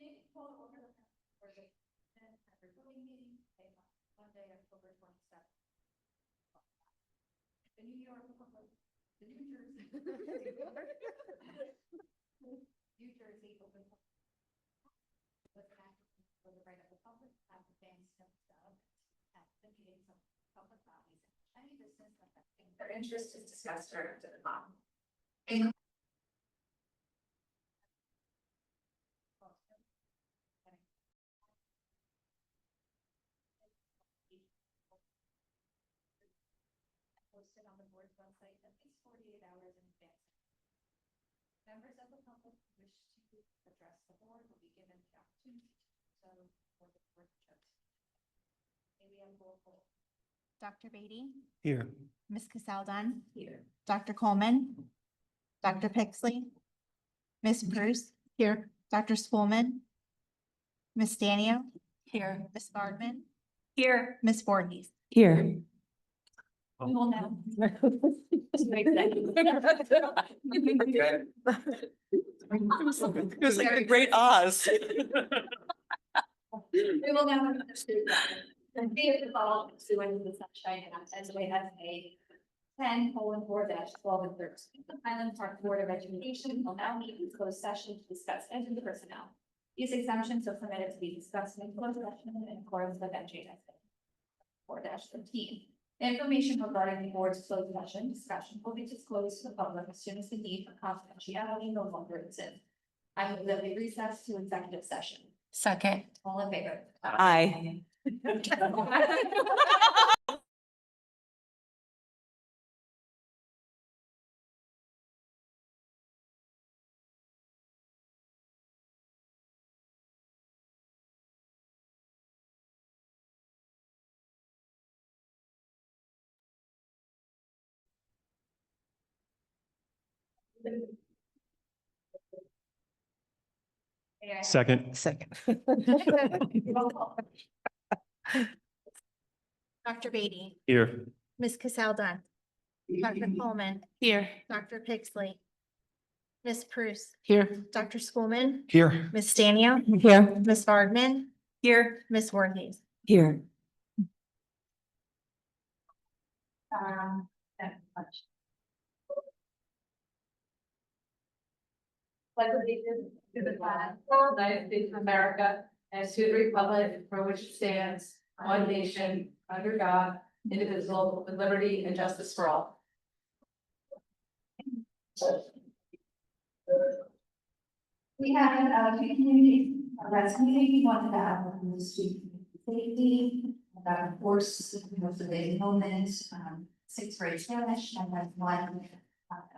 Monday, October 27th. The New York, the New Jersey. New Jersey open. Was active for the right of the public, have the banks themselves, have the meetings of public bodies. Any business affecting their interest is discussed or to the bottom. Posted on the board's website at least 48 hours in advance. Members of the public who wish to address the board will be given the opportunity to do so for the board chosen. May we have roll call? Dr. Beatty, Here. Ms. Casaldon, Here. Dr. Coleman, Dr. Pixley, Ms. Bruce, here, Dr. Schoolman, Ms. Stanio, here, Ms. Bardman, Here. Ms. Voorhees. Here. We will now. It was like a great Oz. We will now. And be it resolved to into the sunshine as we have a 10:4-12 and 13. The Highland Park Board of Education will now meet in closed session to discuss entity personnel. These exemptions are permitted to be discussed in closed session in accordance with NJSA 4-13. Information regarding the board's closed session discussion will be disclosed to the public as soon as the need for confidentiality no longer exists. I move that we recess to executive session. Second. All in favor? Aye. Second. Second. Roll call. Dr. Beatty, Here. Ms. Casaldon, Dr. Coleman, Here. Dr. Pixley, Ms. Bruce, Here. Dr. Schoolman, Here. Ms. Stanio, Here. Ms. Bardman, Here. Ms. Voorhees. Here. That's much. Pledge allegiance to the flag of the United States of America and to the republic for which it stands, one nation, under God, indivisible, with liberty and justice for all. We have two communities, last meeting, we wanted to have on the street safety, about of course, most of the enrollment, sixth grade Spanish, and that's one.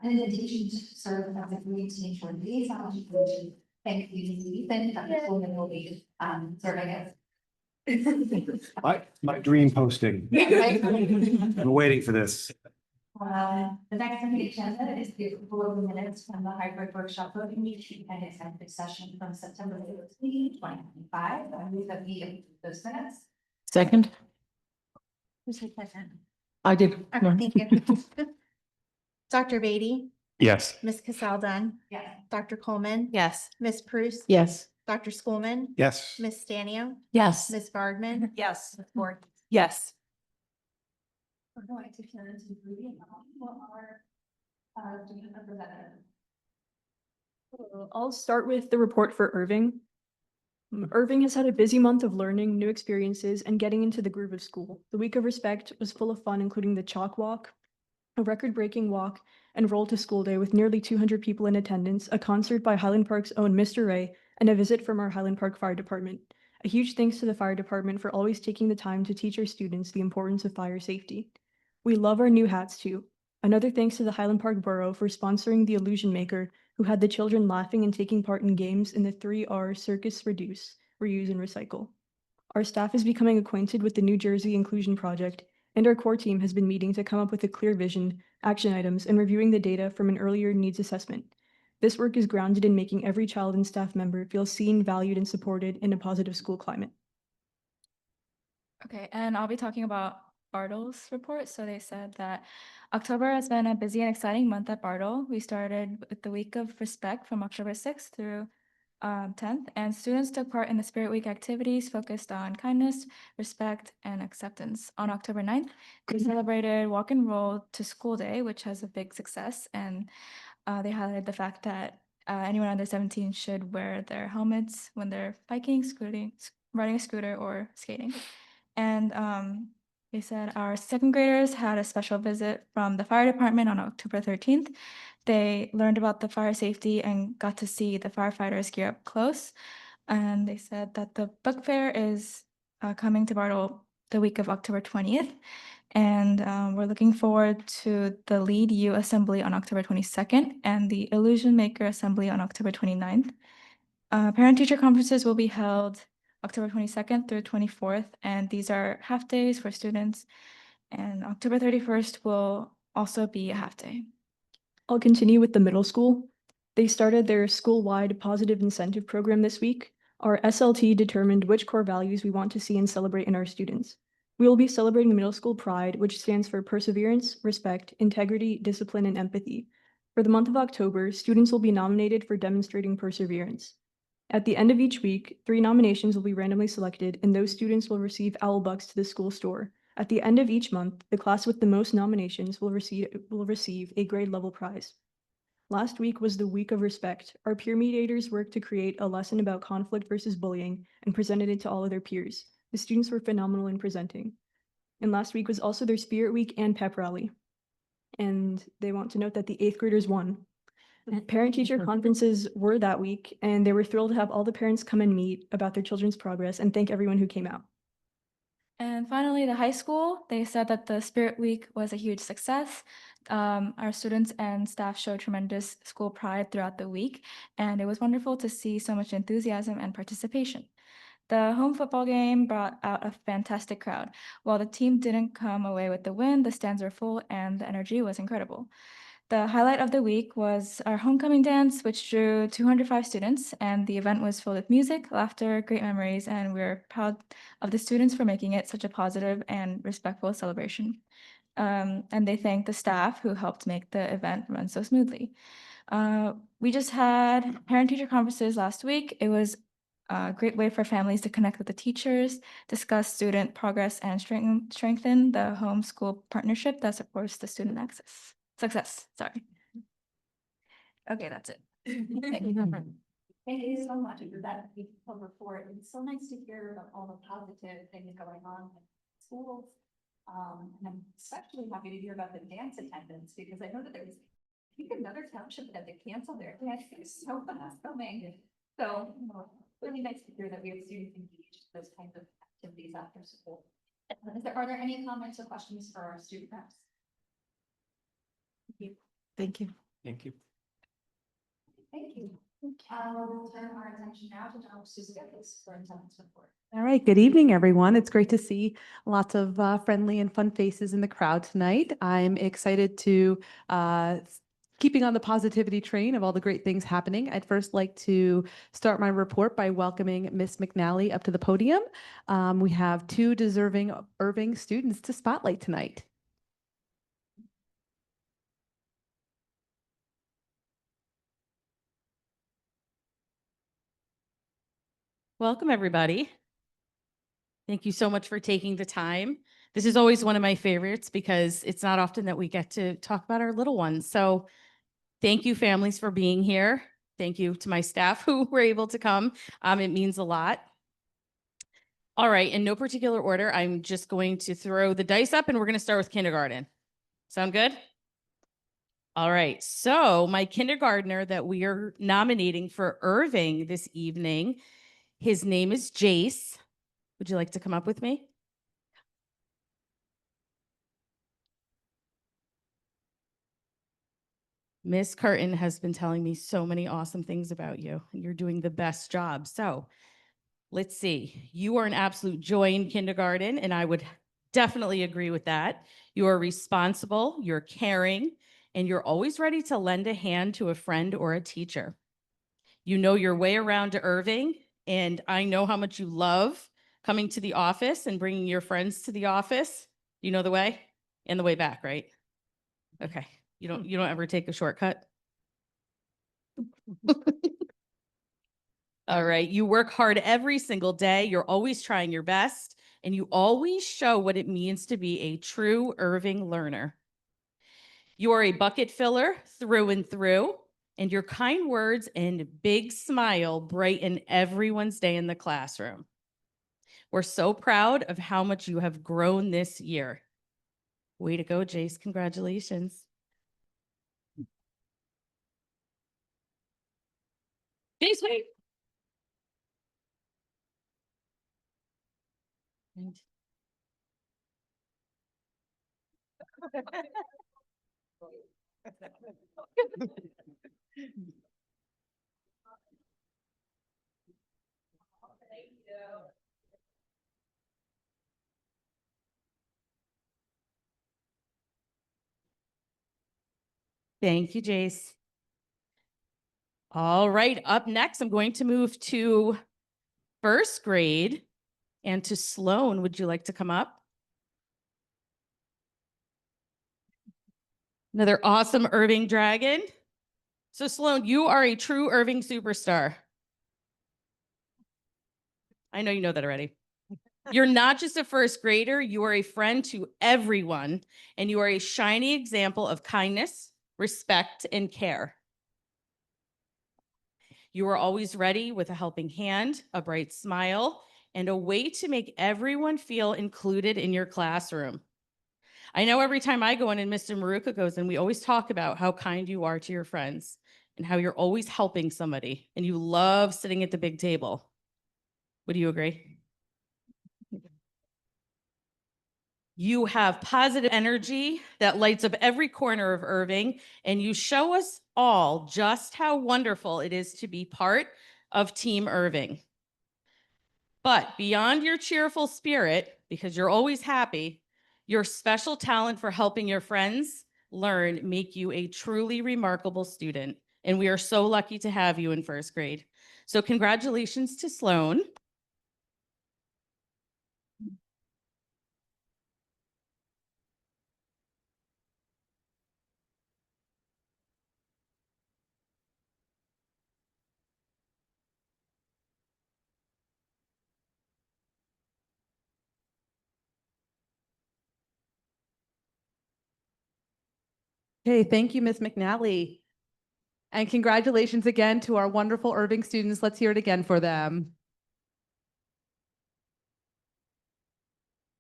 In addition to serve as a community teacher liaison, to thank you, Ethan, Dr. Coleman will be, serving as. My dream posting. I'm waiting for this. The next on the agenda is the approval of the minutes from the hybrid workshop voting meeting and executive session from September 15, 2025. I move that we approve those minutes. Second. Who's the second? I did. Okay, thank you. Dr. Beatty, Yes. Ms. Casaldon, Yes. Dr. Coleman, Yes. Ms. Bruce, Yes. Dr. Schoolman, Yes. Ms. Stanio, Yes. Ms. Bardman, Yes. Ms. Voorhees. Yes. We're going to turn to Ruby what are student representative. I'll start with the report for Irving. Irving has had a busy month of learning, new experiences, and getting into the groove of school. The week of respect was full of fun, including the chalk walk, a record-breaking walk, and roll to school day with nearly 200 people in attendance, a concert by Highland Park's own Mr. Ray, and a visit from our Highland Park Fire Department. A huge thanks to the fire department for always taking the time to teach our students the importance of fire safety. We love our new hats too. Another thanks to the Highland Park Borough for sponsoring the Illusion Maker, who had the children laughing and taking part in games in the 3R Circus Reduce, Reuse, and Recycle. Our staff is becoming acquainted with the New Jersey Inclusion Project, and our core team has been meeting to come up with a clear vision, action items, and reviewing the data from an earlier needs assessment. This work is grounded in making every child and staff member feel seen, valued, and supported in a positive school climate. Okay, and I'll be talking about Bartle's report. So they said that October has been a busy and exciting month at Bartle. We started with the week of respect from October 6th through 10th, and students took part in the Spirit Week activities focused on kindness, respect, and acceptance. On October 9th, they celebrated Walk and Roll to School Day, which has a big success, and they highlighted the fact that anyone under 17 should wear their helmets when they're biking, riding a scooter, or skating. And they said our second graders had a special visit from the fire department on October 13th. They learned about the fire safety and got to see the firefighters gear up close. And they said that the book fair is coming to Bartle the week of October 20th. And we're looking forward to the Lead U Assembly on October 22nd and the Illusion Maker Assembly on October 29th. Parent-teacher conferences will be held October 22nd through 24th, and these are half days for students. And October 31st will also be a half day. I'll continue with the middle school. They started their school-wide positive incentive program this week. Our SLT determined which core values we want to see and celebrate in our students. We will be celebrating middle school pride, which stands for perseverance, respect, integrity, discipline, and empathy. For the month of October, students will be nominated for demonstrating perseverance. At the end of each week, 3 nominations will be randomly selected, and those students will receive owl bucks to the school store. At the end of each month, the class with the most nominations will receive a grade level prize. Last week was the week of respect. Our peer mediators worked to create a lesson about conflict versus bullying and presented it to all of their peers. The students were phenomenal in presenting. And last week was also their spirit week and pep rally. And they want to note that the 8th graders won. Parent-teacher conferences were that week, and they were thrilled to have all the parents come and meet about their children's progress and thank everyone who came out. And finally, the high school, they said that the Spirit Week was a huge success. Our students and staff showed tremendous school pride throughout the week, and it was wonderful to see so much enthusiasm and participation. The home football game brought out a fantastic crowd. While the team didn't come away with the win, the stands were full and the energy was incredible. The highlight of the week was our homecoming dance, which drew 205 students, and the event was filled with music, laughter, great memories, and we're proud of the students for making it such a positive and respectful celebration. And they thanked the staff who helped make the event run so smoothly. We just had parent-teacher conferences last week. It was a great way for families to connect with the teachers, discuss student progress, and strengthen the homeschool partnership that supports the student success. Sorry. Okay, that's it. Thank you so much for that beautiful report. It's so nice to hear about all the positive things going on in schools. And I'm especially happy to hear about the dance attendance because I know that there's, I think, another township that they canceled their dance. It's so fast coming. So really nice to hear that we have students engaged in those kinds of activities after school. Are there any comments or questions for our student reps? Thank you. Thank you. Thank you. We'll turn our attention now to Dr. Susan for attendance report. All right, good evening, everyone. It's great to see lots of friendly and fun faces in the crowd tonight. I'm excited to keeping on the positivity train of all the great things happening. I'd first like to start my report by welcoming Miss McNally up to the podium. We have 2 deserving Irving students to spotlight tonight. Welcome, everybody. Thank you so much for taking the time. This is always one of my favorites because it's not often that we get to talk about our little ones. So thank you, families, for being here. Thank you to my staff who were able to come. It means a lot. All right, in no particular order, I'm just going to throw the dice up and we're going to start with kindergarten. Sound good? All right, so my kindergartner that we are nominating for Irving this evening, his name is Jace. Would you like to come up with me? Miss Curtin has been telling me so many awesome things about you. You're doing the best job. So let's see. You are an absolute joy in kindergarten, and I would definitely agree with that. You are responsible, you're caring, and you're always ready to lend a hand to a friend or a teacher. You know your way around to Irving, and I know how much you love coming to the office and bringing your friends to the office. You know the way? And the way back, right? Okay. You don't ever take a shortcut? All right. You work hard every single day. You're always trying your best, and you always show what it means to be a true Irving learner. You are a bucket filler through and through, and your kind words and big smile brighten everyone's day in the classroom. We're so proud of how much you have grown this year. Way to go, Jace. Congratulations. Jace, wait. And- Thank you, Jace. All right, up next, I'm going to move to first grade and to Sloan. Would you like to come up? Another awesome Irving Dragon. So Sloan, you are a true Irving superstar. I know you know that already. You're not just a first grader, you are a friend to everyone, and you are a shining example of kindness, respect, and care. You are always ready with a helping hand, a bright smile, and a way to make everyone feel included in your classroom. I know every time I go in and Mr. Maruka goes in, we always talk about how kind you are to your friends and how you're always helping somebody and you love sitting at the big table. Would you agree? You have positive energy that lights up every corner of Irving, and you show us all just how wonderful it is to be part of Team Irving. But beyond your cheerful spirit, because you're always happy, your special talent for helping your friends learn make you a truly remarkable student. And we are so lucky to have you in first grade. So congratulations to Sloan. Okay, thank you, Ms. McNally. And congratulations again to our wonderful Irving students. Let's hear it again for them.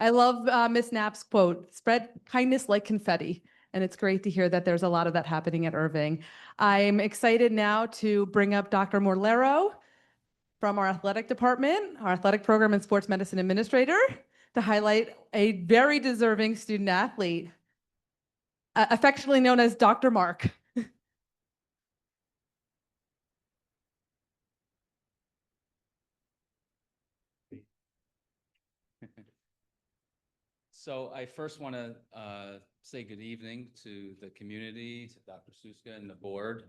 I love Ms. Knapp's quote, spread kindness like confetti. And it's great to hear that there's a lot of that happening at Irving. I'm excited now to bring up Dr. Morlero from our athletic department, our athletic program and sports medicine administrator, to highlight a very deserving student athlete, affectionately known as Dr. Mark. So I first want to say good evening to the community, to Dr. Suska and the board.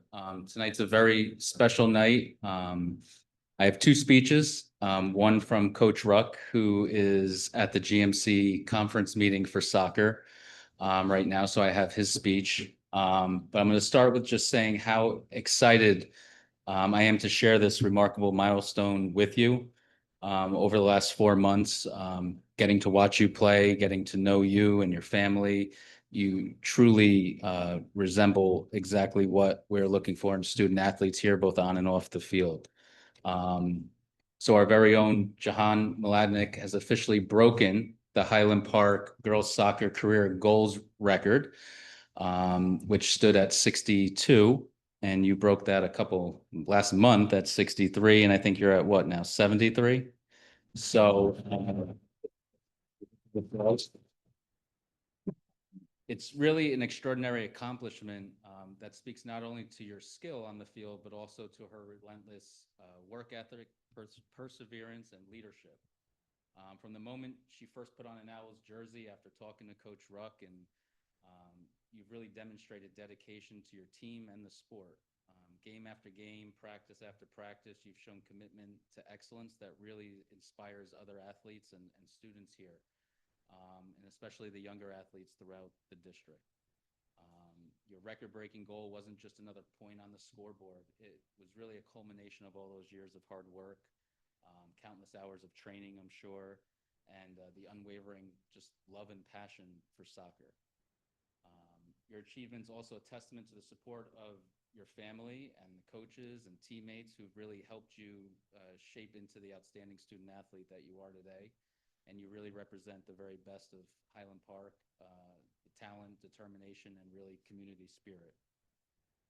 Tonight's a very special night. I have two speeches, one from Coach Ruck, who is at the GMC conference meeting for soccer right now. So I have his speech. But I'm going to start with just saying how excited I am to share this remarkable milestone with you. Over the last 4 months, getting to watch you play, getting to know you and your family, you truly resemble exactly what we're looking for in student athletes here, both on and off the field. So our very own Jahan Mladnik has officially broken the Highland Park girls soccer career goals record, which stood at 62. And you broke that last month at 63. And I think you're at what now, 73? So it's really an extraordinary accomplishment that speaks not only to your skill on the field, but also to her relentless work ethic, perseverance, and leadership. From the moment she first put on an Owls jersey after talking to Coach Ruck, and you've really demonstrated dedication to your team and the sport. Game after game, practice after practice, you've shown commitment to excellence that really inspires other athletes and students here, and especially the younger athletes throughout the district. Your record-breaking goal wasn't just another point on the scoreboard. It was really a culmination of all those years of hard work, countless hours of training, I'm sure, and the unwavering just love and passion for soccer. Your achievements also a testament to the support of your family and the coaches and teammates who've really helped you shape into the outstanding student athlete that you are today. And you really represent the very best of Highland Park, the talent, determination, and really community spirit.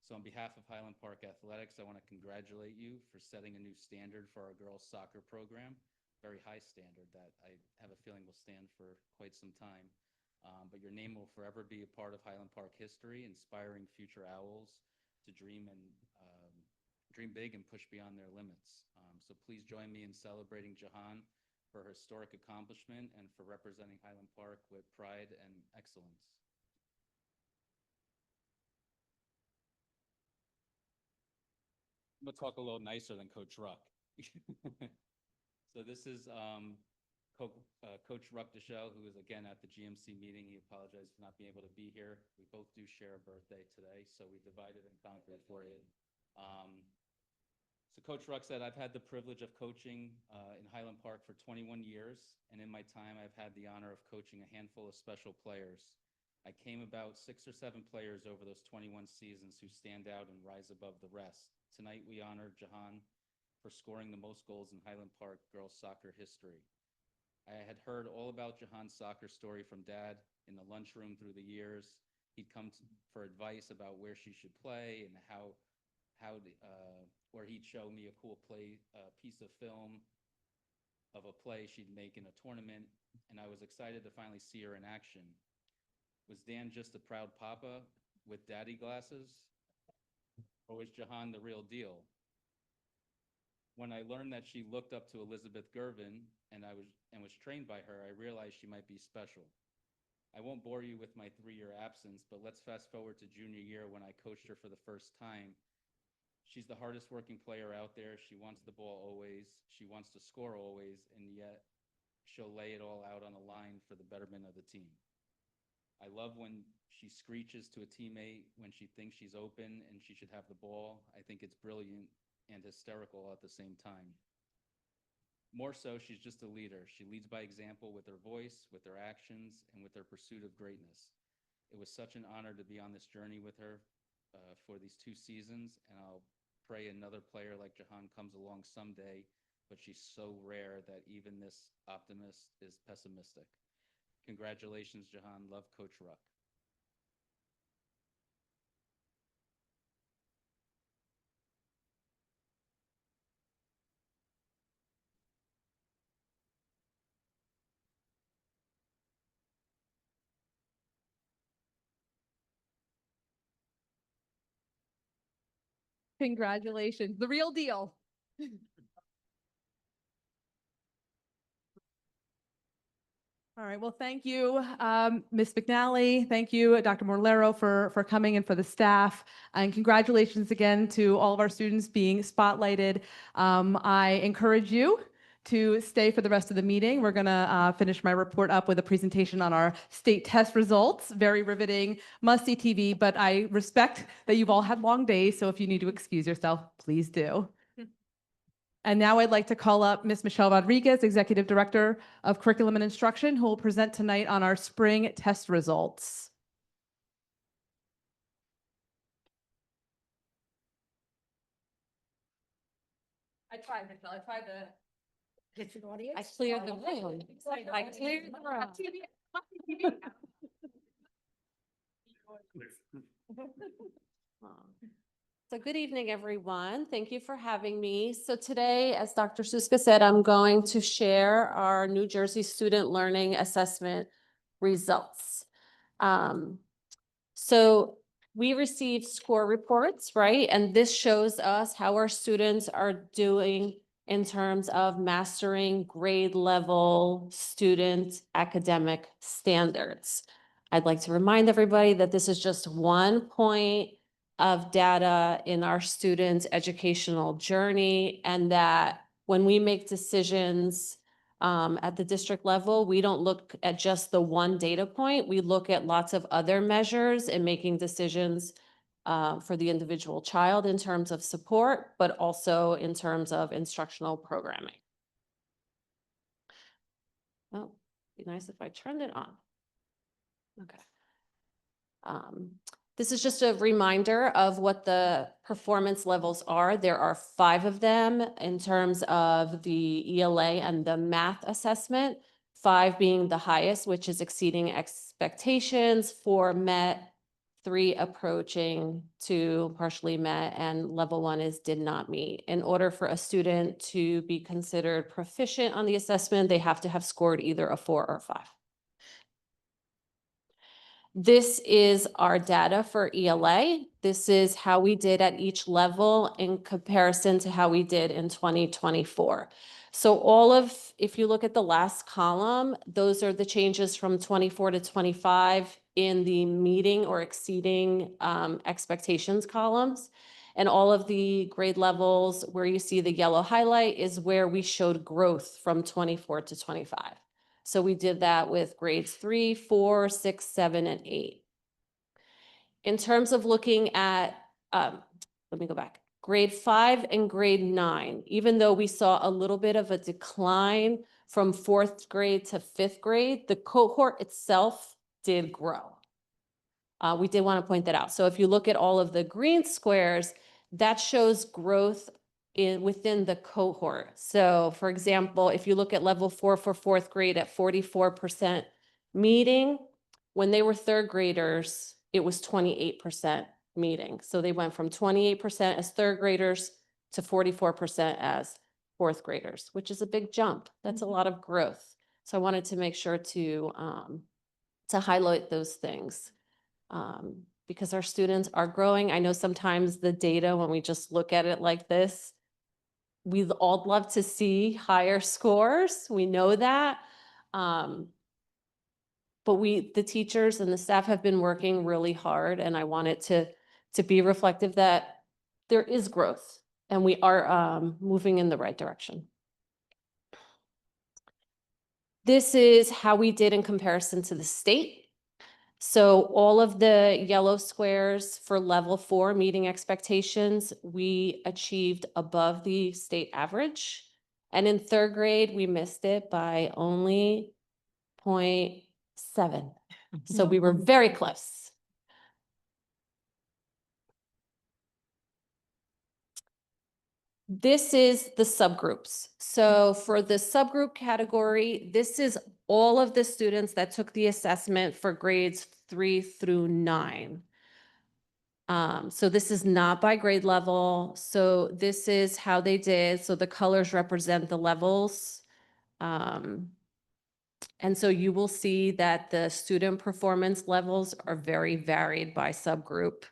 So on behalf of Highland Park Athletics, I want to congratulate you for setting a new standard for our girls soccer program, very high standard that I have a feeling will stand for quite some time. But your name will forever be a part of Highland Park history, inspiring future Owls to dream big and push beyond their limits. So please join me in celebrating Jahan for her historic accomplishment and for representing Highland Park with pride and excellence. I'm gonna talk a little nicer than Coach Ruck. So this is Coach Ruck Deschelle, who is again at the GMC meeting. He apologized for not being able to be here. We both do share a birthday today, so we divided and conquered for you. So Coach Ruck said, I've had the privilege of coaching in Highland Park for 21 years, and in my time, I've had the honor of coaching a handful of special players. I came about 6 or 7 players over those 21 seasons who stand out and rise above the rest. Tonight, we honor Jahan for scoring the most goals in Highland Park girls soccer history. I had heard all about Jahan's soccer story from Dad in the lunchroom through the years. He'd come for advice about where she should play and where he'd show me a cool piece of film of a play she'd make in a tournament, and I was excited to finally see her in action. Was Dan just a proud papa with daddy glasses, or was Jahan the real deal? When I learned that she looked up to Elizabeth Gervin and was trained by her, I realized she might be special. I won't bore you with my 3-year absence, but let's fast forward to junior year when I coached her for the first time. She's the hardest working player out there. She wants the ball always. She wants to score always, and yet she'll lay it all out on the line for the betterment of the team. I love when she screeches to a teammate when she thinks she's open and she should have the ball. I think it's brilliant and hysterical at the same time. More so, she's just a leader. She leads by example with her voice, with her actions, and with her pursuit of greatness. It was such an honor to be on this journey with her for these 2 seasons, and I'll pray another player like Jahan comes along someday, but she's so rare that even this optimist is pessimistic. Congratulations, Jahan. Love, Coach Ruck. Congratulations, the real deal. All right, well, thank you, Ms. McNally. Thank you, Dr. Morlero, for coming and for the staff. And congratulations again to all of our students being spotlighted. I encourage you to stay for the rest of the meeting. We're going to finish my report up with a presentation on our state test results. Very riveting, must-see TV, but I respect that you've all had long days, so if you need to excuse yourself, please do. And now I'd like to call up Ms. Michelle Rodriguez, Executive Director of Curriculum and Instruction, who will present tonight on our spring test results. I tried, Michelle. I tried to get your audience. I cleared the room. I cleared the room. So good evening, everyone. Thank you for having me. So today, as Dr. Suska said, I'm going to share our New Jersey Student Learning Assessment results. So we received score reports, right? And this shows us how our students are doing in terms of mastering grade level student academic standards. I'd like to remind everybody that this is just 1 point of data in our students' educational journey, and that when we make decisions At the district level, we don't look at just the one data point. We look at lots of other measures and making decisions for the individual child in terms of support, but also in terms of instructional programming. Oh, be nice if I turned it on. Okay. This is just a reminder of what the performance levels are. There are 5 of them in terms of the ELA and the math assessment, 5 being the highest, which is exceeding expectations, 4 met, 3 approaching, 2 partially met, and level 1 is did not meet. In order for a student to be considered proficient on the assessment, they have to have scored either a 4 or 5. This is our data for ELA. This is how we did at each level in comparison to how we did in 2024. So if you look at the last column, those are the changes from 24 to 25 in the meeting or exceeding expectations columns. And all of the grade levels where you see the yellow highlight is where we showed growth from 24 to 25. So we did that with grades 3, 4, 6, 7, and 8. In terms of looking at, let me go back, grade 5 and grade 9, even though we saw a little bit of a decline from 4th grade to 5th grade, the cohort itself did grow. We did want to point that out. So if you look at all of the green squares, that shows growth within the cohort. So for example, if you look at level 4 for 4th grade at 44% meeting, when they were 3rd graders, it was 28% meeting. So they went from 28% as 3rd graders to 44% as 4th graders, which is a big jump. That's a lot of growth. So I wanted to make sure to highlight those things. Because our students are growing. I know sometimes the data, when we just look at it like this, we'd all love to see higher scores. We know that. But the teachers and the staff have been working really hard, and I want it to be reflective that there is growth and we are moving in the right direction. This is how we did in comparison to the state. So all of the yellow squares for level 4 meeting expectations, we achieved above the state average. And in 3rd grade, we missed it by only 0.7. So we were very close. This is the subgroups. So for the subgroup category, this is all of the students that took the assessment for grades 3 through 9. So this is not by grade level. So this is how they did. So the colors represent the levels. And so you will see that the student performance levels are very varied by subgroup.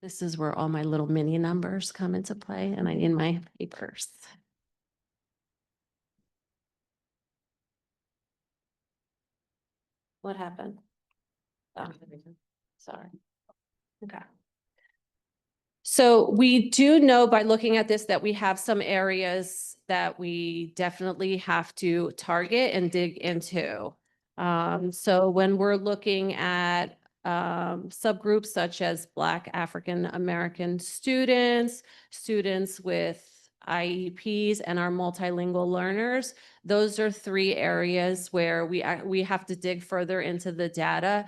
This is where all my little mini numbers come into play, and I need my papers. What happened? Oh, sorry. Okay. So we do know by looking at this that we have some areas that we definitely have to target and dig into. So when we're looking at subgroups such as Black African American students, students with IEPs, and our multilingual learners, those are 3 areas where we have to dig further into the data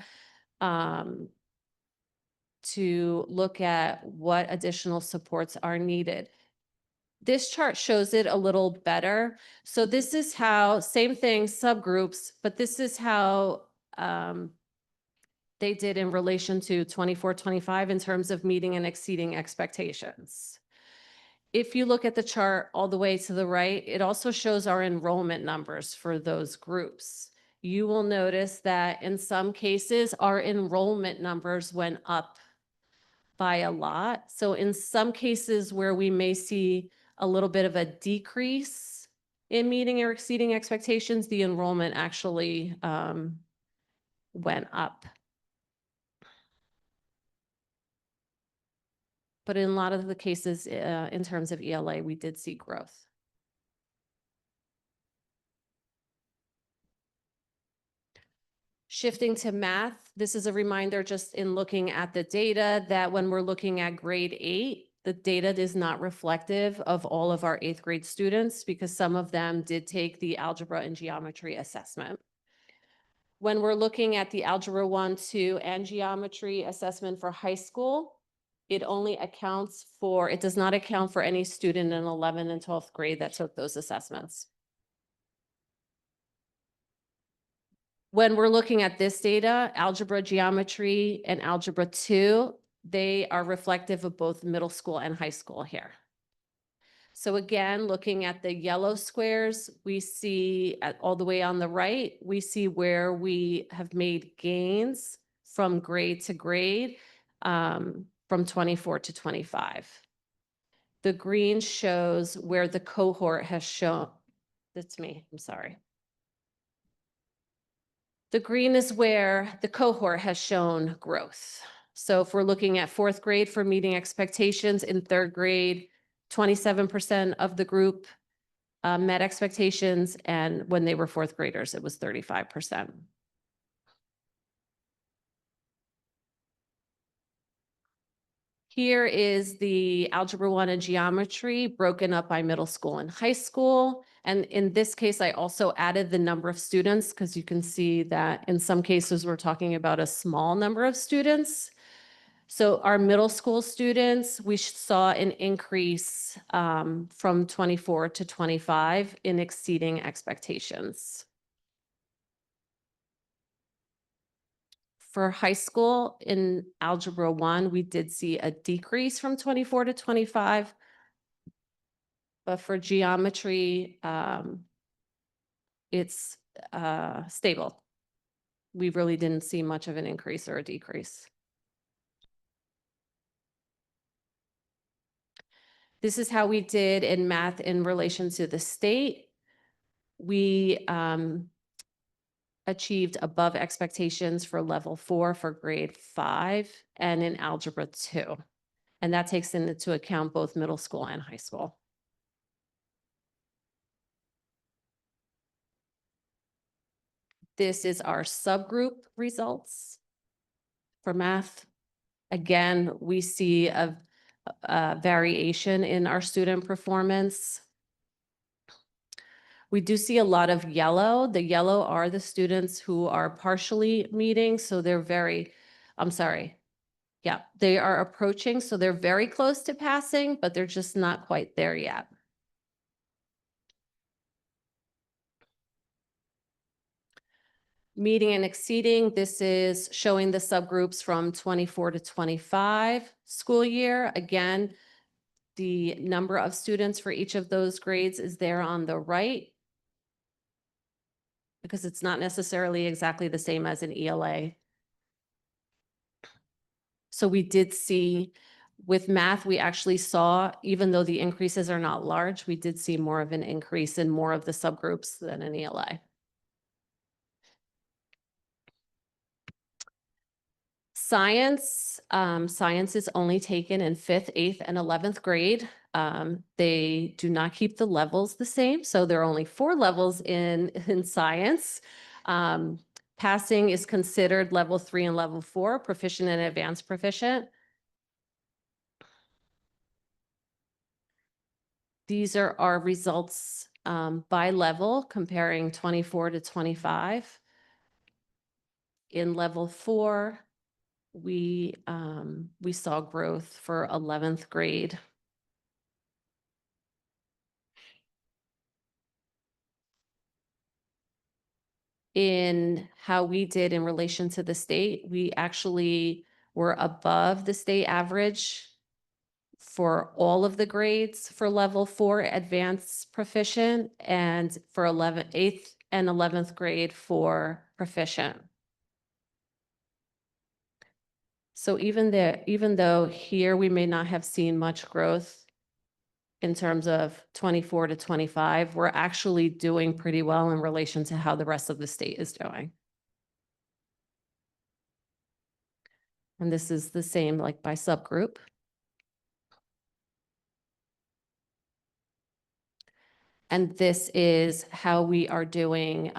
to look at what additional supports are needed. This chart shows it a little better. So this is how, same thing, subgroups, but this is how they did in relation to 24-25 in terms of meeting and exceeding expectations. If you look at the chart all the way to the right, it also shows our enrollment numbers for those groups. You will notice that in some cases, our enrollment numbers went up by a lot. So in some cases where we may see a little bit of a decrease in meeting or exceeding expectations, the enrollment actually went up. But in a lot of the cases, in terms of ELA, we did see growth. Shifting to math, this is a reminder just in looking at the data that when we're looking at grade 8, the data is not reflective of all of our 8th grade students because some of them did take the algebra and geometry assessment. When we're looking at the algebra 1, 2, and geometry assessment for high school, it does not account for any student in 11th and 12th grade that took those assessments. When we're looking at this data, algebra, geometry, and algebra 2, they are reflective of both middle school and high school here. So again, looking at the yellow squares, we see all the way on the right, we see where we have made gains from grade to grade, from 24 to 25. The green shows where the cohort has shown, that's me, I'm sorry. The green is where the cohort has shown growth. So if we're looking at 4th grade for meeting expectations, in 3rd grade, 27% of the group met expectations, and when they were 4th graders, it was 35%. Here is the algebra 1 and geometry broken up by middle school and high school. And in this case, I also added the number of students because you can see that in some cases, we're talking about a small number of students. So our middle school students, we saw an increase from 24 to 25 in exceeding expectations. For high school in algebra 1, we did see a decrease from 24 to 25. But for geometry, it's stable. We really didn't see much of an increase or a decrease. This is how we did in math in relation to the state. We achieved above expectations for level 4 for grade 5 and in algebra 2. And that takes into account both middle school and high school. This is our subgroup results for math. Again, we see a variation in our student performance. We do see a lot of yellow. The yellow are the students who are partially meeting, so they're they are approaching, so they're very close to passing, but they're just not quite there yet. Meeting and exceeding, this is showing the subgroups from 24 to 25 school year. Again, the number of students for each of those grades is there on the right because it's not necessarily exactly the same as an ELA. So we did see with math, we actually saw, even though the increases are not large, we did see more of an increase in more of the subgroups than an ELA. Science, science is only taken in 5th, 8th, and 11th grade. They do not keep the levels the same, so there are only 4 levels in science. Passing is considered level 3 and level 4, proficient and advanced proficient. These are our results by level, comparing 24 to 25. In level 4, we saw growth for 11th grade. In how we did in relation to the state, we actually were above the state average for all of the grades for level 4 advanced proficient and for 8th and 11th grade for proficient. So even though here we may not have seen much growth in terms of 24 to 25, we're actually doing pretty well in relation to how the rest of the state is doing. And this is the same like by subgroup. And this is how we are doing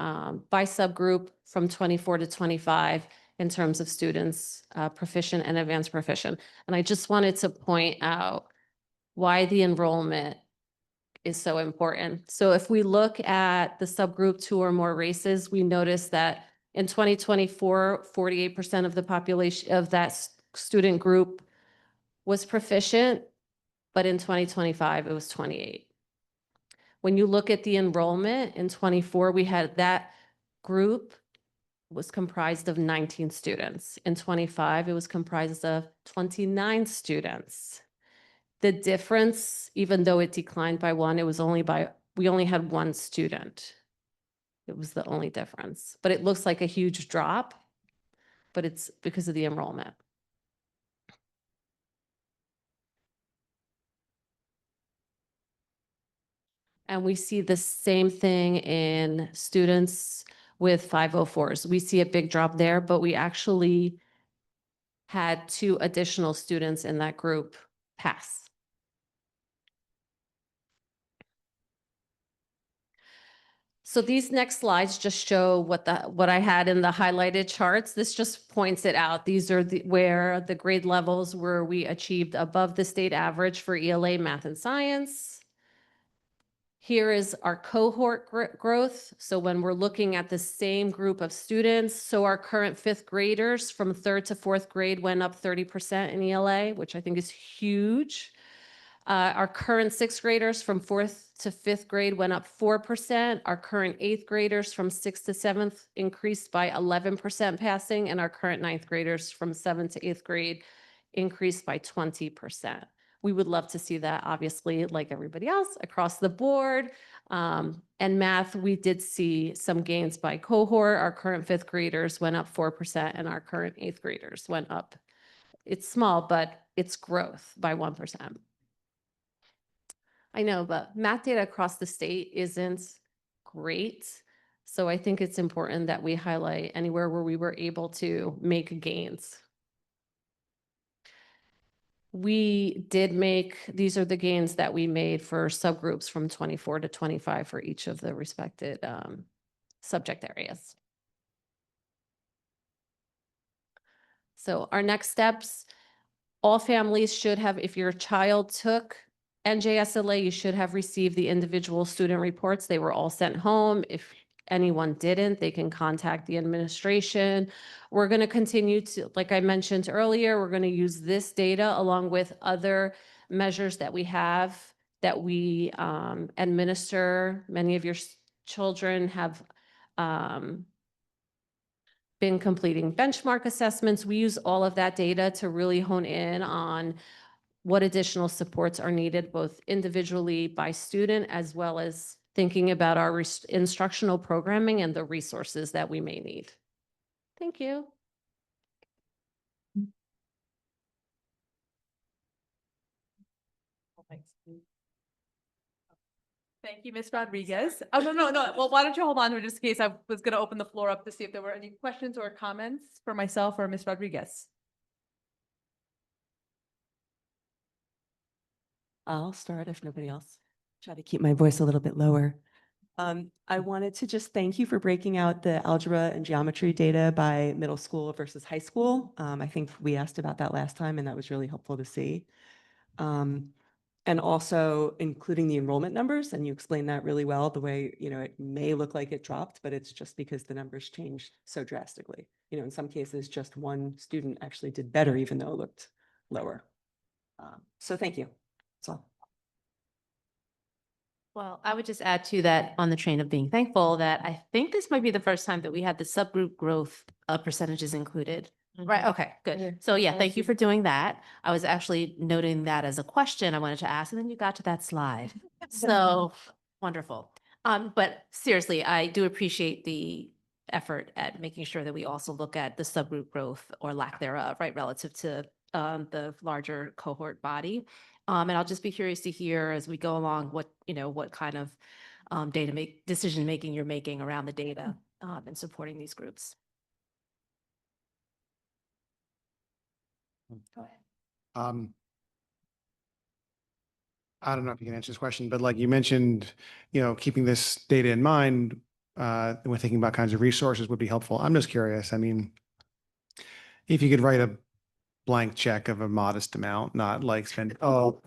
by subgroup from 24 to 25 in terms of students proficient and advanced proficient. And I just wanted to point out why the enrollment is so important. So if we look at the subgroup 2 or more races, we notice that in 2024, 48% of the population of that student group was proficient, but in 2025, it was 28. When you look at the enrollment in 24, we had that group was comprised of 19 students. In 25, it was comprised of 29 students. The difference, even though it declined by one, we only had one student. It was the only difference, but it looks like a huge drop, but it's because of the enrollment. And we see the same thing in students with 504s. We see a big drop there, but we actually had 2 additional students in that group pass. So these next slides just show what I had in the highlighted charts. This just points it out. These are where the grade levels where we achieved above the state average for ELA, math, and science. Here is our cohort growth. So when we're looking at the same group of students, so our current 5th graders from 3rd to 4th grade went up 30% in ELA, which I think is huge. Our current 6th graders from 4th to 5th grade went up 4%. Our current 8th graders from 6th to 7th increased by 11% passing, and our current 9th graders from 7th to 8th grade increased by 20%. We would love to see that, obviously, like everybody else, across the board. And math, we did see some gains by cohort. Our current 5th graders went up 4%, and our current 8th graders went up. It's small, but it's growth by 1%. I know, but math data across the state isn't great. So I think it's important that we highlight anywhere where we were able to make gains. These are the gains that we made for subgroups from 24 to 25 for each of the respected subject areas. So our next steps, all families should have, if your child took NJSLA, you should have received the individual student reports. They were all sent home. If anyone didn't, they can contact the administration. We're going to continue to, like I mentioned earlier, we're going to use this data along with other measures that we have that we administer. Many of your children have been completing benchmark assessments. We use all of that data to really hone in on what additional supports are needed, both individually by student, as well as thinking about our instructional programming and the resources that we may need. Thank you. Thank you, Ms. Rodriguez. Oh, no. Well, why don't you hold on to it just in case I was going to open the floor up to see if there were any questions or comments for myself or Ms. Rodriguez. I'll start if nobody else. Try to keep my voice a little bit lower. I wanted to just thank you for breaking out the algebra and geometry data by middle school versus high school. I think we asked about that last time, and that was really helpful to see. And also including the enrollment numbers, and you explained that really well, the way, it may look like it dropped, but it's just because the numbers changed so drastically. In some cases, just one student actually did better, even though it looked lower. So thank you. That's all. Well, I would just add to that on the train of being thankful that I think this might be the first time that we had the subgroup growth percentages included. Right. Okay, good. So yeah, thank you for doing that. I was actually noting that as a question I wanted to ask, and then you got to that slide. So wonderful. But seriously, I do appreciate the effort at making sure that we also look at the subgroup growth or lack thereof, right, relative to the larger cohort body. And I'll just be curious to hear as we go along what kind of decision making you're making around the data and supporting these groups. Um, I don't know if you can answer this question, but like you mentioned, keeping this data in mind, when thinking about kinds of resources would be helpful. I'm just curious. I mean, if you could write a blank check of a modest amount, not like spend, oh.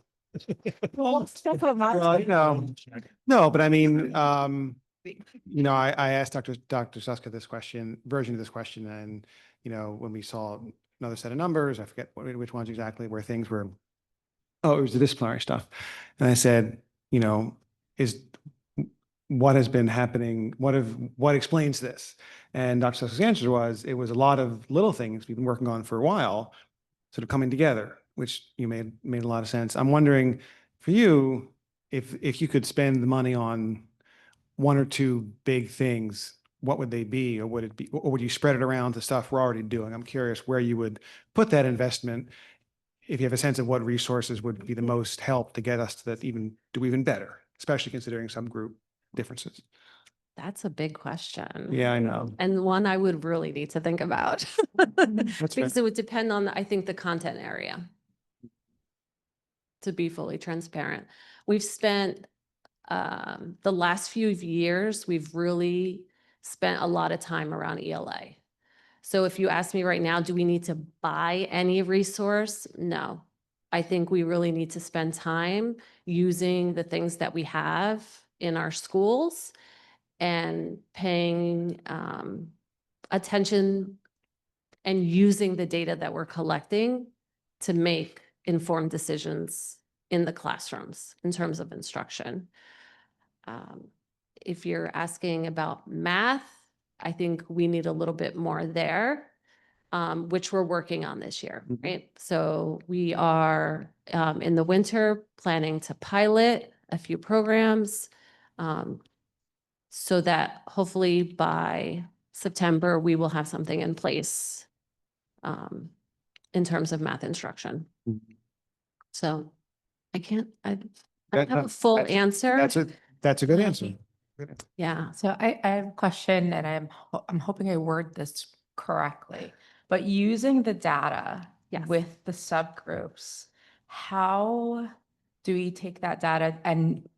Well, no, but I mean, I asked Dr. Suska this version of this question, and, when we saw another set of numbers, I forget which ones exactly, where things were, oh, it was the disciplinary stuff. And I said, is what has been happening? What explains this? And Dr. Suska's answer was, it was a lot of little things we've been working on for a while, sort of coming together, which you made a lot of sense. I'm wondering for you, if you could spend the money on one or two big things, what would they be, or would it be, or would you spread it around to stuff we're already doing? I'm curious where you would put that investment, if you have a sense of what resources would be the most help to get us to that, do even better, especially considering some group differences. That's a big question. Yeah, I know. And one I would really need to think about. That's fair. Because it would depend on, I think, the content area. To be fully transparent. We've spent the last few years, we've really spent a lot of time around ELA. So if you ask me right now, do we need to buy any resource? No. I think we really need to spend time using the things that we have in our schools and paying attention and using the data that we're collecting to make informed decisions in the classrooms in terms of instruction. If you're asking about math, I think we need a little bit more there, which we're working on this year, right? So we are in the winter planning to pilot a few programs so that hopefully by September, we will have something in place in terms of math instruction. So I don't have a full answer. That's a good answer. Yeah. So I have a question, and I'm hoping I word this correctly, but using the data Yes. with the subgroups, how do we take that data and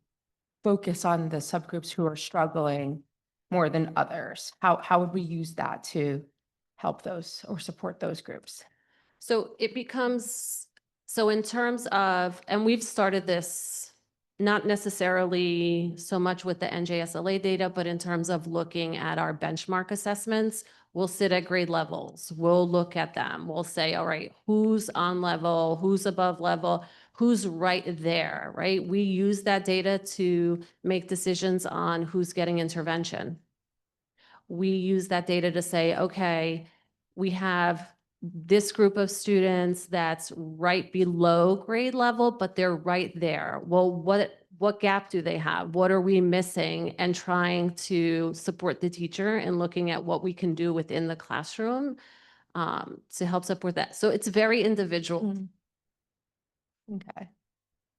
focus on the subgroups who are struggling more than others? How would we use that to help those or support those groups? So it becomes, so in terms of, and we've started this not necessarily so much with the NJSLA data, but in terms of looking at our benchmark assessments, we'll sit at grade levels. We'll look at them. We'll say, all right, who's on level, who's above level, who's right there, right? We use that data to make decisions on who's getting intervention. We use that data to say, okay, we have this group of students that's right below grade level, but they're right there. Well, what gap do they have? What are we missing? And trying to support the teacher and looking at what we can do within the classroom to help support that. So it's very individual. Okay.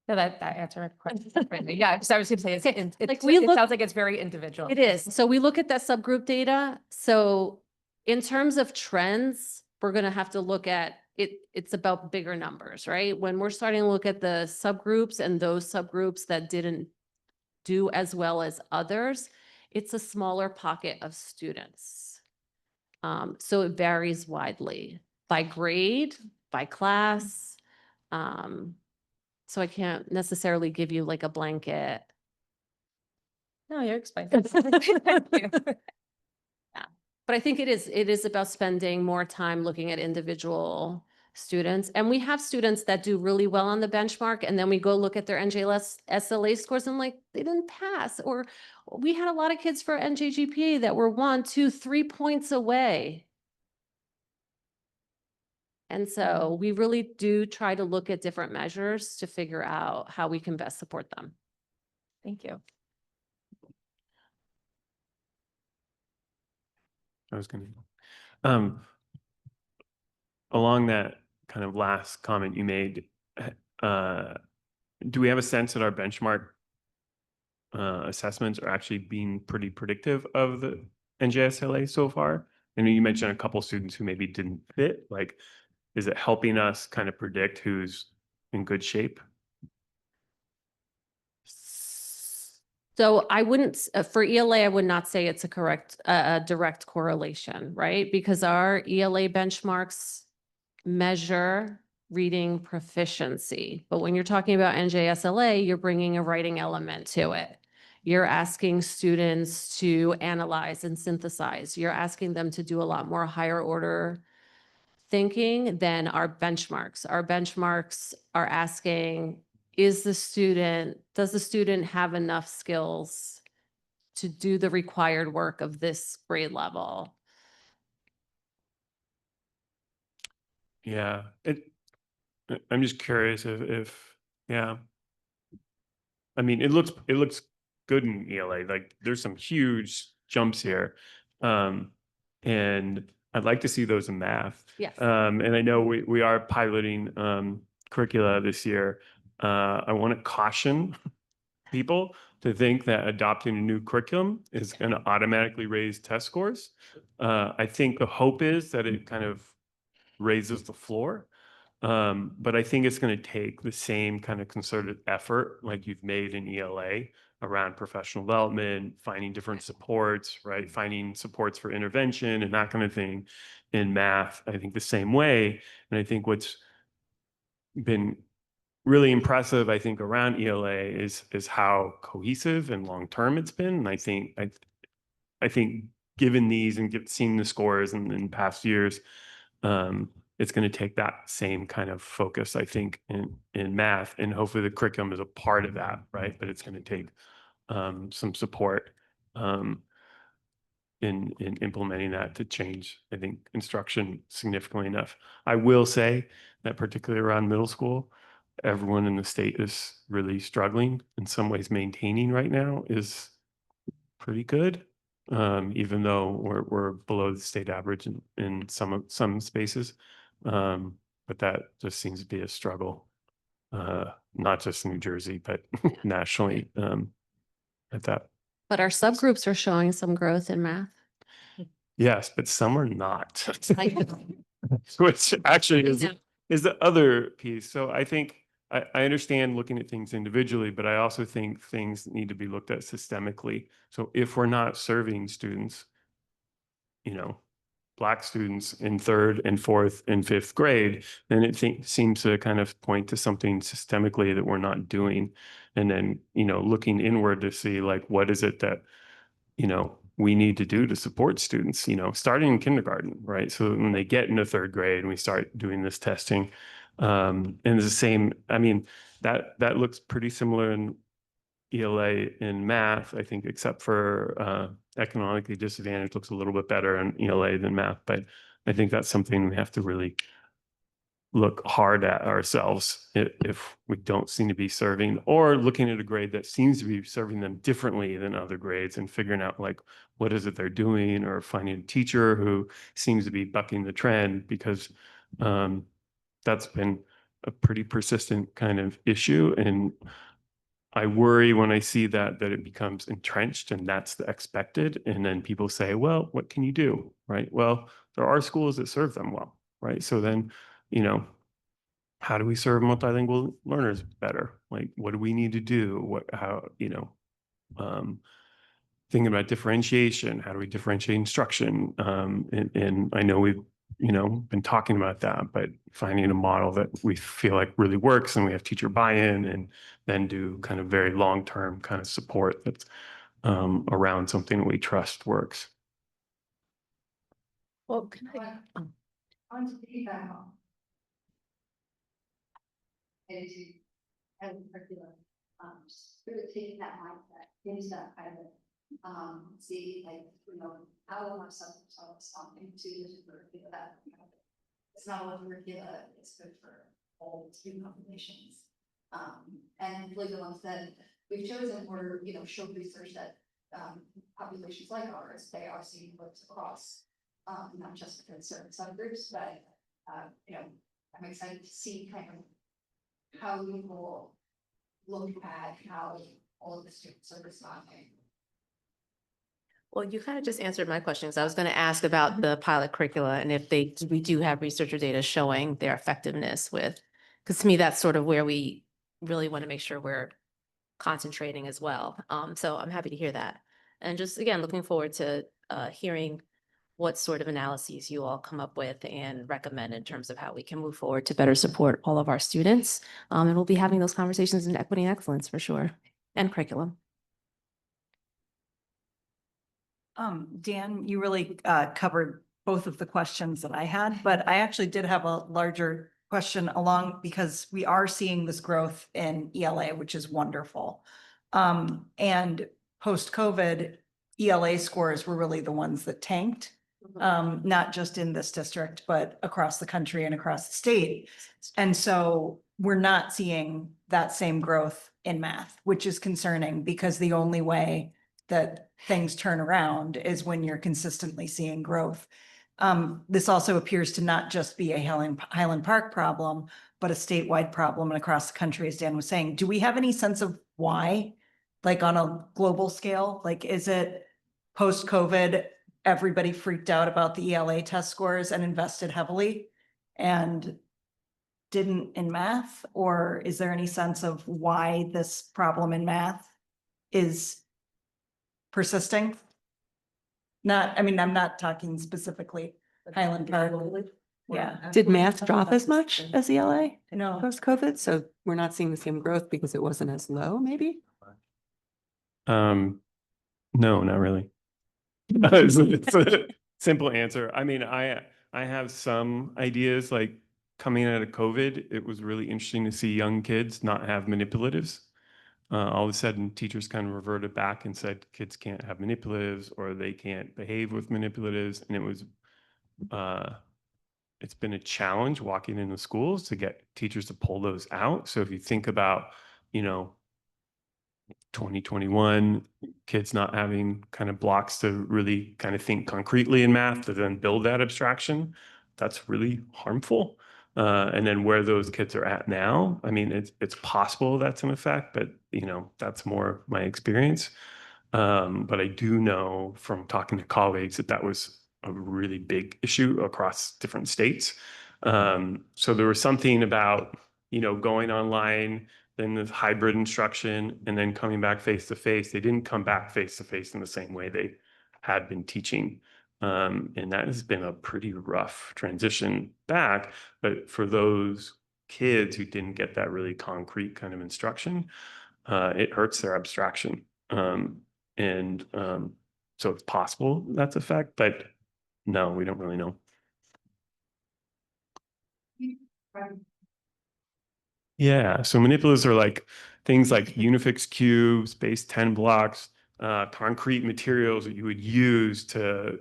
So that answered my question. Yeah, because I was going to say, Okay, it sounds like it's very individual. It is. So we look at that subgroup data. So in terms of trends, we're going to have to look at it. It's about bigger numbers, right? When we're starting to look at the subgroups and those subgroups that didn't do as well as others, it's a smaller pocket of students. So it varies widely by grade, by class. So I can't necessarily give you like a blanket. No, you're explaining. Thank you. Yeah, but I think it is about spending more time looking at individual students. And we have students that do really well on the benchmark, and then we go look at their NJLS SLA scores and like, they didn't pass. Or we had a lot of kids for NJGPA that were 1, 2, 3 points away. And so we really do try to look at different measures to figure out how we can best support them. Thank you. I was going to, along that kind of last comment you made, do we have a sense that our benchmark assessments are actually being pretty predictive of the NJSLA so far? I know you mentioned a couple students who maybe didn't fit. Like, is it helping us kind of predict who's in good shape? So I wouldn't, for ELA, I would not say it's a direct correlation, right? Because our ELA benchmarks measure reading proficiency. But when you're talking about NJSLA, you're bringing a writing element to it. You're asking students to analyze and synthesize. You're asking them to do a lot more higher order thinking than our benchmarks. Our benchmarks are asking, does the student have enough skills to do the required work of this grade level? Yeah, I'm just curious yeah. I mean, it looks good in ELA. Like there's some huge jumps here. And I'd like to see those in math. Yes. And I know we are piloting curricula this year. I want to caution people to think that adopting a new curriculum is going to automatically raise test scores. I think the hope is that it kind of raises the floor. But I think it's going to take the same kind of concerted effort like you've made in ELA around professional development, finding different supports, right? Finding supports for intervention and that kind of thing in math. I think the same way. And I think what's been really impressive, I think, around ELA is how cohesive and long-term it's been. And I think given these and seeing the scores in past years, it's going to take that same kind of focus, I think, in math, and hopefully the curriculum is a part of that, right? But it's going to take some support in implementing that to change, I think, instruction significantly enough. I will say that particularly around middle school, everyone in the state is really struggling. In some ways, maintaining right now is pretty good, even though we're below the state average in some spaces. But that just seems to be a struggle, not just in New Jersey, but nationally, at that. But our subgroups are showing some growth in math. Yes, but some are not. I- Which actually Yeah. is the other piece. So I think I understand looking at things individually, but I also think things need to be looked at systemically. So if we're not serving students, Black students in 3rd and 4th and 5th grade, then it seems to kind of point to something systemically that we're not doing. And then, looking inward to see like, what is it that, we need to do to support students, starting in kindergarten, right? So when they get into 3rd grade and we start doing this testing, and it's the same, I mean, that looks pretty similar in ELA in math, I think, except for economically disadvantaged looks a little bit better in ELA than math. But I think that's something we have to really look hard at ourselves if we don't seem to be serving, or looking at a grade that seems to be serving them differently than other grades and figuring out like, what is it they're doing, or finding a teacher who seems to be bucking the trend, because that's been a pretty persistent kind of issue. And I worry when I see that it becomes entrenched and that's the expected. And then people say, well, what can you do? Right. Well, there are schools that serve them well. Right. So then, how do we serve multilingual learners better? Like, what do we need to do? Thinking about differentiation, how do we differentiate instruction? And I know we've, been talking about that, but finding a model that we feel like really works and we have teacher buy-in, and then do kind of very long-term kind of support that's around something that we trust works. Well, can I want to piggyback on. And curriculum, really taking that mindset into that kind of, see like, how our subjects are responding to the curricula that, it's not one curricula, it's good for all student populations. And like the ones that we've chosen were, show research that, populations like ours, they are seeing flips across, not just within certain subgroups, but, I'm excited to see kind of how we will look at how all of the students are responding. Well, you kind of just answered my questions. I was going to ask about the pilot curricula and if we do have researcher data showing their effectiveness with, because to me, that's sort of where we really want to make sure we're concentrating as well. So I'm happy to hear that. And just again, looking forward to hearing what sort of analyses you all come up with and recommend in terms of how we can move forward to better support all of our students. And we'll be having those conversations in equity and excellence for sure, and curriculum. Dan, you really covered both of the questions that I had, but I actually did have a larger question along because we are seeing this growth in ELA, which is wonderful. And post-COVID, ELA scores were really the ones that tanked, not just in this district, but across the country and across the state. And so we're not seeing that same growth in math, which is concerning because the only way that things turn around is when you're consistently seeing growth. This also appears to not just be a Highland Park problem, but a statewide problem and across the country, as Dan was saying. Do we have any sense of why, like on a global scale? Like, is it post-COVID, everybody freaked out about the ELA test scores and invested heavily and didn't in math? Or is there any sense of why this problem in math is persisting? Not, I mean, I'm not talking specifically Highland Park. Yeah. Did math drop as much as ELA No. post-COVID? So we're not seeing the same growth because it wasn't as low, maybe? No, not really. It's a simple answer. I mean, I have some ideas, like coming out of COVID, it was really interesting to see young kids not have manipulatives. All of a sudden, teachers kind of reverted back and said kids can't have manipulatives or they can't behave with manipulatives. And it was, it's been a challenge walking into schools to get teachers to pull those out. So if you think about, 2021, kids not having kind of blocks to really kind of think concretely in math to then build that abstraction, that's really harmful. And then where those kids are at now, I mean, it's possible that's an effect, but that's more my experience. But I do know from talking to colleagues that that was a really big issue across different states. So there was something about, going online, then the hybrid instruction, and then coming back face to face. They didn't come back face to face in the same way they had been teaching. And that has been a pretty rough transition back. But for those kids who didn't get that really concrete kind of instruction, it hurts their abstraction. So it's possible that's a fact, but no, we don't really know. Yeah, so manipulatives are like things like unifix cubes, base 10 blocks, concrete materials that you would use to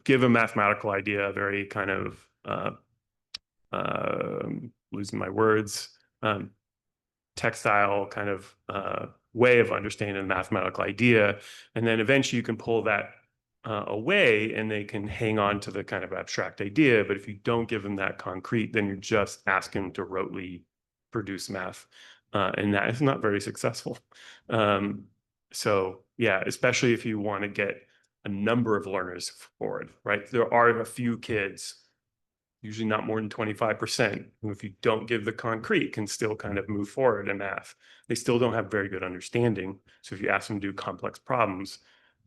give a mathematical idea, a very kind of losing my words, textile kind of way of understanding a mathematical idea. And then eventually you can pull that away and they can hang on to the kind of abstract idea. But if you don't give them that concrete, then you're just asking them to rotely produce math. And that is not very successful. So yeah, especially if you want to get a number of learners forward, right? There are a few kids, usually not more than 25%, who if you don't give the concrete can still kind of move forward in math. They still don't have very good understanding. So if you ask them to do complex problems,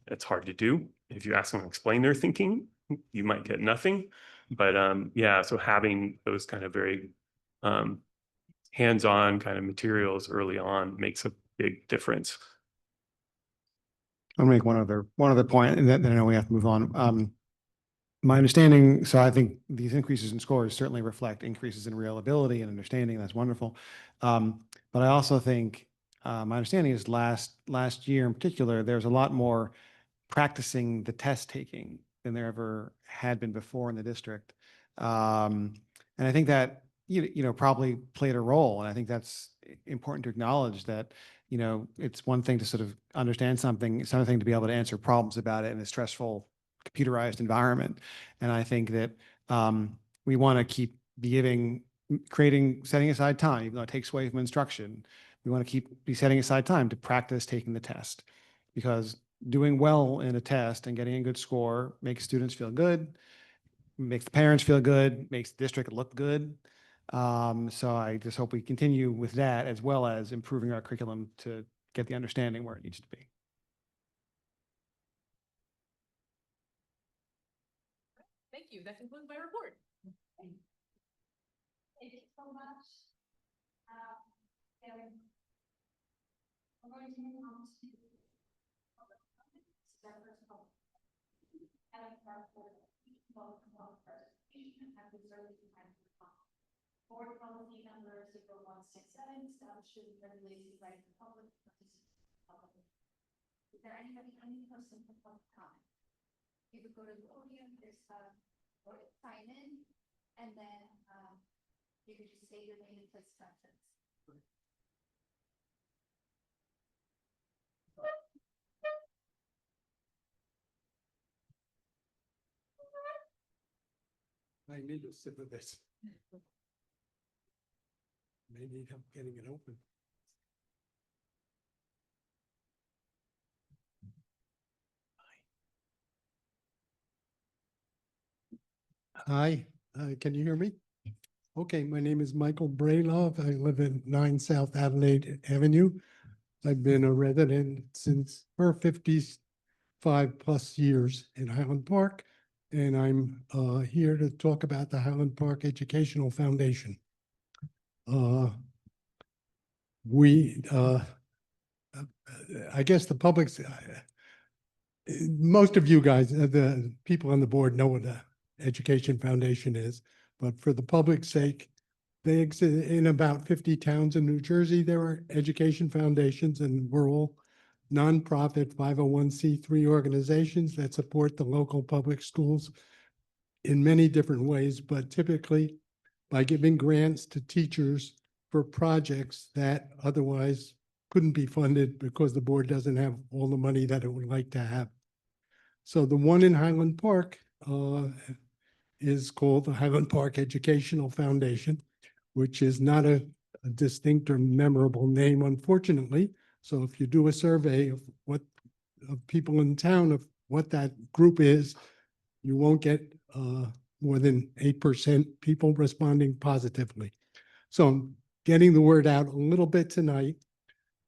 it's hard to do. If you ask them to explain their thinking, you might get nothing. But yeah, so having those kind of very hands-on kind of materials early on makes a big difference. I'll make one other point, and then I know we have to move on. My understanding, so I think these increases in scores certainly reflect increases in real ability and understanding. That's wonderful. But I also think my understanding is last year in particular, there's a lot more practicing the test taking than there ever had been before in the district. And I think that, probably played a role. And I think that's important to acknowledge that, it's one thing to sort of understand something, it's another thing to be able to answer problems about it in a stressful computerized environment. And I think that we want to keep setting aside time, even though it takes away from instruction. We want to be setting aside time to practice taking the test, because doing well in a test and getting a good score makes students feel good, makes the parents feel good, makes the district look good. So I just hope we continue with that as well as improving our curriculum to get the understanding where it needs to be. Thank you. That concludes my report. Thank you so much. We're going to move on to public comment. Start first public. And our board presentation and reserve the time for comment. Board policy number 0167 establishing regulations right to public participation. Is there any person for public comment? You could go to the podium, there's or sign in, and then you could just say your name and place questions. I need to sip of this. May need help getting it open. Hi, can you hear me? Okay, my name is Michael Braylov. I live in 9 South Adelaide Avenue. I've been a resident since for 55 plus years in Highland Park, and I'm here to talk about the Highland Park Educational Foundation. I guess the public's, most of you guys, the people on the board know what the Education Foundation is, but for the public's sake, they exist in about 50 towns in New Jersey. There are education foundations, and we're all nonprofit 501c3 organizations that support the local public schools in many different ways, but typically by giving grants to teachers for projects that otherwise couldn't be funded because the board doesn't have all the money that it would like to have. So the one in Highland Park is called the Highland Park Educational Foundation, which is not a distinct or memorable name, unfortunately. So if you do a survey of people in town of what that group is, you won't get more than 8% people responding positively. So I'm getting the word out a little bit tonight.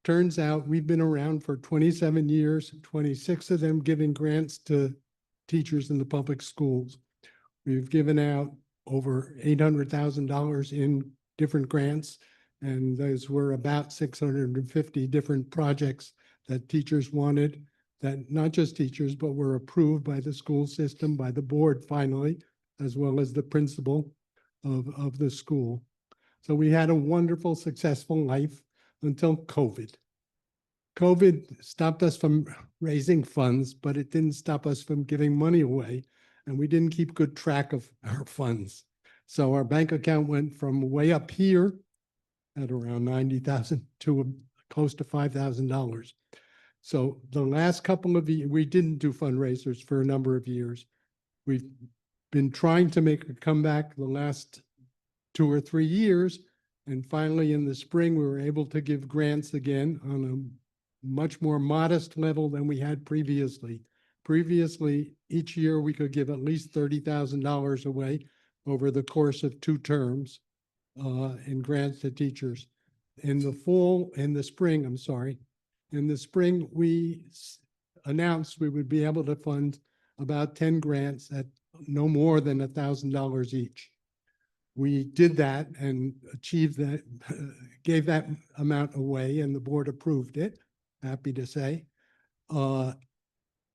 Turns out we've been around for 27 years, 26 of them giving grants to teachers in the public schools. We've given out over $800,000 in different grants, and those were about 650 different projects that teachers wanted, that not just teachers, but were approved by the school system, by the board finally, as well as the principal of the school. So we had a wonderful, successful life until COVID. COVID stopped us from raising funds, but it didn't stop us from giving money away, and we didn't keep good track of our funds. So our bank account went from way up here at around 90,000 to close to $5,000. So the last couple of years, we didn't do fundraisers for a number of years. We've been trying to make a comeback the last 2 or 3 years. And finally, in the spring, we were able to give grants again on a much more modest level than we had previously. Previously, each year we could give at least $30,000 away over the course of 2 terms in grants to teachers. In the spring, we announced we would be able to fund about 10 grants at no more than $1,000 each. We did that and achieved that, gave that amount away, and the board approved it, happy to say.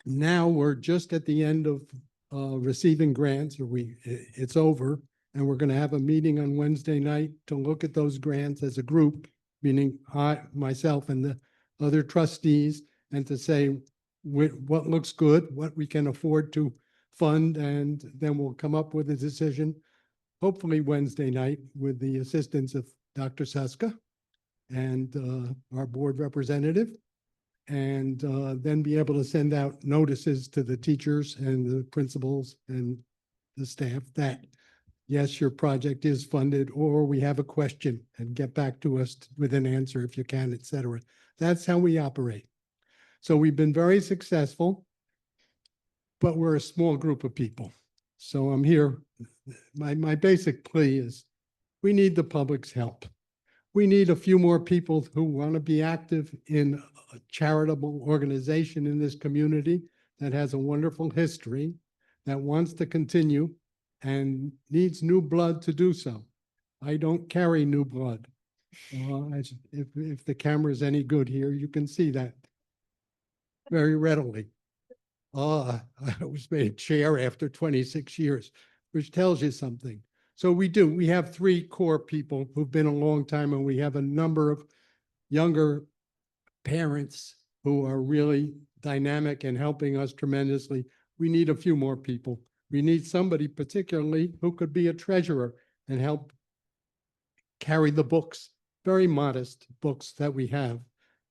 Now we're just at the end of receiving grants, or it's over, and we're going to have a meeting on Wednesday night to look at those grants as a group, meaning myself and the other trustees, and to say what looks good, what we can afford to fund, and then we'll come up with a decision, hopefully Wednesday night, with the assistance of Dr. Suska and our board representative, and then be able to send out notices to the teachers and the principals and the staff that, yes, your project is funded, or we have a question, and get back to us with an answer if you can, et cetera. That's how we operate. So we've been very successful, but we're a small group of people. So I'm here. My basic plea is We need the public's help. We need a few more people who want to be active in a charitable organization in this community that has a wonderful history, that wants to continue and needs new blood to do so. I don't carry new blood. If the camera is any good here, you can see that very readily. I was made chair after 26 years, which tells you something. So we have 3 core people who've been a long time, and we have a number of younger parents who are really dynamic and helping us tremendously. We need a few more people. We need somebody particularly who could be a treasurer and help carry the books, very modest books that we have,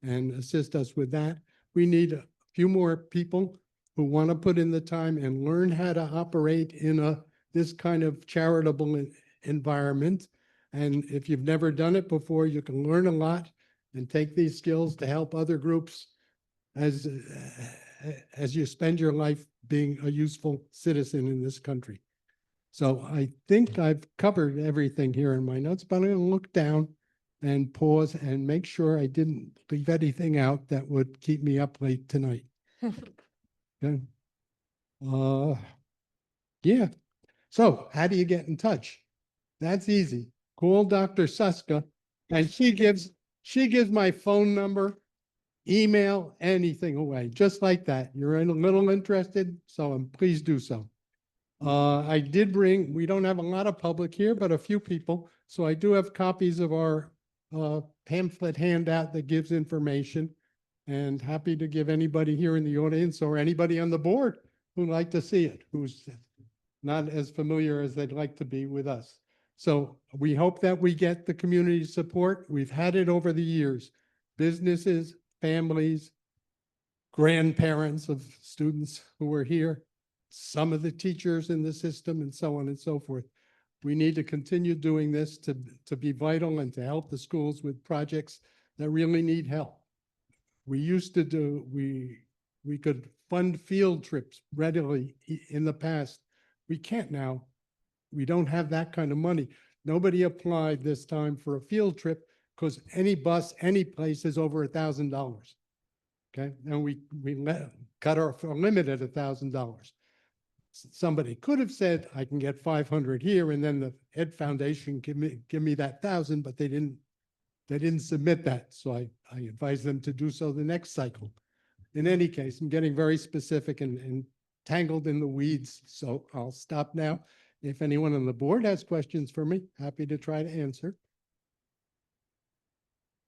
and assist us with that. We need a few more people who want to put in the time and learn how to operate in this kind of charitable environment. And if you've never done it before, you can learn a lot and take these skills to help other groups as you spend your life being a useful citizen in this country. So I think I've covered everything here in my notes, but I'm going to look down and pause and make sure I didn't leave anything out that would keep me up late tonight. Okay. Yeah. So how do you get in touch? That's easy. Call Dr. Suska, and she gives my phone number, email, anything away, just like that. You're a little interested, so please do so. I did bring, we don't have a lot of public here, but a few people. So I do have copies of our pamphlet handout that gives information, and happy to give anybody here in the audience or anybody on the board who'd like to see it, who's not as familiar as they'd like to be with us. So we hope that we get the community support. We've had it over the years. Businesses, families, grandparents of students who are here, some of the teachers in the system, and so on and so forth. We need to continue doing this to be vital and to help the schools with projects that really need help. We used to do, we could fund field trips readily in the past. We can't now. We don't have that kind of money. Nobody applied this time for a field trip because any bus, any place is over $1,000. Okay, and we cut our limit at $1,000. Somebody could have said, I can get 500 here, and then the Ed Foundation give me that 1,000, but they didn't submit that. So I advised them to do so the next cycle. In any case, I'm getting very specific and tangled in the weeds, so I'll stop now. If anyone on the board has questions for me, happy to try to answer.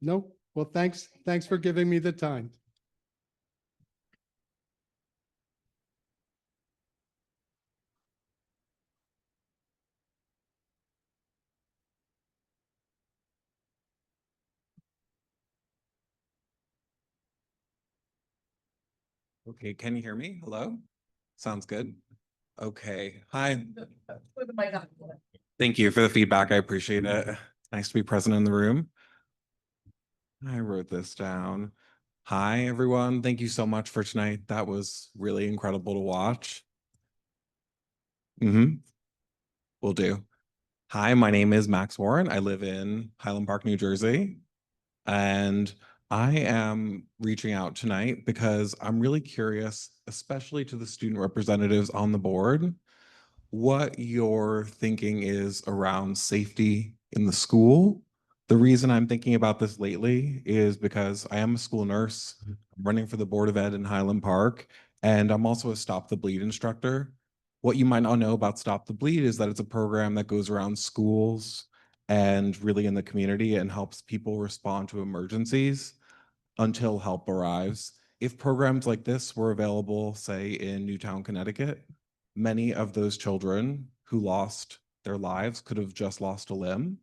No? Well, thanks for giving me the time. Okay, can you hear me? Hello? Sounds good. Okay, hi. Thank you for the feedback. I appreciate it. Nice to be present in the room. I wrote this down. Hi, everyone. Thank you so much for tonight. That was really incredible to watch. Will do. Hi, my name is Max Warren. I live in Highland Park, New Jersey. And I am reaching out tonight because I'm really curious, especially to the student representatives on the board, what your thinking is around safety in the school. The reason I'm thinking about this lately is because I am a school nurse. I'm running for the Board of Ed in Highland Park, and I'm also a Stop the Bleed instructor. What you might not know about Stop the Bleed is that it's a program that goes around schools and really in the community and helps people respond to emergencies until help arrives. If programs like this were available, say in Newtown, Connecticut, many of those children who lost their lives could have just lost a limb.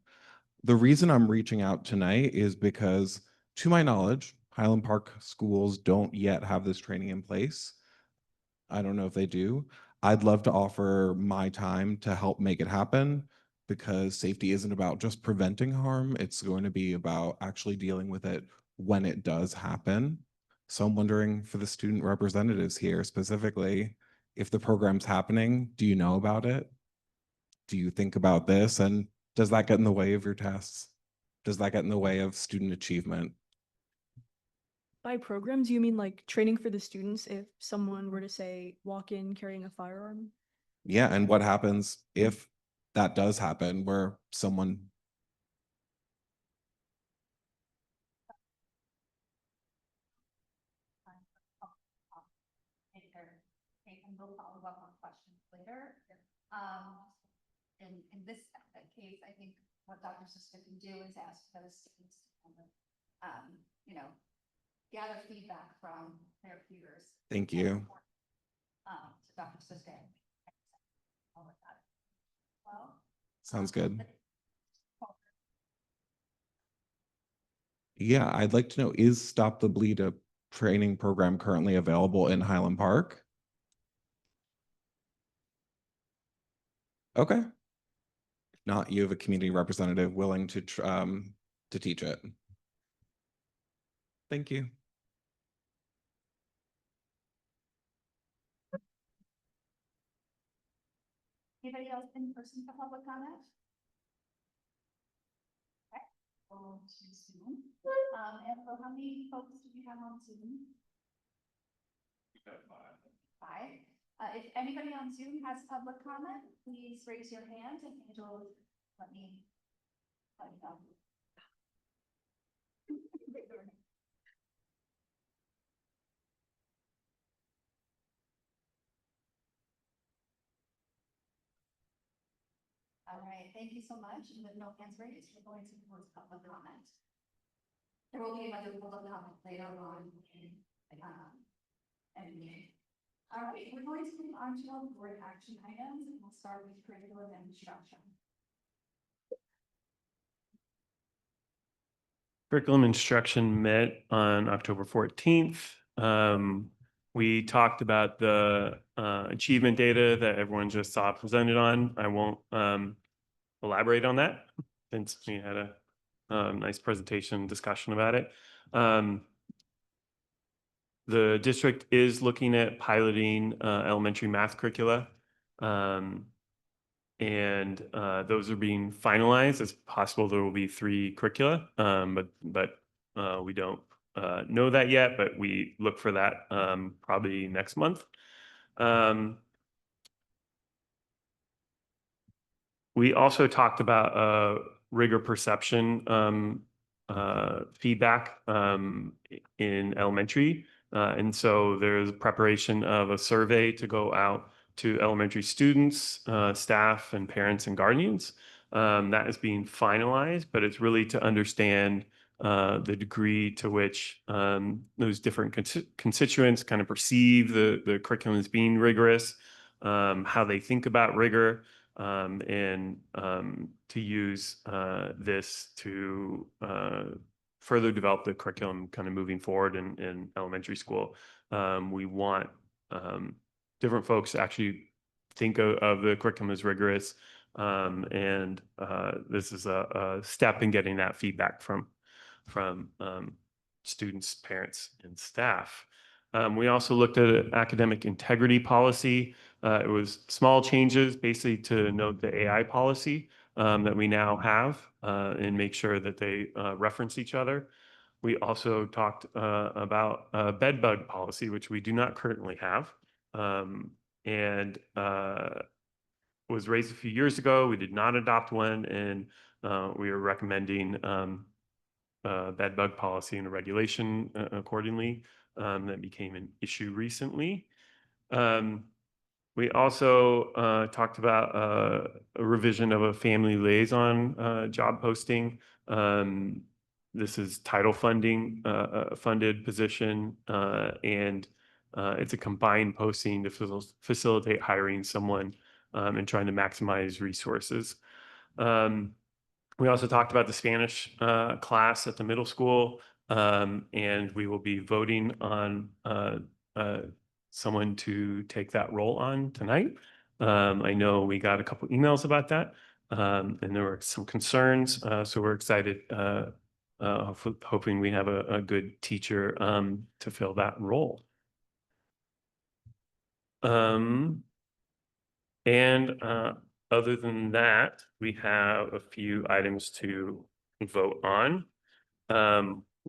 The reason I'm reaching out tonight is because, to my knowledge, Highland Park schools don't yet have this training in place. I don't know if they do. I'd love to offer my time to help make it happen, because safety isn't about just preventing harm. It's going to be about actually dealing with it when it does happen. So I'm wondering, for the student representatives here specifically, if the program's happening, do you know about it? Do you think about this? And Does that get in the way of your tests? Does that get in the way of student achievement? By programs, you mean like training for the students if someone were to say walk in carrying a firearm? Yeah, and what happens if that does happen where someone And we'll follow up on questions later. In this case, I think what Dr. Siska can do is ask those students to kind of, gather feedback from their peers. Thank you. To Dr. Siska. Well, Sounds good. Yeah, I'd like to know, is Stop the Bleed a training program currently available in Highland Park? Okay. If not, you have a community representative willing to teach it. Thank you. Anybody else in person for public comment? Okay, go to Zoom. And so how many folks do we have on Zoom? Five. If anybody on Zoom has public comment, please raise your hand and Angela will let me know. All right, thank you so much. And with no hands raised, we're going to close public comment. There will be another public comment later on in meeting. All right, we're going to move on to our board action items, and we'll start with curriculum and instruction. Curriculum instruction met on October 14th. We talked about the achievement data that everyone just saw presented on. I won't elaborate on that since we had a nice presentation discussion about it. The district is looking at piloting elementary math curricula. And those are being finalized. It's possible there will be 3 curricula, but we don't know that yet, but we look for that probably next month. We also talked about rigor perception feedback in elementary. And so there's preparation of a survey to go out to elementary students, staff, and parents and guardians. That is being finalized, but it's really to understand the degree to which those different constituents kind of perceive the curriculum as being rigorous, how they think about rigor, and to use this to further develop the curriculum kind of moving forward in elementary school. We want different folks to actually think of the curriculum as rigorous. And this is a step in getting that feedback from students, parents, and staff. We also looked at academic integrity policy. It was small changes, basically to note the AI policy that we now have and make sure that they reference each other. We also talked about bed bug policy, which we do not currently have, and was raised a few years ago. We did not adopt one, and we are recommending bed bug policy and regulation accordingly. That became an issue recently. We also talked about a revision of a family liaison job posting. This is title funding, funded position, and it's a combined posting to facilitate hiring someone and trying to maximize resources. We also talked about the Spanish class at the middle school, and we will be voting on someone to take that role on tonight. I know we got a couple emails about that, and there were some concerns, so we're excited, hoping we have a good teacher to fill that role. And Other than that, we have a few items to vote on.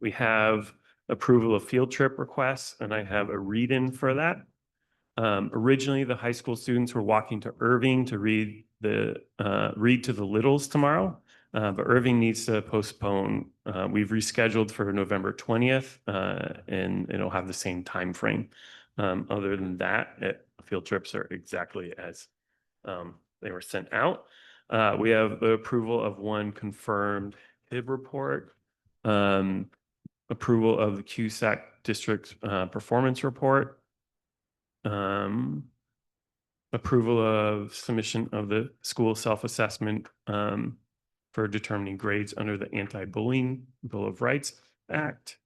We have approval of field trip requests, and I have a read-in for that. Originally, the high school students were walking to Irving to read to the littles tomorrow. But Irving needs to postpone. We've rescheduled for November 20th, and it'll have the same time frame. Other than that, field trips are exactly as they were sent out. We have the approval of one confirmed HIB report, approval of the CUSAC district performance report, approval of submission of the school self-assessment for determining grades under the Anti-Bullying Bill of Rights Act.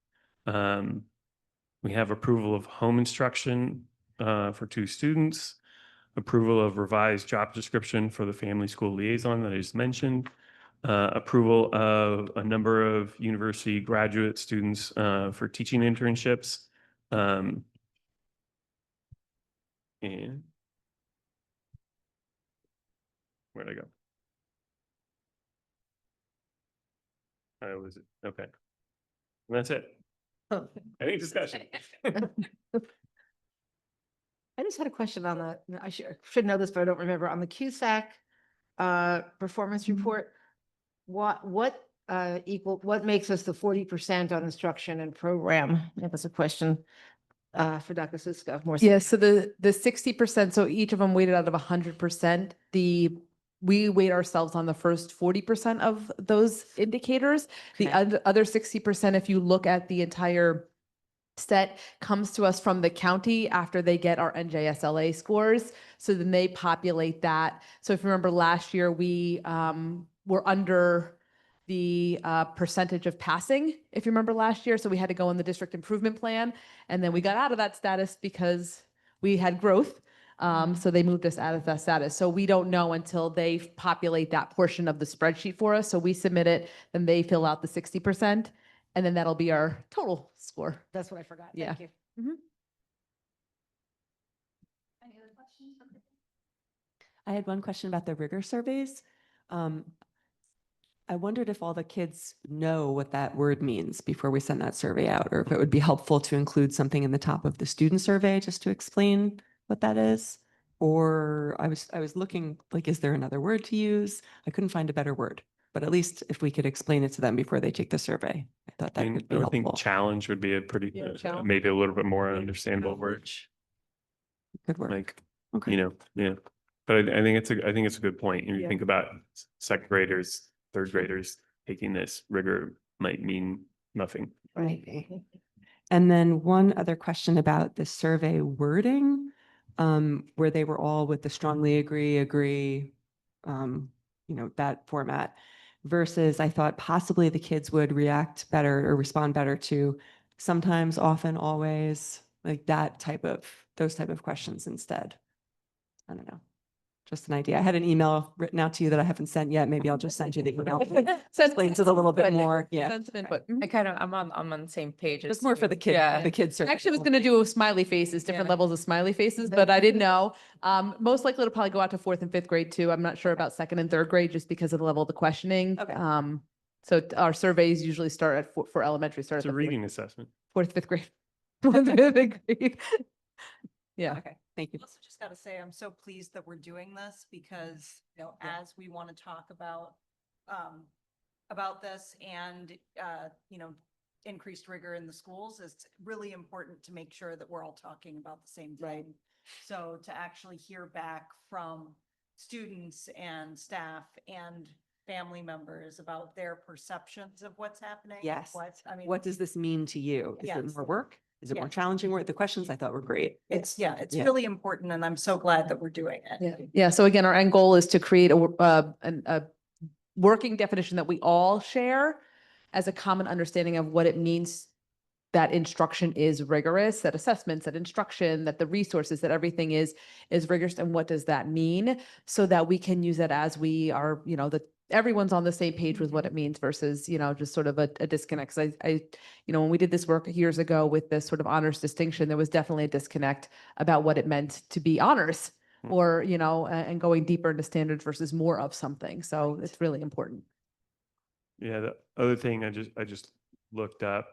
We have approval of home instruction for 2 students, approval of revised job description for the family school liaison that I just mentioned, approval of a number of university graduate students for teaching internships. And where'd I go? Okay. And that's it. Any discussion? I just had a question on I should know this, but I don't remember, on the CUSAC performance report. What makes us the 40% on instruction and program? That was a question for Dr. Suska. Yeah, so the 60%, so each of them weighted out of 100%. We weight ourselves on the first 40% of those indicators. The other 60%, if you look at the entire set, comes to us from the county after they get our NJSLA scores. So then they populate that. So if you remember last year, we were under the percentage of passing, if you remember last year. So we had to go in the district improvement plan. And then we got out of that status because we had growth. So they moved us out of that status. So we don't know until they populate that portion of the spreadsheet for us. So we submit it, then they fill out the 60%, and then that'll be our total score. That's what I forgot. Yeah. Thank you. Any other questions? I had one question about the rigor surveys. I wondered if all the kids know what that word means before we send that survey out, or if it would be helpful to include something in the top of the student survey just to explain what that is. Or I was looking, like, is there another word to use? I couldn't find a better word, but at least if we could explain it to them before they take the survey, I thought that would be I helpful. think challenge would be a pretty, challenge. maybe a little bit more understandable word. Good word. Like, Okay. yeah. But I think it's a good point. When you Yeah. think about second graders, third graders taking this, rigor might mean nothing. Right. And then one other question about the survey wording, where they were all with the strongly agree, that format, versus I thought possibly the kids would react better or respond better to sometimes, often, always, like those type of questions instead. I don't know. Just an idea. I had an email written out to you that I haven't sent yet. Maybe I'll just send you the email. Explains it a little bit more. Yeah. Sentiment, but I'm on the same page. It's more for the kid, Yeah. the kids. Actually, I was going to do smiley faces, different Yeah. levels of smiley faces, but I didn't know. Most likely it'll probably go out to 4th and 5th grade too. I'm not sure about 2nd and 3rd grade just because of the level of the questioning. Okay. So our surveys usually start at for elementary, start It's at a the reading assessment. 4th, 5th grade. 4th, 5th grade. Yeah. Okay, thank you. Also just gotta say, I'm so pleased that we're doing this because, as we want to talk about this and, increased rigor in the schools, it's really important to make sure that we're all talking about the same thing. So to actually hear back from students and staff and family members about their perceptions of what's happening. Yes. What Does this mean to you? Is it Yes. more work? Is it more Yeah. challenging work? The questions I thought were great. It's Yeah. really important, and I'm so glad that we're doing it. Yeah. Yeah. So again, our end goal is to create a working definition that we all share as a common understanding of what it means that instruction is rigorous, that assessments, that instruction, that the resources, that everything is rigorous. And what does that mean? So that we can use it as we are, everyone's on the same page with what it means versus, just sort of a disconnect. 'Cause I, when we did this work years ago with this sort of honors distinction, there was definitely a disconnect about what it meant to be honors. or, and going deeper into standards versus more of something. So it's really important. Yeah, the other thing I just looked up,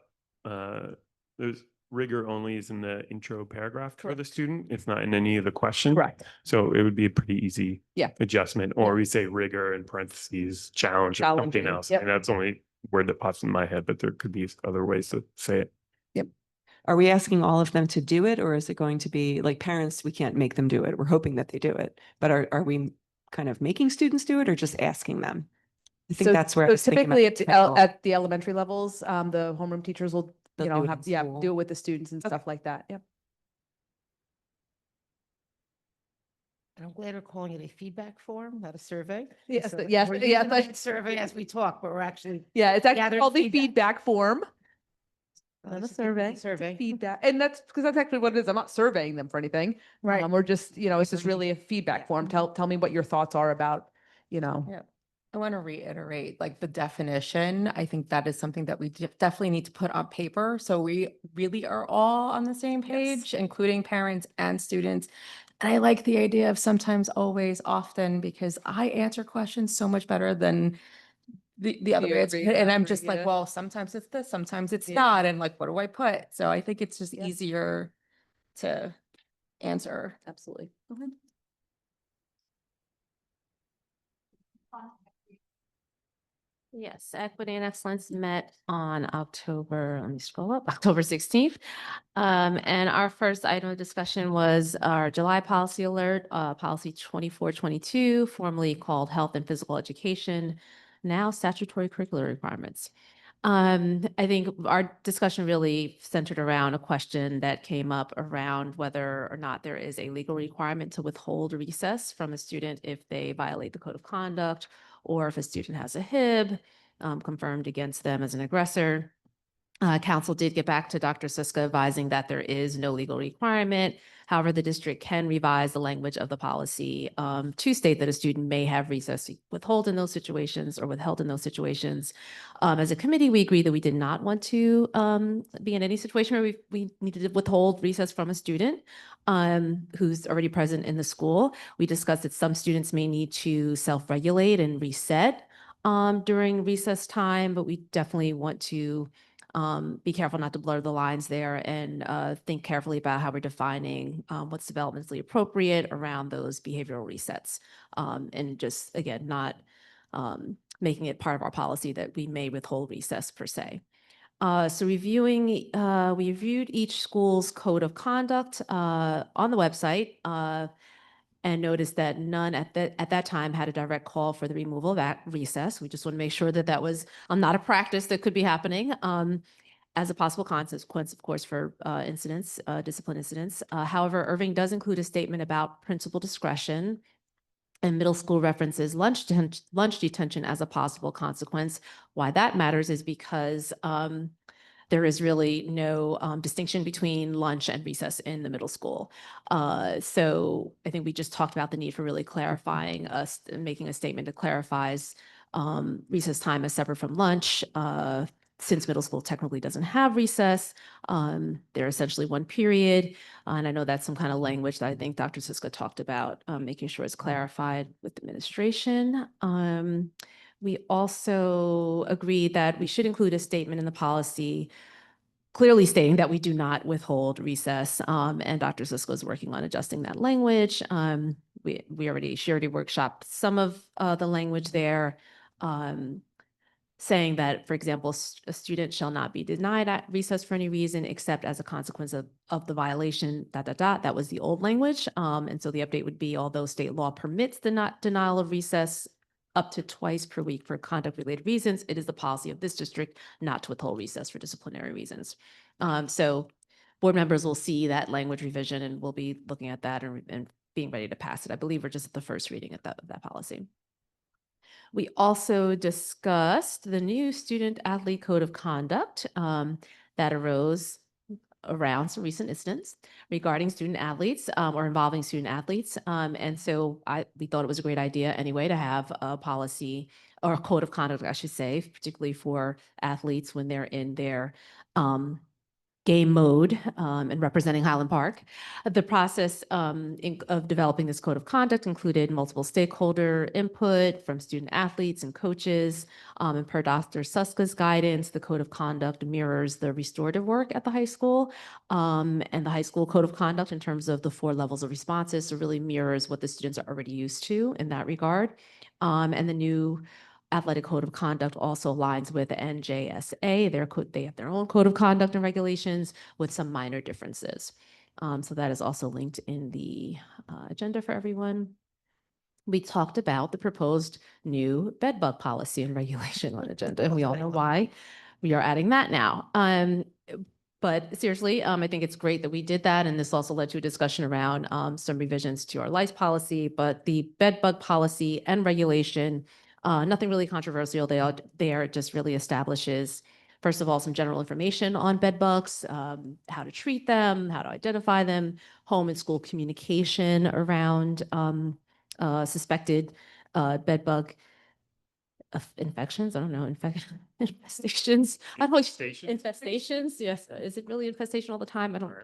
there's rigor only is in the intro paragraph for the student. It's not in any of the questions. Correct. So it would be a pretty easy Yeah. adjustment, or we say rigor in parentheses, challenge or something Challenging, else. yep. And that's the only word that pops in my head, but there could be other ways to say it. Yep. Are we asking all of them to do it, or is it going to be like parents, we can't make them do it. We're hoping that they do it. But are we kind of making students do it or just asking them? I think that's where I was thinking about typically the technical- at the elementary levels, the homeroom teachers will, They'll do it have, in school. do it with the students and stuff like that. Yep. And I'm glad we're calling it a feedback form, not a survey. Yes, So yes, we're yes, using the word survey as we talk, but we're actually Yeah, it's actually gathering called the feedback form. not Not a It's survey. a survey. Feedback. And that's because that's actually what it is. I'm not surveying them for anything. Right. We're just, it's just really a feedback form. Tell me what your thoughts are about, Yeah. I want to reiterate, like the definition. I think that is something that we definitely need to put on paper. So we really are all on the same page, including parents and students. And I like the idea of sometimes, always, often, because I answer questions so much better than the other You way. agree, And I'm agree, just like, yeah. well, sometimes it's this, sometimes it's Yeah. not. And like, what do I put? So I think it's just Yeah. easier to answer. Absolutely. Yes, Equity and Excellence met on October, let me scroll up, October 16th. And our first item of discussion was our July policy alert, policy 2422, formerly called Health and Physical Education, now statutory curricular requirements. I think our discussion really centered around a question that came up around whether or not there is a legal requirement to withhold recess from a student if they violate the code of conduct, or if a student has a HIB confirmed against them as an aggressor. Council did get back to Dr. Siska advising that there is no legal requirement. However, the district can revise the language of the policy to state that a student may have recess withheld in those situations or withheld in those situations. As a committee, we agreed that we did not want to be in any situation where we needed to withhold recess from a student who's already present in the school. We discussed that some students may need to self-regulate and reset during recess time, but we definitely want to be careful not to blur the lines there, and think carefully about how we're defining what's developmentally appropriate around those behavioral resets. And just, again, not making it part of our policy that we may withhold recess per se. So we reviewed each school's code of conduct on the website, and noticed that none at that time had a direct call for the removal of that recess. We just want to make sure that that was not a practice that could be happening as a possible consequence, of course, for incidents, discipline incidents. However, Irving does include a statement about principal discretion, and middle school references lunch detention as a possible consequence. Why that matters is because there is really no distinction between lunch and recess in the middle school. So I think we just talked about the need for really clarifying us, making a statement that clarifies recess time as separate from lunch. Since middle school technically doesn't have recess, they're essentially one period. And I know that's some kind of language that I think Dr. Siska talked about, making sure it's clarified with administration. We also agreed that we should include a statement in the policy clearly stating that we do not withhold recess, and Dr. Sisko is working on adjusting that language. She already workshopped some of the language there, saying that, for example, a student shall not be denied at recess for any reason except as a consequence of the violation, ... That was the old language. And so the update would be, although state law permits the denial of recess up to twice per week for conduct-related reasons, it is the policy of this district not to withhold recess for disciplinary reasons. So board members will see that language revision, and we'll be looking at that and being ready to pass it. I believe we're just at the first reading of that policy. We also discussed the new student athlete code of conduct that arose around some recent incidents regarding student athletes or involving student athletes. And so we thought it was a great idea anyway to have a policy or a code of conduct, I should say, particularly for athletes when they're in their game mode and representing Highland Park. The process of developing this code of conduct included multiple stakeholder input from student athletes and coaches. And per Dr. Suska's guidance, the code of conduct mirrors the restorative work at the high school. And the high school code of conduct in terms of the 4 levels of responses, so really mirrors what the students are already used to in that regard. And the new athletic code of conduct also aligns with the NJSA. They have their own code of conduct and regulations with some minor differences. So that is also linked in the agenda for everyone. We talked about the proposed new bed bug policy and regulation on agenda, and we all know why we are adding that now. But seriously, I think it's great that we did that, and this also led to a discussion around some revisions to our lice policy. But the bed bug policy and regulation, nothing really controversial. They are just really establishes, first of all, some general information on bed bugs, how to treat them, how to identify them, home and school communication around suspected bed bug infections. I don't know, infestations. I don't know. Infestations. Yes. Is it really infestation all the time? I don't.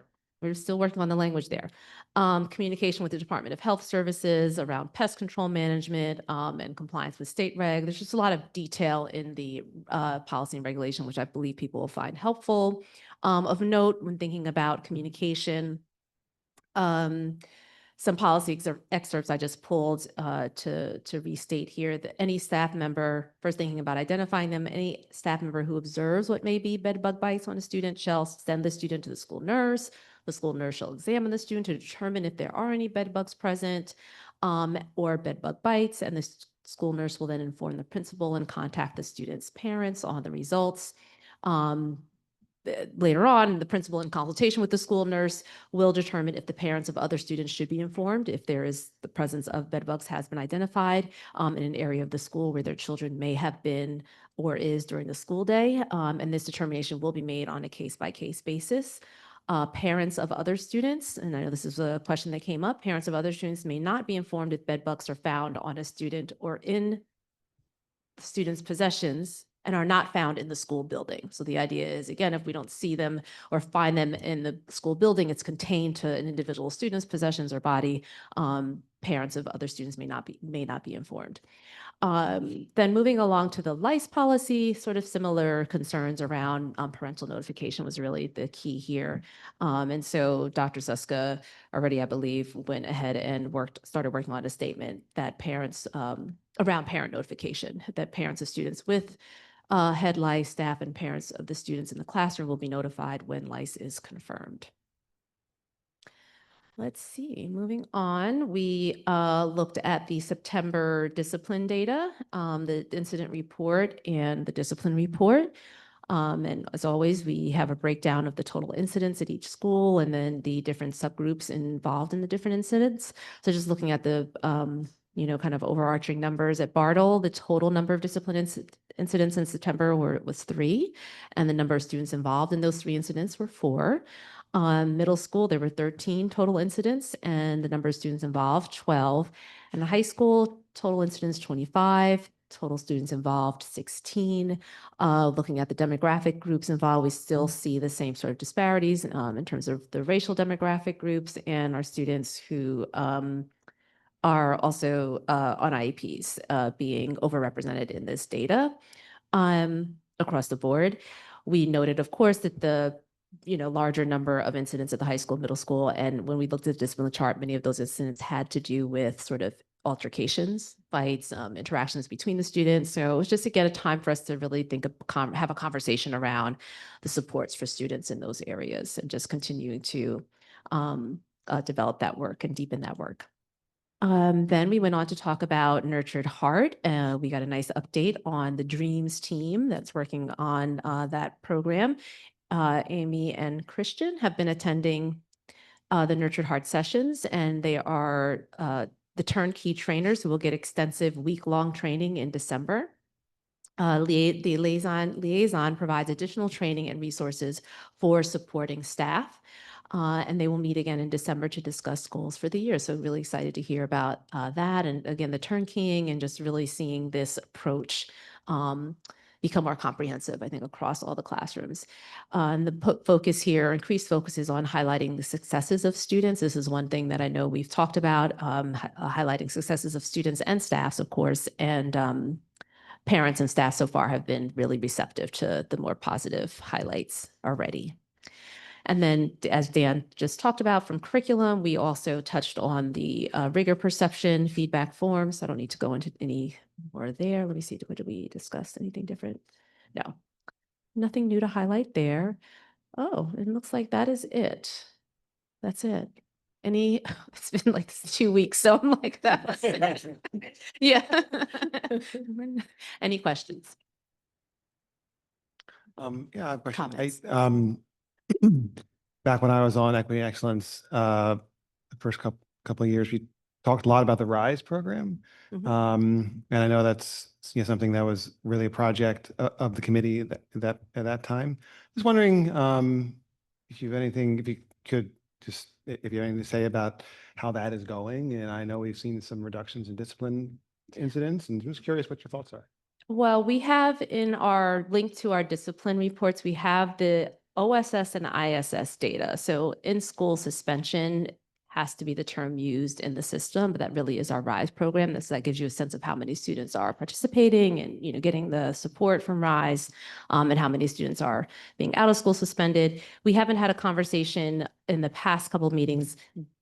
We're still working on the language there. Communication with the Department of Health Services around pest control management and compliance with state reg. There's just a lot of detail in the policy and regulation, which I believe people will find helpful. Of note, when thinking about communication, some policy excerpts I just pulled to restate here that any staff member, first thinking about identifying them, any staff member who observes what may be bed bug bites on a student shall send the student to the school nurse. The school nurse shall examine the student to determine if there are any bed bugs present or bed bug bites, and the school nurse will then inform the principal and contact the student's parents on the results. Later on, the principal in consultation with the school nurse will determine if the parents of other students should be informed if there is the presence of bed bugs has been identified in an area of the school where their children may have been or is during the school day. And this determination will be made on a case-by-case basis. Parents of other students, and I know this is a question that came up, parents of other students may not be informed if bed bugs are found on a student or in the student's possessions and are not found in the school building. So the idea is, again, if we don't see them or find them in the school building, it's contained to an individual student's possessions or body. Parents of other students may not be informed. Then moving along to the lice policy, sort of similar concerns around parental notification was really the key here. And so Dr. Suska already, I believe, went ahead and started working on a statement that parents, around parent notification, that parents of students with head lice, staff, and parents of the students in the classroom will be notified when lice is confirmed. Let's see, moving on, we looked at the September discipline data, the incident report and the discipline report. And as always, we have a breakdown of the total incidents at each school and then the different subgroups involved in the different incidents. So just looking at the, kind of overarching numbers at Bartle, the total number of discipline incidents in September was 3, and the number of students involved in those 3 incidents were 4. Middle school, there were 13 total incidents, and the number of students involved, 12. And the high school, total incidents, 25. Total students involved, 16. Looking at the demographic groups involved, we still see the same sort of disparities in terms of the racial demographic groups and our students who are also on IEPs being overrepresented in this data across the board. We noted, of course, that the larger number of incidents at the high school, middle school, and when we looked at the discipline chart, many of those incidents had to do with sort of altercations, fights, interactions between the students. So it was just to get a time for us to really have a conversation around the supports for students in those areas and just continuing to develop that work and deepen that work. Then we went on to talk about Nurtured Heart. We got a nice update on the Dreams team that's working on that program. Amy and Christian have been attending the Nurtured Heart sessions, and they are the turnkey trainers who will get extensive week-long training in December. The liaison provides additional training and resources for supporting staff. And they will meet again in December to discuss goals for the year. So really excited to hear about that. And again, the turnkeying and just really seeing this approach become more comprehensive, I think, across all the classrooms. And the focus here, increased focus is on highlighting the successes of students. This is one thing that I know we've talked about, highlighting successes of students and staffs, of course, and parents and staff so far have been really receptive to the more positive highlights already. And then, as Dan just talked about from curriculum, we also touched on the rigor perception feedback forms. I don't need to go into any more there. Let me see, did we discuss anything different? No, nothing new to highlight there. Oh, it looks like that is it. That's it. It's been like 2 weeks, so I'm like, that was it. Yeah. Any questions? Yeah, I have a question. Comments? Back when I was on Equity and Excellence, the first couple of years, we talked a lot about the RISE program. Mhm. And I know that's, you know, something that was really a project of the committee that at that time. Just wondering if you have anything, if you could just, if you have anything to say about how that is going. And I know we've seen some reductions in discipline incidents, and just curious what your thoughts are. Well, we have in our link to our discipline reports, we have the OSS and ISS data. So in school suspension has to be the term used in the system, but that really is our RISE program. That gives you a sense of how many students are participating and, you know, getting the support from RISE, and how many students are being out of school suspended. We haven't had a conversation in the past couple of meetings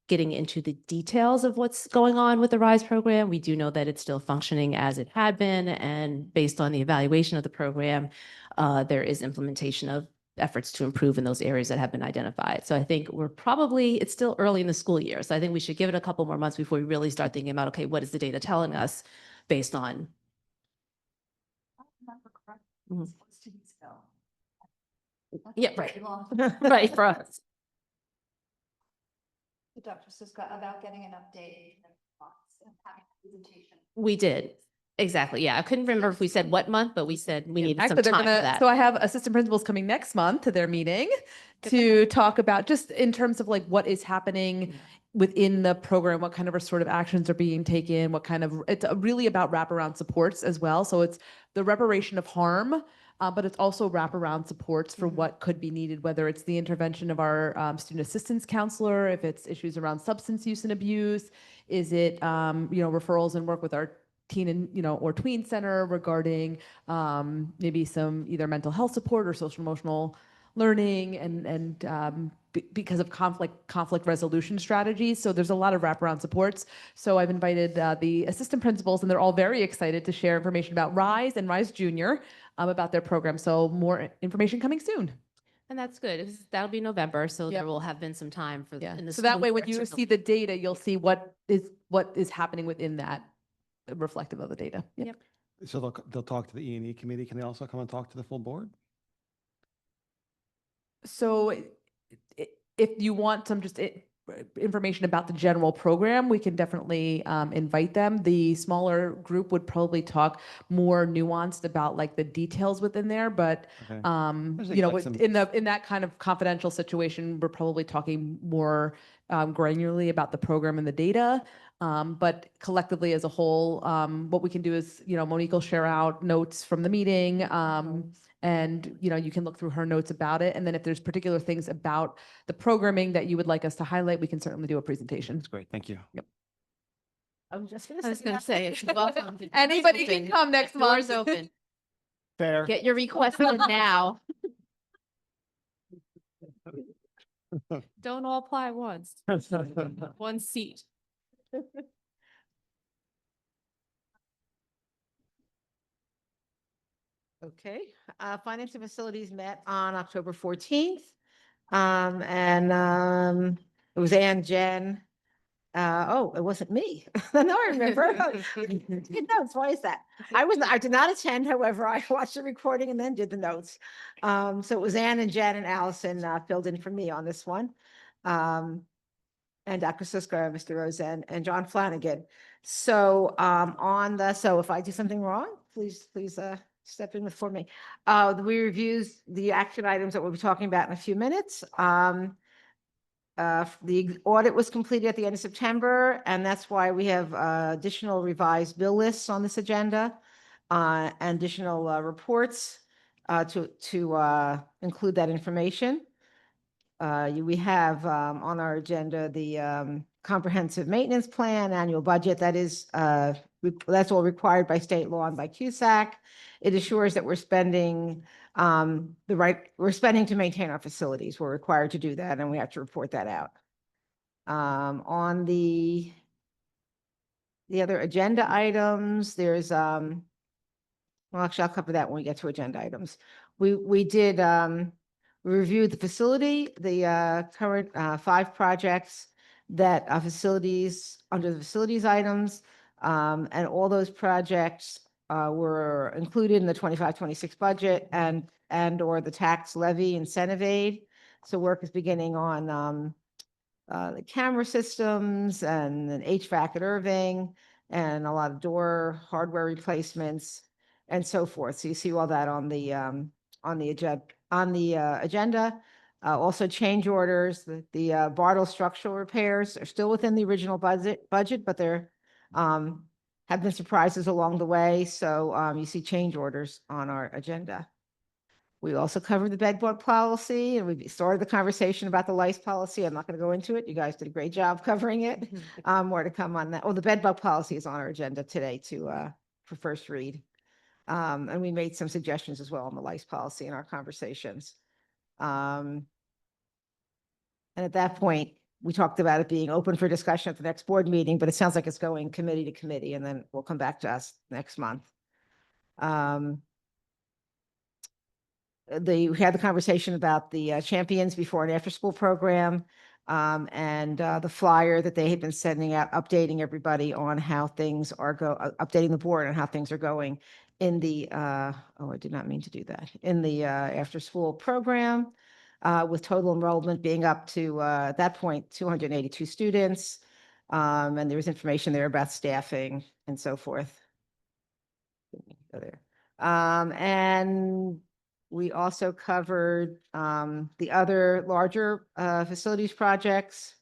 getting into the details of what's going on with the RISE program. We do know that it's still functioning as it had been, and based on the evaluation of the program, there is implementation of efforts to improve in those areas that have been identified. So I think it's still early in the school year. So I think we should give it a couple more months before we really start thinking about, okay, what is the data telling us based on? Mhm. Yeah, right. Right, for us. Dr. Suska, about getting an update and having a presentation. We did. Exactly. Yeah. I couldn't remember if we said what month, but we said we needed some Actually, they're time for gonna, that. so I have assistant principals coming next month to their meeting to talk about just in terms of like what is happening within the program, what kind of restorative actions are being taken, it's really about wraparound supports as well. So it's the reparation of harm, but it's also wraparound supports for what could be needed, whether it's the intervention of our student assistance counselor, if it's issues around substance use and abuse, is it, referrals and work with our teen and, or tween center regarding maybe some either mental health support or social emotional learning and because of conflict resolution strategies. So there's a lot of wraparound supports. So I've invited the assistant principals, and they're all very excited to share information about RISE and RISE Junior about their program. So more information coming soon. And that's good. That'll be November, so there will have been some time for Yeah. in the So that school way, when year you to see the data, you'll see what is happening within that, reflective of the data. Yep. So they'll talk to the E&E committee. Can they also come and talk to the full board? So if you want some information about the general program, we can definitely invite them. The smaller group would probably talk more nuanced about like the details within there, but Okay. in that kind of confidential situation, we're probably talking more granularly about the program and the data. But collectively as a whole, what we can do is, Monique will share out notes from the meeting, and, you can look through her notes about it. And then if there's particular things about the programming that you would like us to highlight, we can certainly do a presentation. That's great. Thank you. Yep. I was gonna say, it's welcome. Anybody can come next month. Doors open. Fair. Get your request in now. Don't all apply once. One seat. Okay, Finance and Facilities met on October 14th. It was Ann, Jen. It wasn't me. No, I remember. Good notes. Why is that? I did not attend, however, I watched the recording and then did the notes. So it was Ann and Jen and Allison filled in for me on this one. And Dr. Suska, Mr. Rosen, and John Flanagan. So so if I do something wrong, please step in before me. We reviewed the action items that we'll be talking about in a few minutes. The audit was completed at the end of September, and that's why we have additional revised bill lists on this agenda. and additional reports to include that information. We have on our agenda the comprehensive maintenance plan, annual budget. That is, that's all required by state law and by CUSAC. It assures that we're spending we're spending to maintain our facilities. We're required to do that, and we have to report that out. On the other agenda items, there's well, actually, I'll cover that when we get to agenda items. We did we reviewed the facility, the current 5 projects that facilities under the facilities items, and all those projects were included in the 25-26 budget and or the tax levy incentive aid. So work is beginning on the camera systems and an HVAC at Irving and a lot of door hardware replacements and so forth. So you see all that on the agenda. Also change orders, the Bartle structural repairs are still within the original budget, but there have been surprises along the way. So you see change orders on our agenda. We also covered the bed bug policy, and we started the conversation about the lice policy. I'm not going to go into it. You guys did a great job covering it. More to come on that. Oh, the bed bug policy is on our agenda today for first read. And we made some suggestions as well on the lice policy in our conversations. And at that point, we talked about it being open for discussion at the next board meeting, but it sounds like it's going committee to committee, and then we'll come back to us next month. We had the conversation about the Champions before and after school program, and the flyer that they had been sending out, updating everybody on how things are updating the board on how things are going in the, oh, I did not mean to do that, in the after school program, with total enrollment being up to, at that point, 282 students. And there was information there about staffing and so forth. Go there. And we also covered the other larger facilities projects.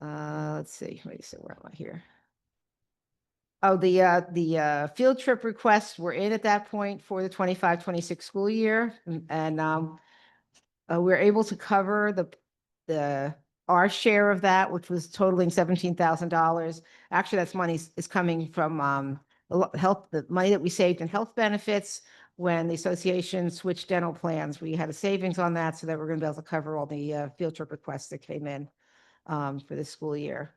Let's see, wait a second, where am I here? Oh, the field trip requests were in at that point for the 25-26 school year. And we're able to cover our share of that, which was totaling $17,000. Actually, that's money is coming from the money that we saved in health benefits when the association switched dental plans. We had a savings on that so that we're going to be able to cover all the field trip requests that came in for this school year.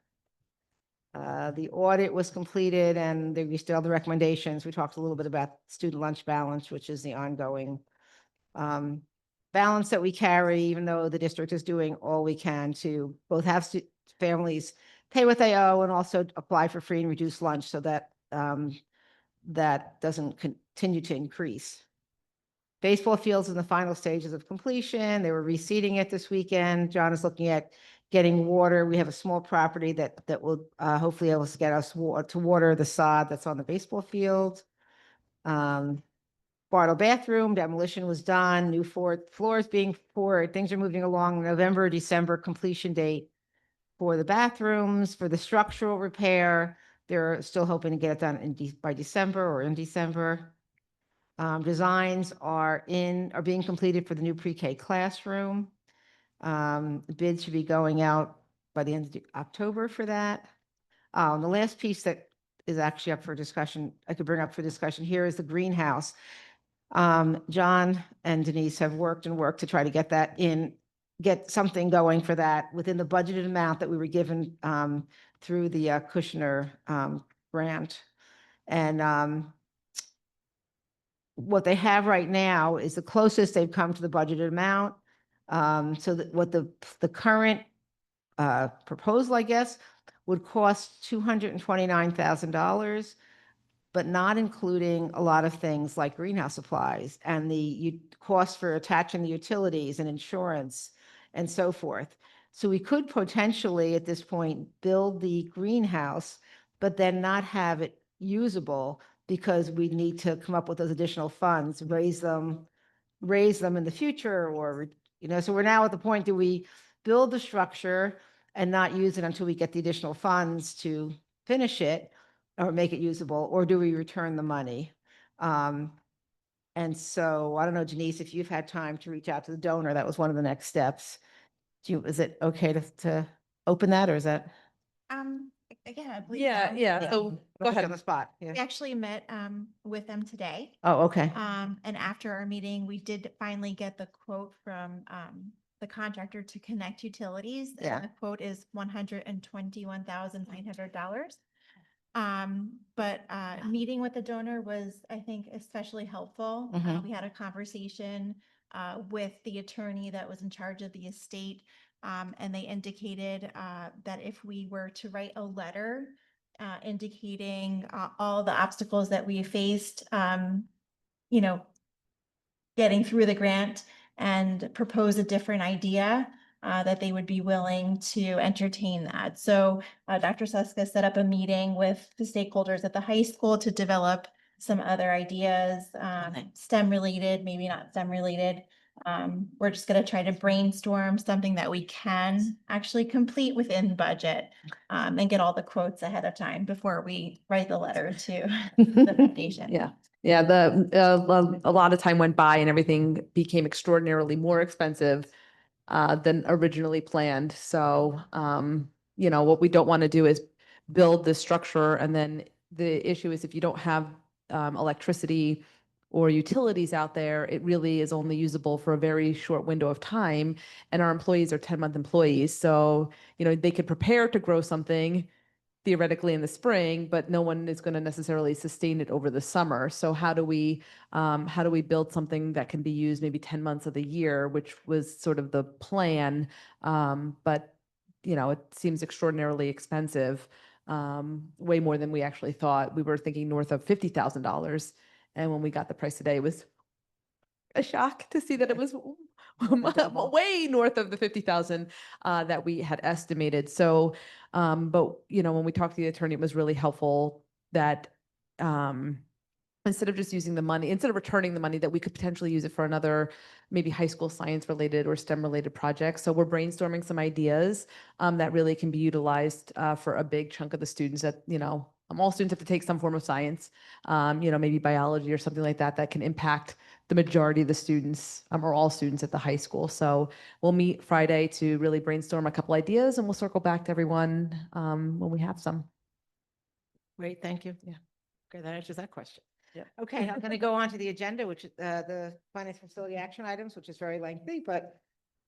The audit was completed and we still have the recommendations. We talked a little bit about student lunch balance, which is the ongoing balance that we carry, even though the district is doing all we can to both have families pay what they owe and also apply for free and reduced lunch so that that doesn't continue to increase. Baseball fields in the final stages of completion. They were reseeding it this weekend. John is looking at getting water. We have a small property that will hopefully able to get us to water the sod that's on the baseball field. Bartle bathroom demolition was done. New floors being poured. Things are moving along. November, December completion date for the bathrooms. For the structural repair, they're still hoping to get it done by December or in December. Designs are being completed for the new pre-K classroom. Bids should be going out by the end of October for that. The last piece that is actually up for discussion, I could bring up for discussion here, is the greenhouse. John and Denise have worked to try to get that get something going for that within the budgeted amount that we were given through the Kushner grant. And what they have right now is the closest they've come to the budgeted amount. So that what the current proposal, I guess, would cost $229,000, but not including a lot of things like greenhouse supplies and the cost for attaching the utilities and insurance and so forth. So we could potentially at this point build the greenhouse, but then not have it usable because we need to come up with those additional funds, raise them in the future, or, so we're now at the point, do we build the structure and not use it until we get the additional funds to finish it? or make it usable, or do we return the money? And so I don't know, Janice, if you've had time to reach out to the donor, that was one of the next steps. Is it okay to open that, or is that? Again, I believe. Yeah. So Put go you ahead. On the spot, yeah. We actually met with them today. Oh, okay. And after our meeting, we did finally get the quote from the contractor to connect utilities. And Yeah. the quote is $121,900. But meeting with the donor was, I think, especially helpful. Mhm. We had a conversation with the attorney that was in charge of the estate. And they indicated that if we were to write a letter indicating all the obstacles that we faced, you know, getting through the grant and propose a different idea, that they would be willing to entertain that. So Dr. Suska set up a meeting with the stakeholders at the high school to develop some other ideas, STEM related, maybe not STEM related. We're just going to try to brainstorm something that we can actually complete within budget, and get all the quotes ahead of time before we write the letter to the foundation. Yeah. Yeah, a lot of time went by and everything became extraordinarily more expensive than originally planned. So, what we don't want to do is build this structure, and then the issue is if you don't have electricity or utilities out there, it really is only usable for a very short window of time. And our employees are 10-month employees. So, they could prepare to grow something theoretically in the spring, but no one is going to necessarily sustain it over the summer. So how do we build something that can be used maybe 10 months of the year, which was sort of the plan. But it seems extraordinarily expensive, way more than we actually thought. We were thinking north of $50,000. And when we got the price today, it was a shock to see that it was way north of the 50,000 that we had estimated. So, but when we talked to the attorney, it was really helpful that instead of just using the money, instead of returning the money, that we could potentially use it for another maybe high school science related or STEM related project. So we're brainstorming some ideas that really can be utilized for a big chunk of the students that, all students have to take some form of science, maybe biology or something like that, that can impact the majority of the students or all students at the high school. So we'll meet Friday to really brainstorm a couple ideas, and we'll circle back to everyone when we have some. Great, thank you. Yeah. Okay, that answers that question. Yeah. Okay, I'm going to go on to the agenda, which is the finance facility action items, which is very lengthy, but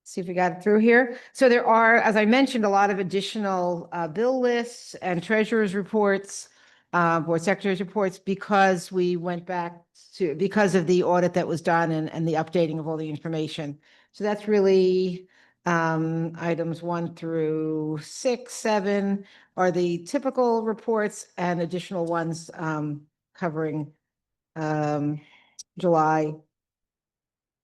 see if we got it through here. So there are, as I mentioned, a lot of additional bill lists and treasurer's reports, board secretary's reports, because we went back because of the audit that was done and the updating of all the information. So that's really items 1 through 6, 7 are the typical reports, and additional ones covering July.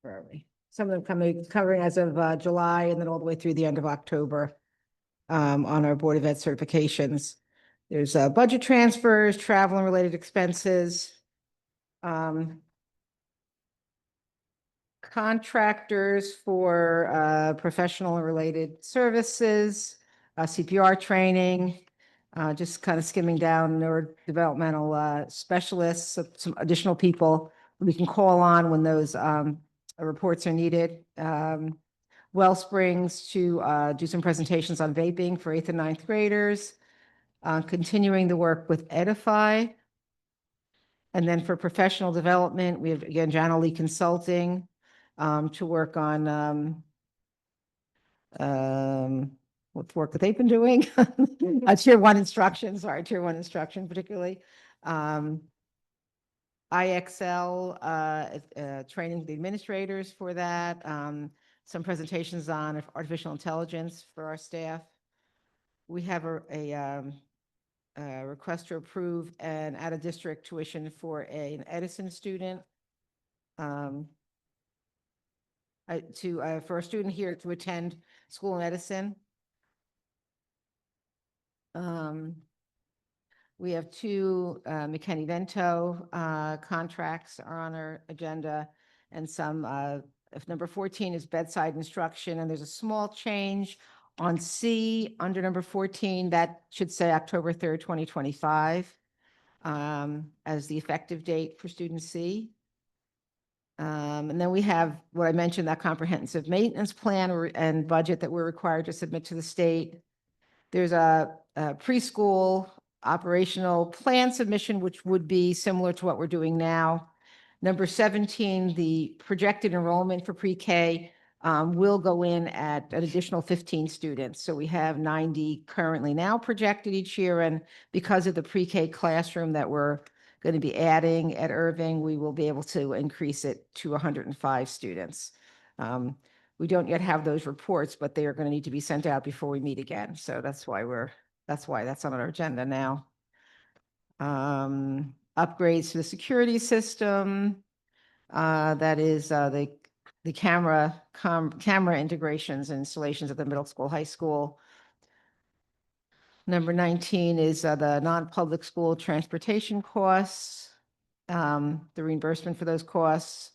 Where are we? Some of them covering as of July and then all the way through the end of October on our Board of Ed certifications. There's budget transfers, travel and related expenses, contractors for professional and related services, CPR training, just kind of skimming down neurodevelopmental specialists, some additional people we can call on when those reports are needed. Wellsprings to do some presentations on vaping for 8th and 9th graders, continuing the work with Edify. And then for professional development, we have, again, Jana Lee Consulting to work on what work that they've been doing. Tier 1 instruction, Tier 1 instruction particularly. IXL, training the administrators for that. Some presentations on artificial intelligence for our staff. We have a request to approve an out-of-district tuition for an Edison student. For a student here to attend school in Edison. We have 2 McKinney-Vento contracts are on our agenda, and some, if number 14 is bedside instruction, and there's a small change on C under number 14, that should say October 3rd, 2025. as the effective date for student C. And then we have what I mentioned, that comprehensive maintenance plan and budget that we're required to submit to the state. There's a preschool operational plan submission, which would be similar to what we're doing now. Number 17, the projected enrollment for pre-K will go in at an additional 15 students. So we have 90 currently now projected each year. And because of the pre-K classroom that we're going to be adding at Irving, we will be able to increase it to 105 students. We don't yet have those reports, but they are going to need to be sent out before we meet again. So that's why that's on our agenda now. Upgrades to the security system. That is the camera integrations and installations at the middle school, high school. Number 19 is the non-public school transportation costs, the reimbursement for those costs,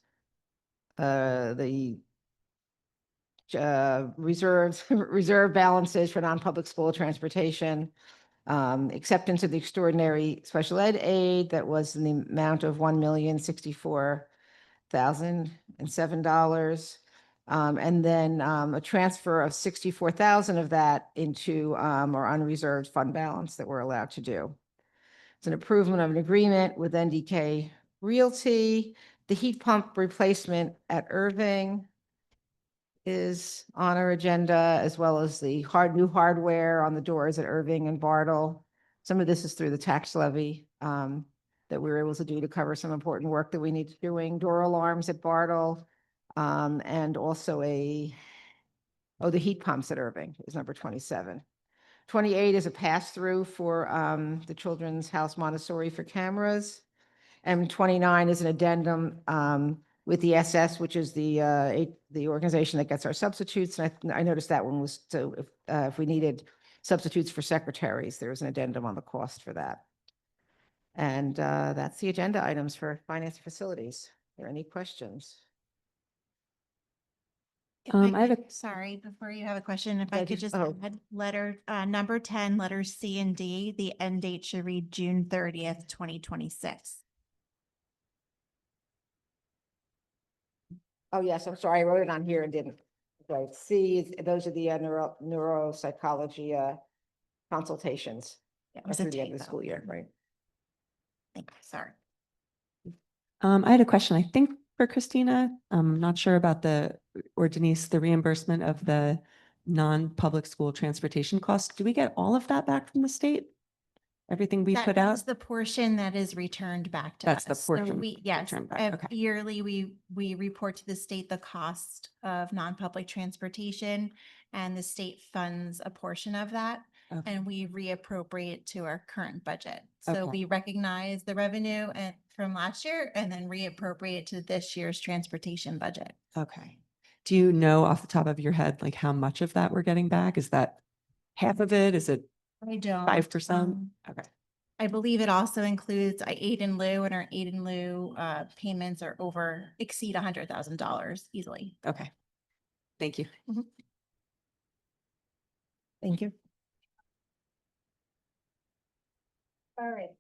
the reserve balances for non-public school transportation, acceptance of the extraordinary special ed aid that was in the amount of $1,064,007. And then a transfer of 64,000 of that into our unreserved fund balance that we're allowed to do. It's an improvement of an agreement with NDK Realty. The heat pump replacement at Irving is on our agenda, as well as the new hardware on the doors at Irving and Bartle. Some of this is through the tax levy that we were able to do to cover some important work that we need to doing. Door alarms at Bartle, and also the heat pumps at Irving is number 27. 28 is a pass-through for the Children's House Montessori for cameras. And 29 is an addendum with the SS, which is the organization that gets our substitutes. And I noticed that one was, so if we needed substitutes for secretaries, there was an addendum on the cost for that. And that's the agenda items for finance facilities. Are there any questions? Sorry, before you have a question, if Yeah, I could just oh. add letter, number 10, letters C and D, the end date should read June 30th, 2026. Oh, yes, I'm sorry, I wrote it on here and didn't. Right, C, those are the neuropsychology consultations It was a through the end of the typo. school year, right? Thank you, sorry. I had a question, I think for Christina. I'm not sure about or Denise, the reimbursement of the non-public school transportation costs. Do we get all of that back from the state? Everything we put out? That's the portion that is returned back to us. That's the portion Yes, returned back, okay. yearly, we report to the state the cost of non-public transportation, and the state funds a portion of that. Okay. And we reappropriate to our current budget. So Okay. we recognize the revenue from last year and then reappropriate to this year's transportation budget. Okay. Do you know off the top of your head, like how much of that we're getting back? Is that half of it? Is it I don't. 5%? Okay. I believe it also includes aid in lieu, and our aid in lieu payments are exceed $100,000 easily. Okay. Thank you. Thank you. All right.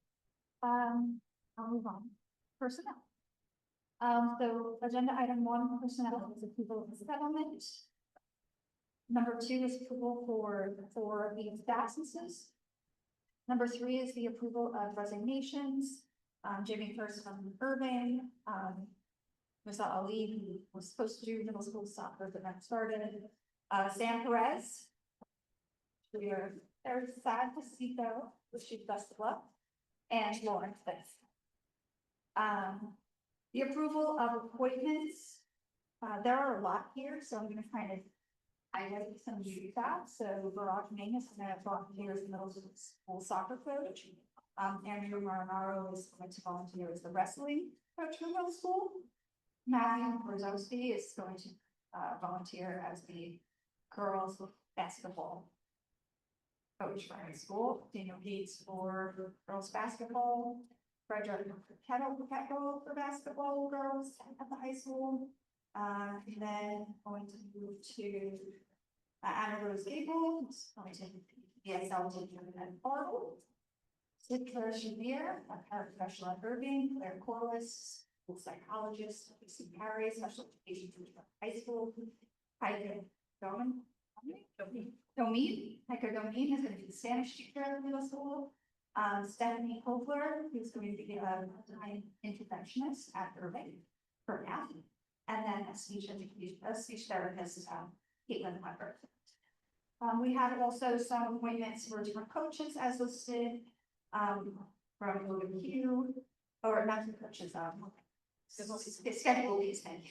I'll move on. Personnel. So agenda item 1, personnel, is approval of the settlement. Number 2 is approval for the absences. Number 3 is the approval of resignations. Jamie first from Irving, Mr. Ali, who was supposed to do middle school soccer but never started. Sam Perez. We are very sad to see go. Wish you the best of luck. And Lauren Spence. The approval of appointments. There are a lot here, so I'm going to kind of highlight some of these facts. So Barack Mangus is going to volunteer as the middle school soccer coach. Andrew Marinaro is going to volunteer as the wrestling coach for middle school. Matthew Brzezowski is going to volunteer as the girls basketball coach for high school. Daniel Gates for girls basketball. Frederick Kettle for basketball girls at the high school. And then going to move to Anna Rose Gable, who's going to ESL team at Bartle. Citra Shavir, a paraprofessional at Irving, Claire Corliss, school psychologist, Lucy Parry, special education teacher at high school. Hiker Domin, Hiker Domin is going to be the Spanish teacher at the middle school. Stephanie Kovler, who's going to be a design interventionist at Irving for math. And then a speech therapist, Caitlin Weber. We have also some appointments for different coaches as listed, from OQ, or not the coaches, schedule these things.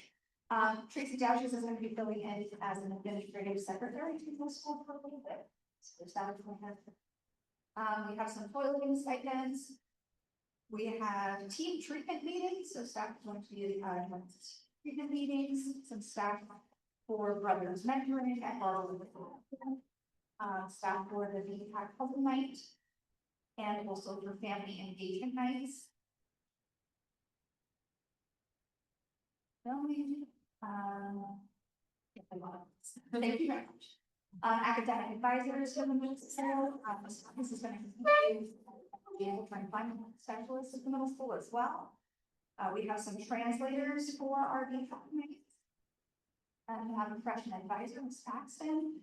Tracy Dowses is going to be filling in as an administrative secretary to the school for a little bit. So that is going to have. We have some toileting stipends. We have team treatment meetings, so staff is going to be, treatment meetings, some staff for brothers mentoring and staff for the VPAC Puzzle Night, and also for family engagement nights. Thank you very much. Academic advisors for the middle school. This is going to be able to find specialists at the middle school as well. We have some translators for our VPAC nights. And we have a freshman advisor, Ms. Paxton.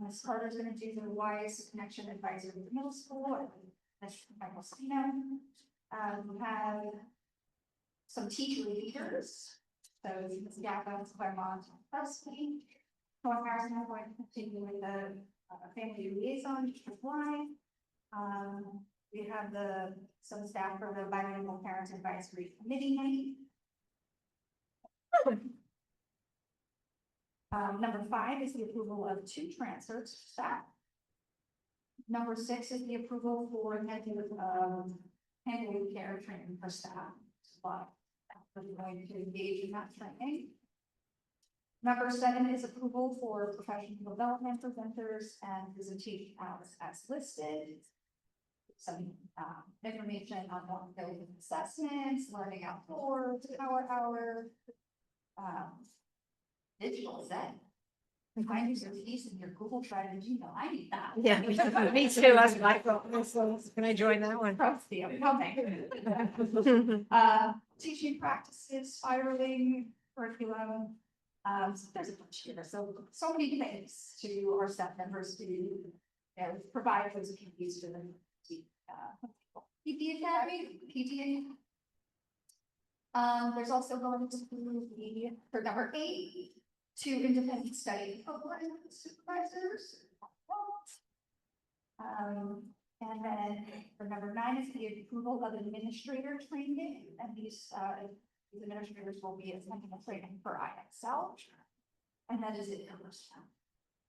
Ms. Carter's going to do the WISE Connection Advisor at the middle school, and Ms. Michael Spino. We have some teacher leaders. So Ms. Gappa, Ms. Claremont, Presley. Sean Harrison is going to continue with the family liaison, Teachers Line. We have some staff for the Bilingual Parents Advisory Committee night. Number 5 is the approval of 2 transfers to staff. Number 6 is the approval for handling care training for staff. We're going to engage in that training. Number 7 is approval for professional development presenters and presentation hours as listed. Some information on what building assessments, learning outdoors, power hour, digital Zen. Find your piece in your Google Drive and Gmail. I need that. Yeah, me too. That's my fault. Can I join that one? Trusty, I'm coming. Teaching practices, spiraling, curriculum. There's a bunch here. So many things to our staff members to provide those activities to them. PD Academy, PTA. There's also going to be, for number 8, 2 independent study program supervisors. And then for number 9 is the approval of administrator training, and these administrators will be attending a training for IXL. And that is it for personnel.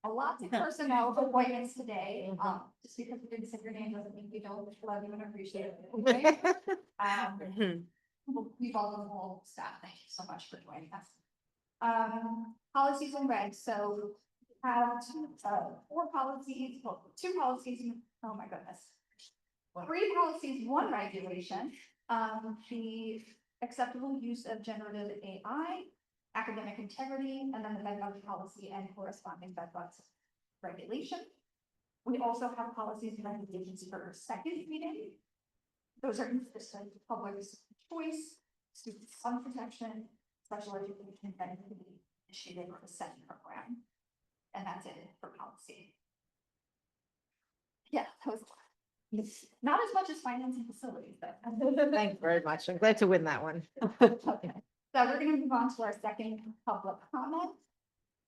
A lot of personnel appointments today. Just because we didn't say your name doesn't mean we don't love you and appreciate it. We've all the whole staff. Thank you so much for joining us. Policies and regs. So we have 4 policies, well, 2 policies. Oh my goodness. 3 policies, 1 regulation. The acceptable use of generative AI, academic integrity, and then the bedbug policy and corresponding bedbugs regulation. We also have policies and recommendations for 2nd reading. Those are consistent with public choice, student fund protection, special education, and community initiative or the SETI program. And that's it for policy. Yeah, that was not as much as finance and facilities, but. Thank you very much. I'm glad to win that one. Okay. So we're going to move on to our 2nd public comment.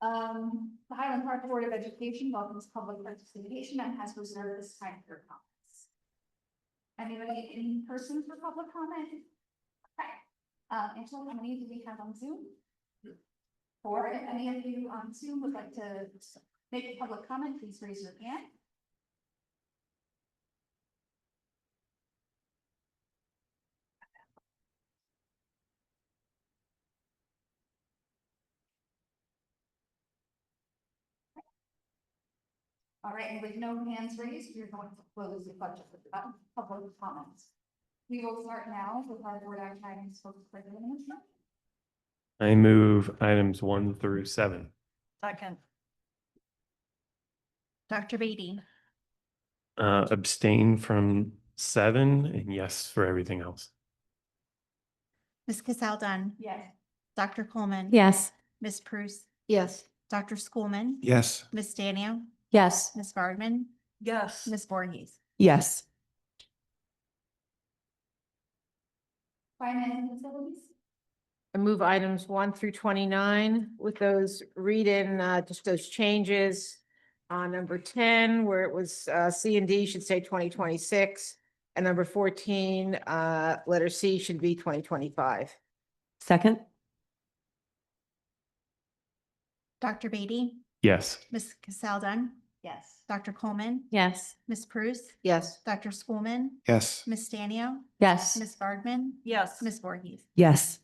The Highland Park Board of Education welcomes public participation and has reserved this time for comments. Anybody in person for public comment? Okay. Angela, how many do we have on Zoom? 4. If any of you on Zoom would like to make a public comment, please raise your hand. All right, and with no hands raised, we're going to close the budget with public comments. We will start now with our board action items for president. I move items 1 through 7. Second. Dr. Beatty, Abstain from 7, and yes for everything else. Ms. Cassel Dunn. Yes. Dr. Coleman. Yes. Ms. Prus. Yes. Dr. Schoolman. Yes. Ms. Stanio. Yes. Ms. Vardaman. Yes. Ms. Voorhees. Yes. Finance and facilities. I move items 1 through 29 with those read-in, just those changes. On number 10, where it was C and D should say 2026. And number 14, letter C should be 2025. Second? Dr. Beatty. Yes. Ms. Cassel Dunn. Yes. Dr. Coleman. Yes. Ms. Prus. Yes. Dr. Schoolman. Yes. Ms. Stanio. Yes. Ms. Vardaman. Yes. Ms. Voorhees. Yes.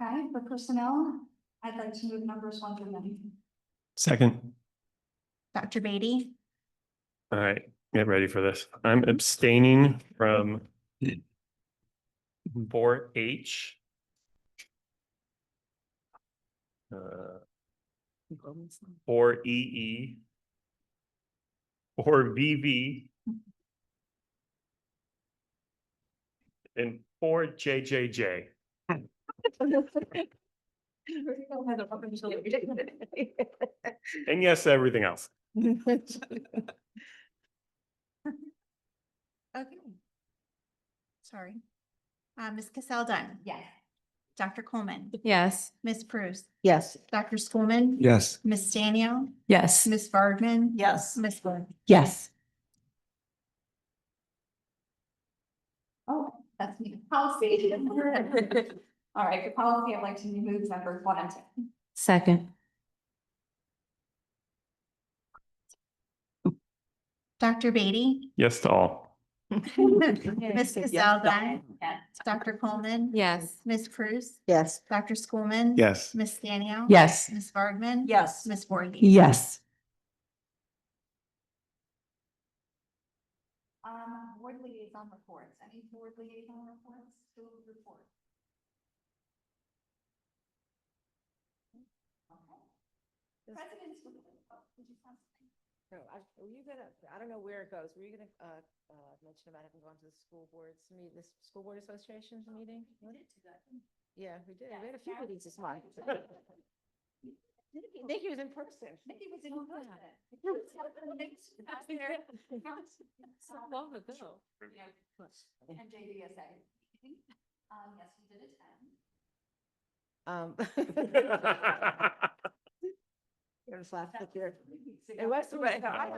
Okay, for personnel, I'd like to move numbers 1 through 9. Second. Dr. Beatty. All right, get ready for this. I'm abstaining from 4H. 4EE. 4VV. And 4JJJ. And yes, to everything else. Okay. Sorry. Ms. Cassel Dunn. Yes. Dr. Coleman. Yes. Ms. Prus. Yes. Dr. Schoolman. Yes. Ms. Stanio. Yes. Ms. Vardaman. Yes. Ms. Voorhees. Yes. Oh, that's me. Policy. All right, for policy, I'd like to move numbers 1 and 2. Second. Dr. Beatty. Yes to all. Ms. Cassel Dunn. Yes. Dr. Coleman. Yes. Ms. Prus. Yes. Dr. Schoolman. Yes. Ms. Stanio. Yes. Ms. Vardaman. Yes. Ms. Voorhees. Yes. Board liaison reports. Any board liaison reports? School report. Okay. President's report. Oh, did you have something? No, were you gonna, I don't know where it goes. Were you gonna, mention about having gone to the school boards meet, the school board association's meeting? Yeah, we did. We had a few meetings this month. Nikki was in person. Nikki was in person. So long ago. And JDSA. Yes, we did attend. It was last year. It was, I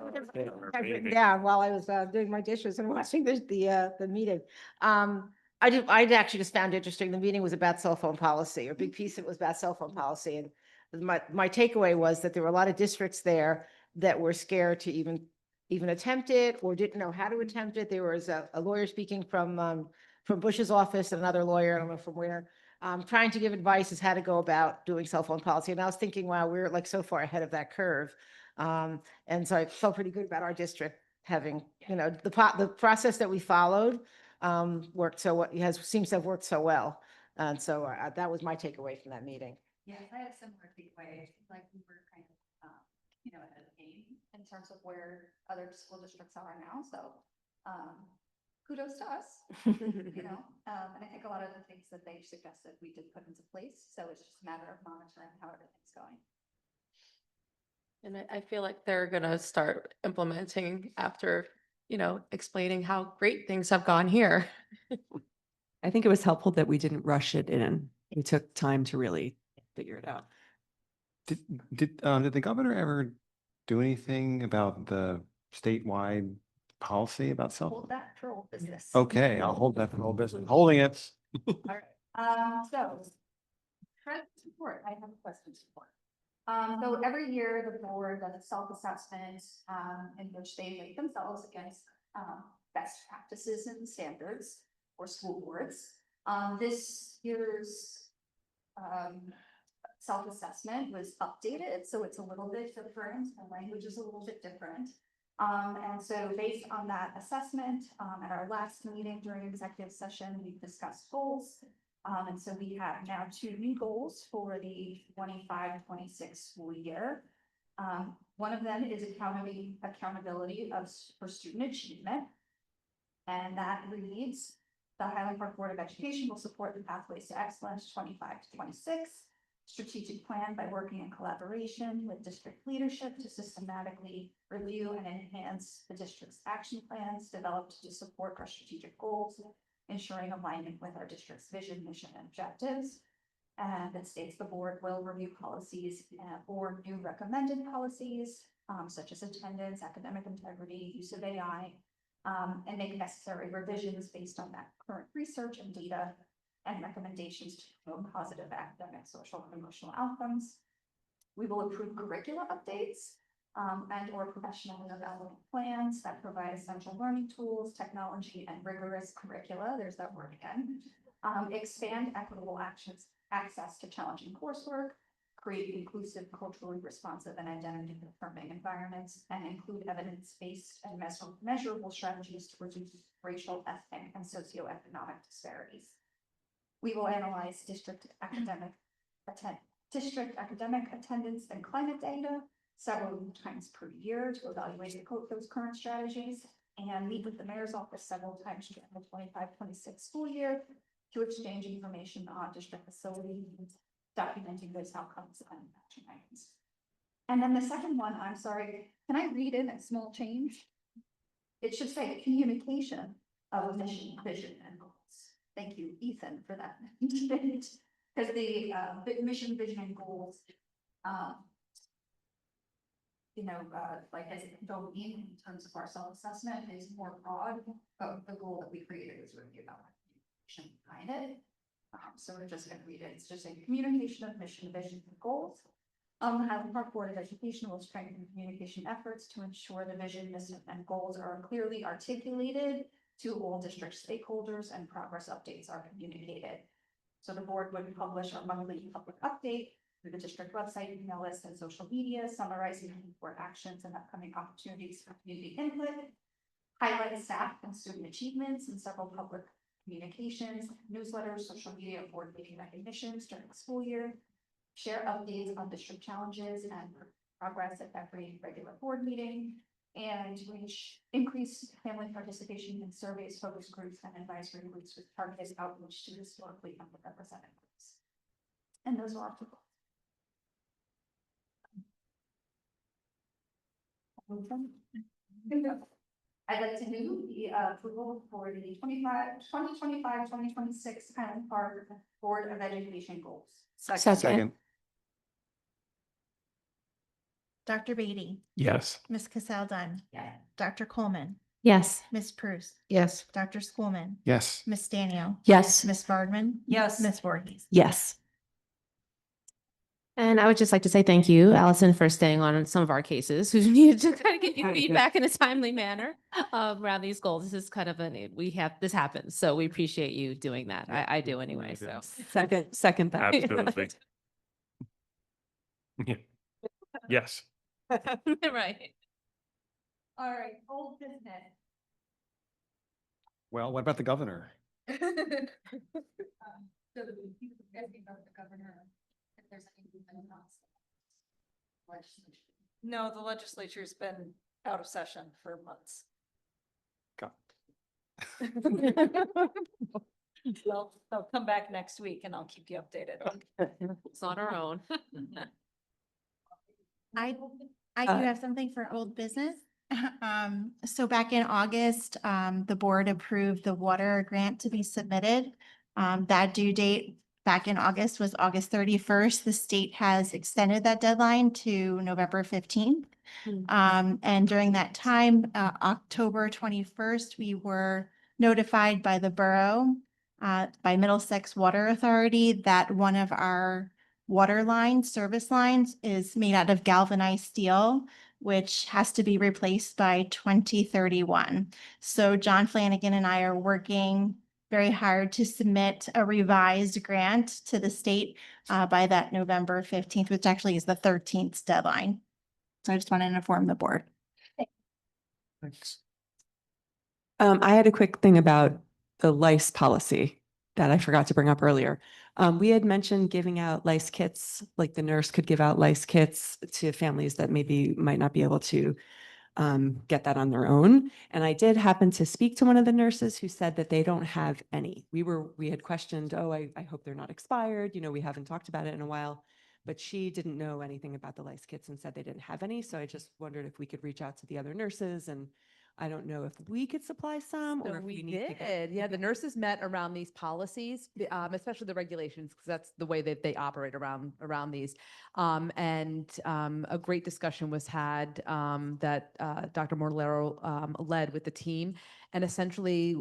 had written down while I was doing my dishes and watching the meeting. I'd actually just found interesting, the meeting was about cell phone policy, or a big piece of it was about cell phone policy. And my takeaway was that there were a lot of districts there that were scared to even attempt it or didn't know how to attempt it. There was a lawyer speaking from Bush's office, and another lawyer, I don't know from where, trying to give advice as how to go about doing cell phone policy. And I was thinking, wow, we're like so far ahead of that curve. And so I felt pretty good about our district having, the process that we followed worked seems to have worked so well. And so that was my takeaway from that meeting. Yes, I had a similar takeaway, like we were kind of, ahead of the game in terms of where other school districts are now, so, kudos to us, and I think a lot of the things that they suggested we did put into place, so it's just a matter of monitoring how everything's going. And I feel like they're gonna start implementing after, explaining how great things have gone here. I think it was helpful that we didn't rush it in. We took time to really figure it out. Did the governor ever do anything about the statewide policy about cell Hold phone? that for old business. Okay, I'll hold that for whole business. Holding it. All right, so, president's report, I have a questions report. So every year the board does a self-assessment, in which they rate themselves against, best practices and standards for school boards. This year's, self-assessment was updated, so it's a little bit different, the language is a little bit different. And so based on that assessment, at our last meeting during executive session, we discussed goals. And so we have now 2 new goals for the 25-26 school year. One of them is accountability for student achievement. And that reads, the Highland Park Board of Education will support the Pathways to Excellence 25 to 26 strategic plan by working in collaboration with district leadership to systematically review and enhance the district's action plans developed to support our strategic goals, ensuring alignment with our district's vision, mission, and objectives. And it states the board will review policies or new recommended policies, such as attendance, academic integrity, use of AI, and make necessary revisions based on that current research and data and recommendations to promote positive academic, social, and emotional outcomes. We will approve curricula updates and or professional development plans that provide essential learning tools, technology, and rigorous curricula. There's that word again. Expand equitable access to challenging coursework, create inclusive, culturally responsive, and identity-affirming environments, and include evidence-based and measurable strategies to reduce racial, ethnic, and socioeconomic disparities. We will analyze district academic attendance and climate data several times per year to evaluate those current strategies, and meet with the mayor's office several times during the 25-26 school year to exchange information on district facilities, documenting those outcomes and action items. And then the second one, I'm sorry, can I read in a small change? It should say communication of mission, vision, and goals. Thank you, Ethan, for that. Because the mission, vision, and goals, like as it don't mean in terms of our self-assessment is more broad, but the goal that we created is really about communication behind it. So we're just going to read it. It's just a communication of mission, vision, and goals. The Highland Park Board of Education will strengthen communication efforts to ensure the vision, mission, and goals are clearly articulated to all district stakeholders and progress updates are communicated. So the board would publish our monthly public update through the district website, email list, and social media, summarizing board actions and upcoming opportunities for community input, highlight staff and student achievements in several public communications, newsletters, social media, board meeting recognitions during the school year, share updates on district challenges and progress at every regular board meeting, and increase family participation in surveys, focus groups, and advisory groups with targeted outreach to historically underrepresented groups. And those are our people. I'd like to move the approval for the 2025-2026 Highland Park Board of Education goals. Second. Dr. Beatty, Yes. Ms. Cassel Dunn, Yeah. Dr. Coleman, Yes. Ms. Prus, Yes. Dr. Schoolman, Yes. Ms. Daniel, Yes. Ms. Bardman. Yes. Ms. Voorhees. Yes. And I would just like to say thank you, Allison, for staying on some of our cases who needed to kind of get you feedback in a timely manner around these goals. This is kind of this happens. So we appreciate you doing that. I do anyway. So Second that. Absolutely. Yeah. Yes. Right. All right, old business. Well, what about the governor? So the people asking about the governor, if there's anything else. Legislation. No, the legislature's been out of session for months. They'll come back next week and I'll keep you updated. It's on our own. I do have something for old business. So back in August, the board approved the water grant to be submitted. That due date back in August was August 31st. The state has extended that deadline to November 15th. And during that time, October 21st, we were notified by the borough, by Middlesex Water Authority, that one of our water lines, service lines, is made out of galvanized steel, which has to be replaced by 2031. So John Flanagan and I are working very hard to submit a revised grant to the state by that November 15th, which actually is the 13th deadline. So I just wanted to inform the board. Thanks. I had a quick thing about the lice policy that I forgot to bring up earlier. We had mentioned giving out lice kits, like the nurse could give out lice kits to families that maybe might not be able to get that on their own. And I did happen to speak to one of the nurses who said that they don't have any. We had questioned, oh, I hope they're not expired. You know, we haven't talked about it in a while, but she didn't know anything about the lice kits and said they didn't have any. So I just wondered if we could reach out to the other nurses, and I don't know if we could supply some or So if we we need to get. did. Yeah, the nurses met around these policies, especially the regulations, because that's the way that they operate around these. A great discussion was had that Dr. Morlero led with the team. And essentially,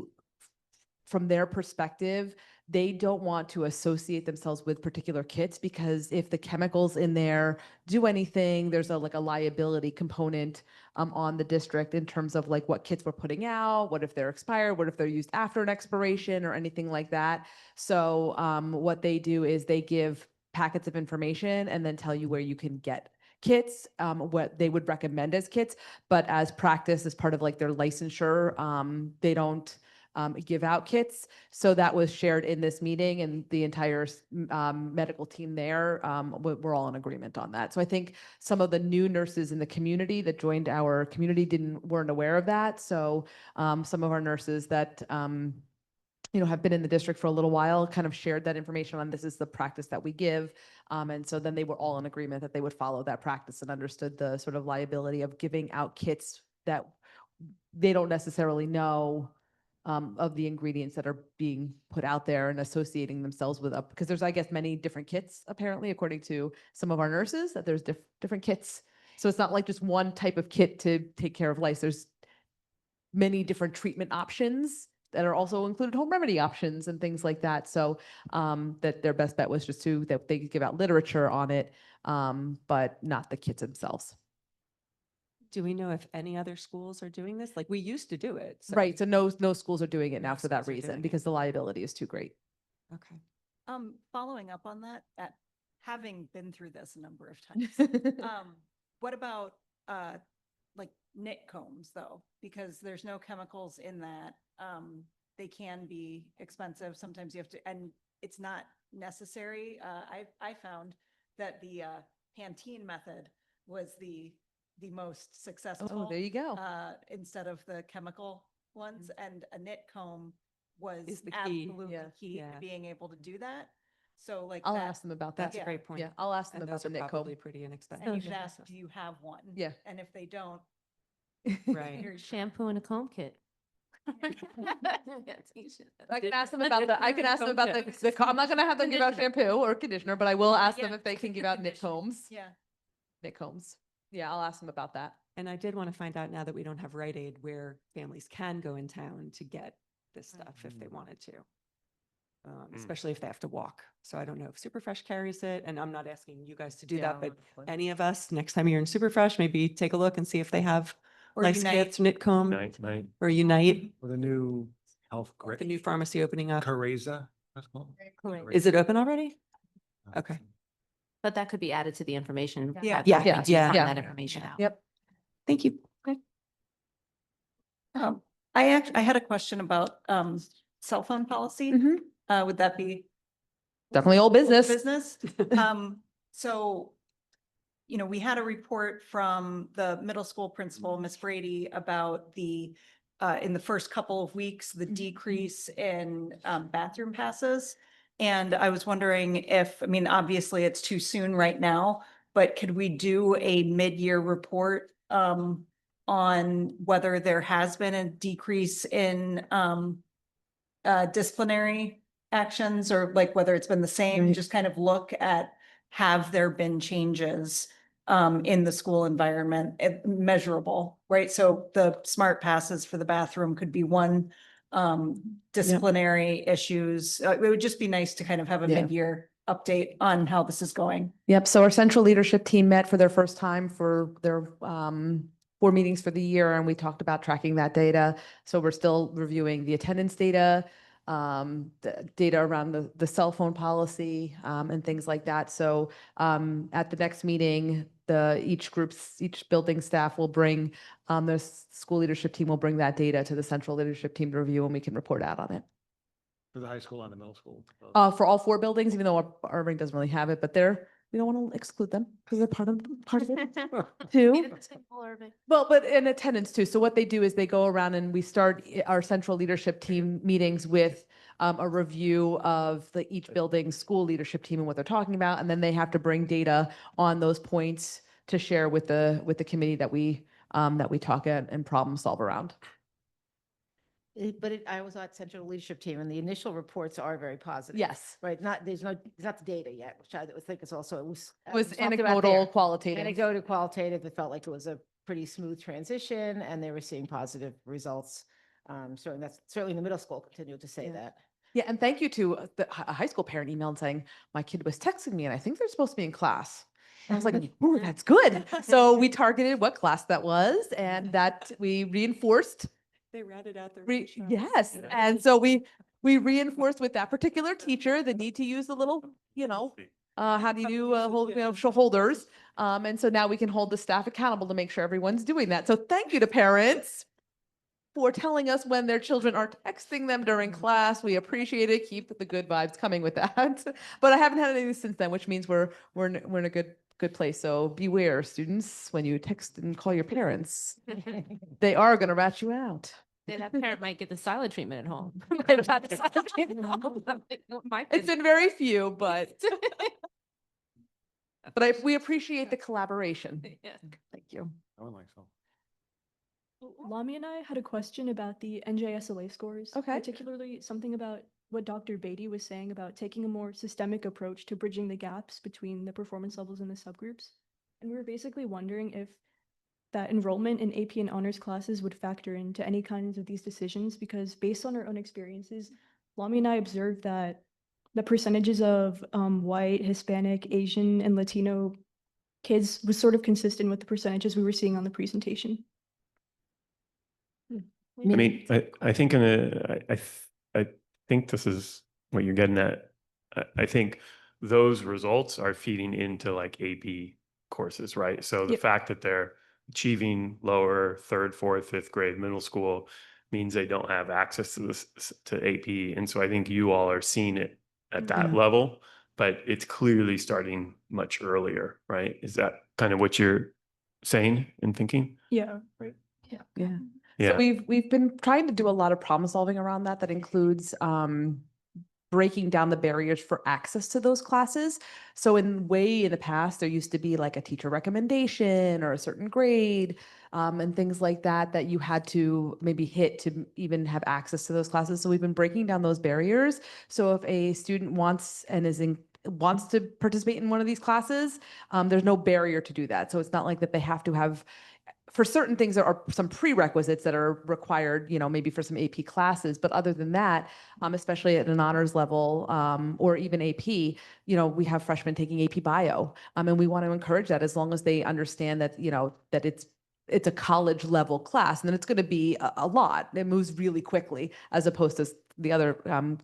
from their perspective, they don't want to associate themselves with particular kits, because if the chemicals in there do anything, there's like a liability component on the district in terms of like what kits we're putting out, what if they're expired, what if they're used after an expiration or anything like that. So what they do is they give packets of information and then tell you where you can get kits, what they would recommend as kits, but as practice, as part of like their licensure, they don't give out kits. So that was shared in this meeting, and the entire medical team there, we're all in agreement on that. So I think some of the new nurses in the community that joined our community weren't aware of that. So some of our nurses that have been in the district for a little while kind of shared that information on this is the practice that we give. And so then they were all in agreement that they would follow that practice and understood the sort of liability of giving out kits that they don't necessarily know of the ingredients that are being put out there and associating themselves with up, because there's, I guess, many different kits, apparently, according to some of our nurses, that there's different kits. So it's not like just one type of kit to take care of lice. There's many different treatment options that are also included home remedy options and things like that. So that their best bet was just that they could give out literature on it, but not the kits themselves. Do we know if any other schools are doing this? Like, we used to do it. Right. So no schools are doing it now No for that schools are reason, doing because the liability is too great. Okay. Following up on that, having been through this a number of times, what about like knit combs though? Because there's no chemicals in that. They can be expensive. Sometimes you have to, and it's not necessary. I found that the Pantene method was the most successful. Oh, there you go. Instead of the chemical ones, and a knit comb Is the key. absolutely Yeah. key Yeah. to being able to do that. So like I'll that, ask them about that. That's a Yeah. great point. Yeah, I'll ask them And about those the are knit comb. probably pretty inexpensive. and you should ask, do you have one? Yeah. And if they don't, Right. here's Shampoo and a comb kit. I can ask them about the, I'm not gonna have them give out shampoo or conditioner, but I will ask them Yeah. if they can give out knit combs. yeah. Knit combs. Yeah, I'll ask them about that. And I did want to find out, now that we don't have Rite Aid, where families can go in town to get this stuff if they wanted to. Especially if they have to walk. So I don't know if Superfresh carries it, and I'm not asking you guys to do that, but any of us, next time you're in Superfresh, maybe take a look and see if they have Or lice Unite. kits, knit comb, Night. or Unite, With a new health. the new pharmacy opening up. Careza, that's called. Is it open already? Okay. But that could be added to the information. Yeah. Yeah, package yeah. to find Yeah. that information out. Yep. Thank you. I had a question about cell phone policy. Would that be Definitely old business. business? So, we had a report from the middle school principal, Miss Brady, about the in the first couple of weeks, the decrease in bathroom passes. And I was wondering if, obviously it's too soon right now, but could we do a mid-year report on whether there has been a decrease in disciplinary actions, or like whether it's been the same, just kind of look at, have there been changes in the school environment, measurable, right? So the smart passes for the bathroom could be one, disciplinary issues. It would just be nice to kind of have a Yeah. mid-year update on how this is going. Yep. So our central leadership team met for their first time for their 4 meetings for the year, and we talked about tracking that data. So we're still reviewing the attendance data, the data around the cell phone policy, and things like that. So at the next meeting, each building staff will bring, the school leadership team will bring that data to the central leadership team to review, and we can report out on it. For the high school and the middle school. For all four buildings, even though Irving doesn't really have it, but we don't want to exclude them because they're part of it too. Well, but in attendance too. So what they do is they go around and we start our central leadership team meetings with a review of each building's school leadership team and what they're talking about. And then they have to bring data on those points to share with the committee that we talk and problem solve around. I was at Central Leadership Team and the initial reports are very positive. Yes. Right, it's not the data yet, which I think is also, it was Was talked about anecdotal, there. qualitative. Anecdotal, qualitative, it felt like it was a pretty smooth transition and they were seeing positive results. So that's certainly in the middle school continued to say that. Yeah, and thank you to a high school parent emailed saying, my kid was texting me and I think they're supposed to be in class. And I was like, oh, that's good. So we targeted what class that was and that we reinforced. They ratted out their. Yes, and so we reinforced with that particular teacher the need to use the little, how do you do holders? And so now we can hold the staff accountable to make sure everyone's doing that. So thank you to parents for telling us when their children are texting them during class. We appreciate it. Keep the good vibes coming with that. But I haven't had anything since then, which means we're in a good place. So beware, students, when you text and call your parents, they are going to rat you out. Then that parent might get the silent treatment at home. Might have had the silent treatment at home. It's been very few, but we appreciate the collaboration. Yeah. Thank you. I would like so. Lami and I had a question about the NJSLA scores. Okay. Particularly something about what Dr. Beatty was saying about taking a more systemic approach to bridging the gaps between the performance levels and the subgroups. And we were basically wondering if that enrollment in AP and honors classes would factor into any kinds of these decisions, because based on our own experiences, Lami and I observed that the percentages of white, Hispanic, Asian, and Latino kids was sort of consistent with the percentages we were seeing on the presentation. I mean, I think I think this is what you're getting at. I think those results are feeding into like AP courses, right? So the Yep. fact that they're achieving lower third, fourth, fifth grade middle school means they don't have access to this to AP. And so I think you all are seeing it at that level, but it's clearly starting much earlier, right? Is that kind of what you're saying and thinking? Yeah. Yeah. Yeah. So we've been trying to do a lot of problem solving around that. That includes breaking down the barriers for access to those classes. So in the past, there used to be like a teacher recommendation or a certain grade and things like that you had to maybe hit to even have access to those classes. So we've been breaking down those barriers. So if a student wants to participate in one of these classes, there's no barrier to do that. So it's not like that they have to have. For certain things, there are some prerequisites that are required, maybe for some AP classes. But other than that, especially at an honors level or even AP, we have freshmen taking AP Bio. And we want to encourage that as long as they understand that, that it's a college level class. And then it's going to be a lot. It moves really quickly as opposed to the other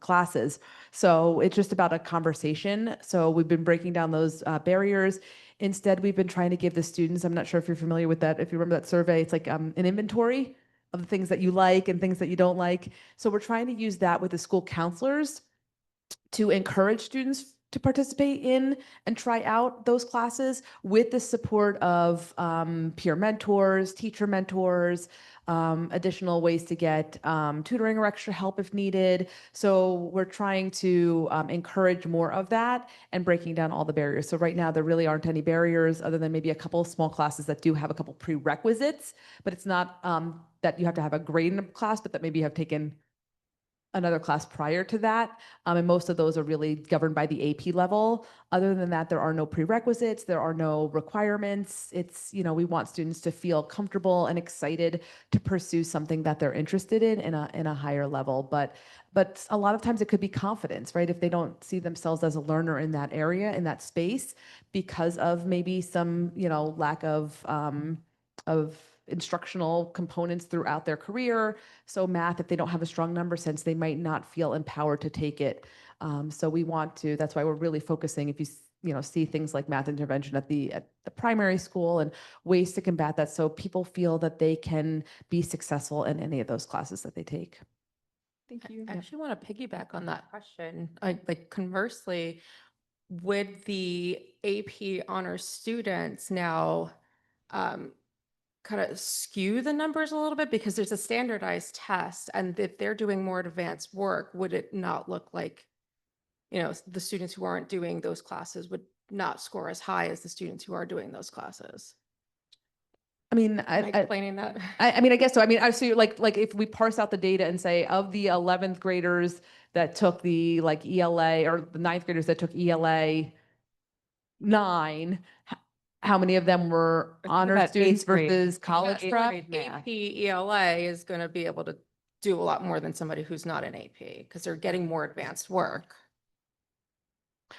classes. So it's just about a conversation. So we've been breaking down those barriers. Instead, we've been trying to give the students, I'm not sure if you're familiar with that, if you remember that survey, it's like an inventory of the things that you like and things that you don't like. So we're trying to use that with the school counselors to encourage students to participate in and try out those classes with the support of peer mentors, teacher mentors, additional ways to get tutoring or extra help if needed. So we're trying to encourage more of that and breaking down all the barriers. So right now there really aren't any barriers other than maybe a couple of small classes that do have a couple prerequisites, but it's not that you have to have a grade in a class, but that maybe you have taken another class prior to that. And most of those are really governed by the AP level. Other than that, there are no prerequisites, there are no requirements. It's, we want students to feel comfortable and excited to pursue something that they're interested in a higher level. But a lot of times it could be confidence, right? If they don't see themselves as a learner in that area, in that space, because of maybe some, lack of instructional components throughout their career. So math, if they don't have a strong number sense, they might not feel empowered to take it. So we want to, that's why we're really focusing, if you see things like math intervention at the primary school and ways to combat that so people feel that they can be successful in any of those classes that they take. Thank you. I actually want to piggyback on that question. Like conversely, would the AP honors students now kind of skew the numbers a little bit because there's a standardized test, and if they're doing more advanced work, would it not look like, the students who aren't doing those classes would not score as high as the students who are doing those classes? I mean, Am I explaining that? I mean, I guess so. I mean, I see like if we parse out the data and say of the 11th graders that took the like ELA, or the 9th graders that took ELA 9, how many of them were I think honor about students eighth grade. versus college Eighth prep? grade AP ELA is going to be able to do a lot more than somebody who's not in AP because they're getting more advanced work.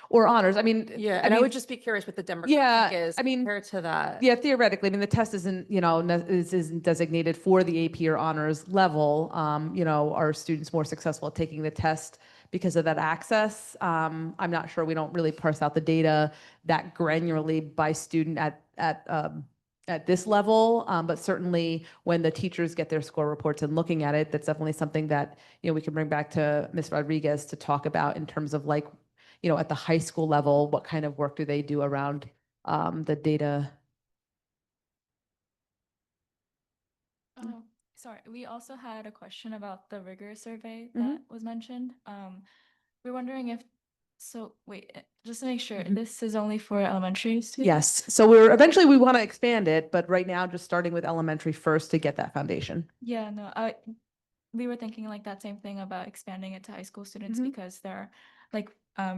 Or honors? I mean, Yeah, and I would just be curious what the yeah, demographic is I mean, compared to that. yeah, theoretically, I mean, the test isn't, isn't designated for the AP or honors level. Are students more successful at taking the test because of that access? I'm not sure. We don't really parse out the data that granularly by student at this level. But certainly when the teachers get their score reports and looking at it, that's definitely something that, we can bring back to Ms. Rodriguez to talk about in terms of like, at the high school level, what kind of work do they do around the data? Sorry, we also had a question about the rigor survey Mhm. that was mentioned. We're wondering if, just to make sure, Mhm. this is only for elementary students? Yes. So we want to expand it, but right now just starting with elementary first to get that foundation. Yeah, no, we were thinking like that same thing about expanding it to high school students Mhm. because there are, like,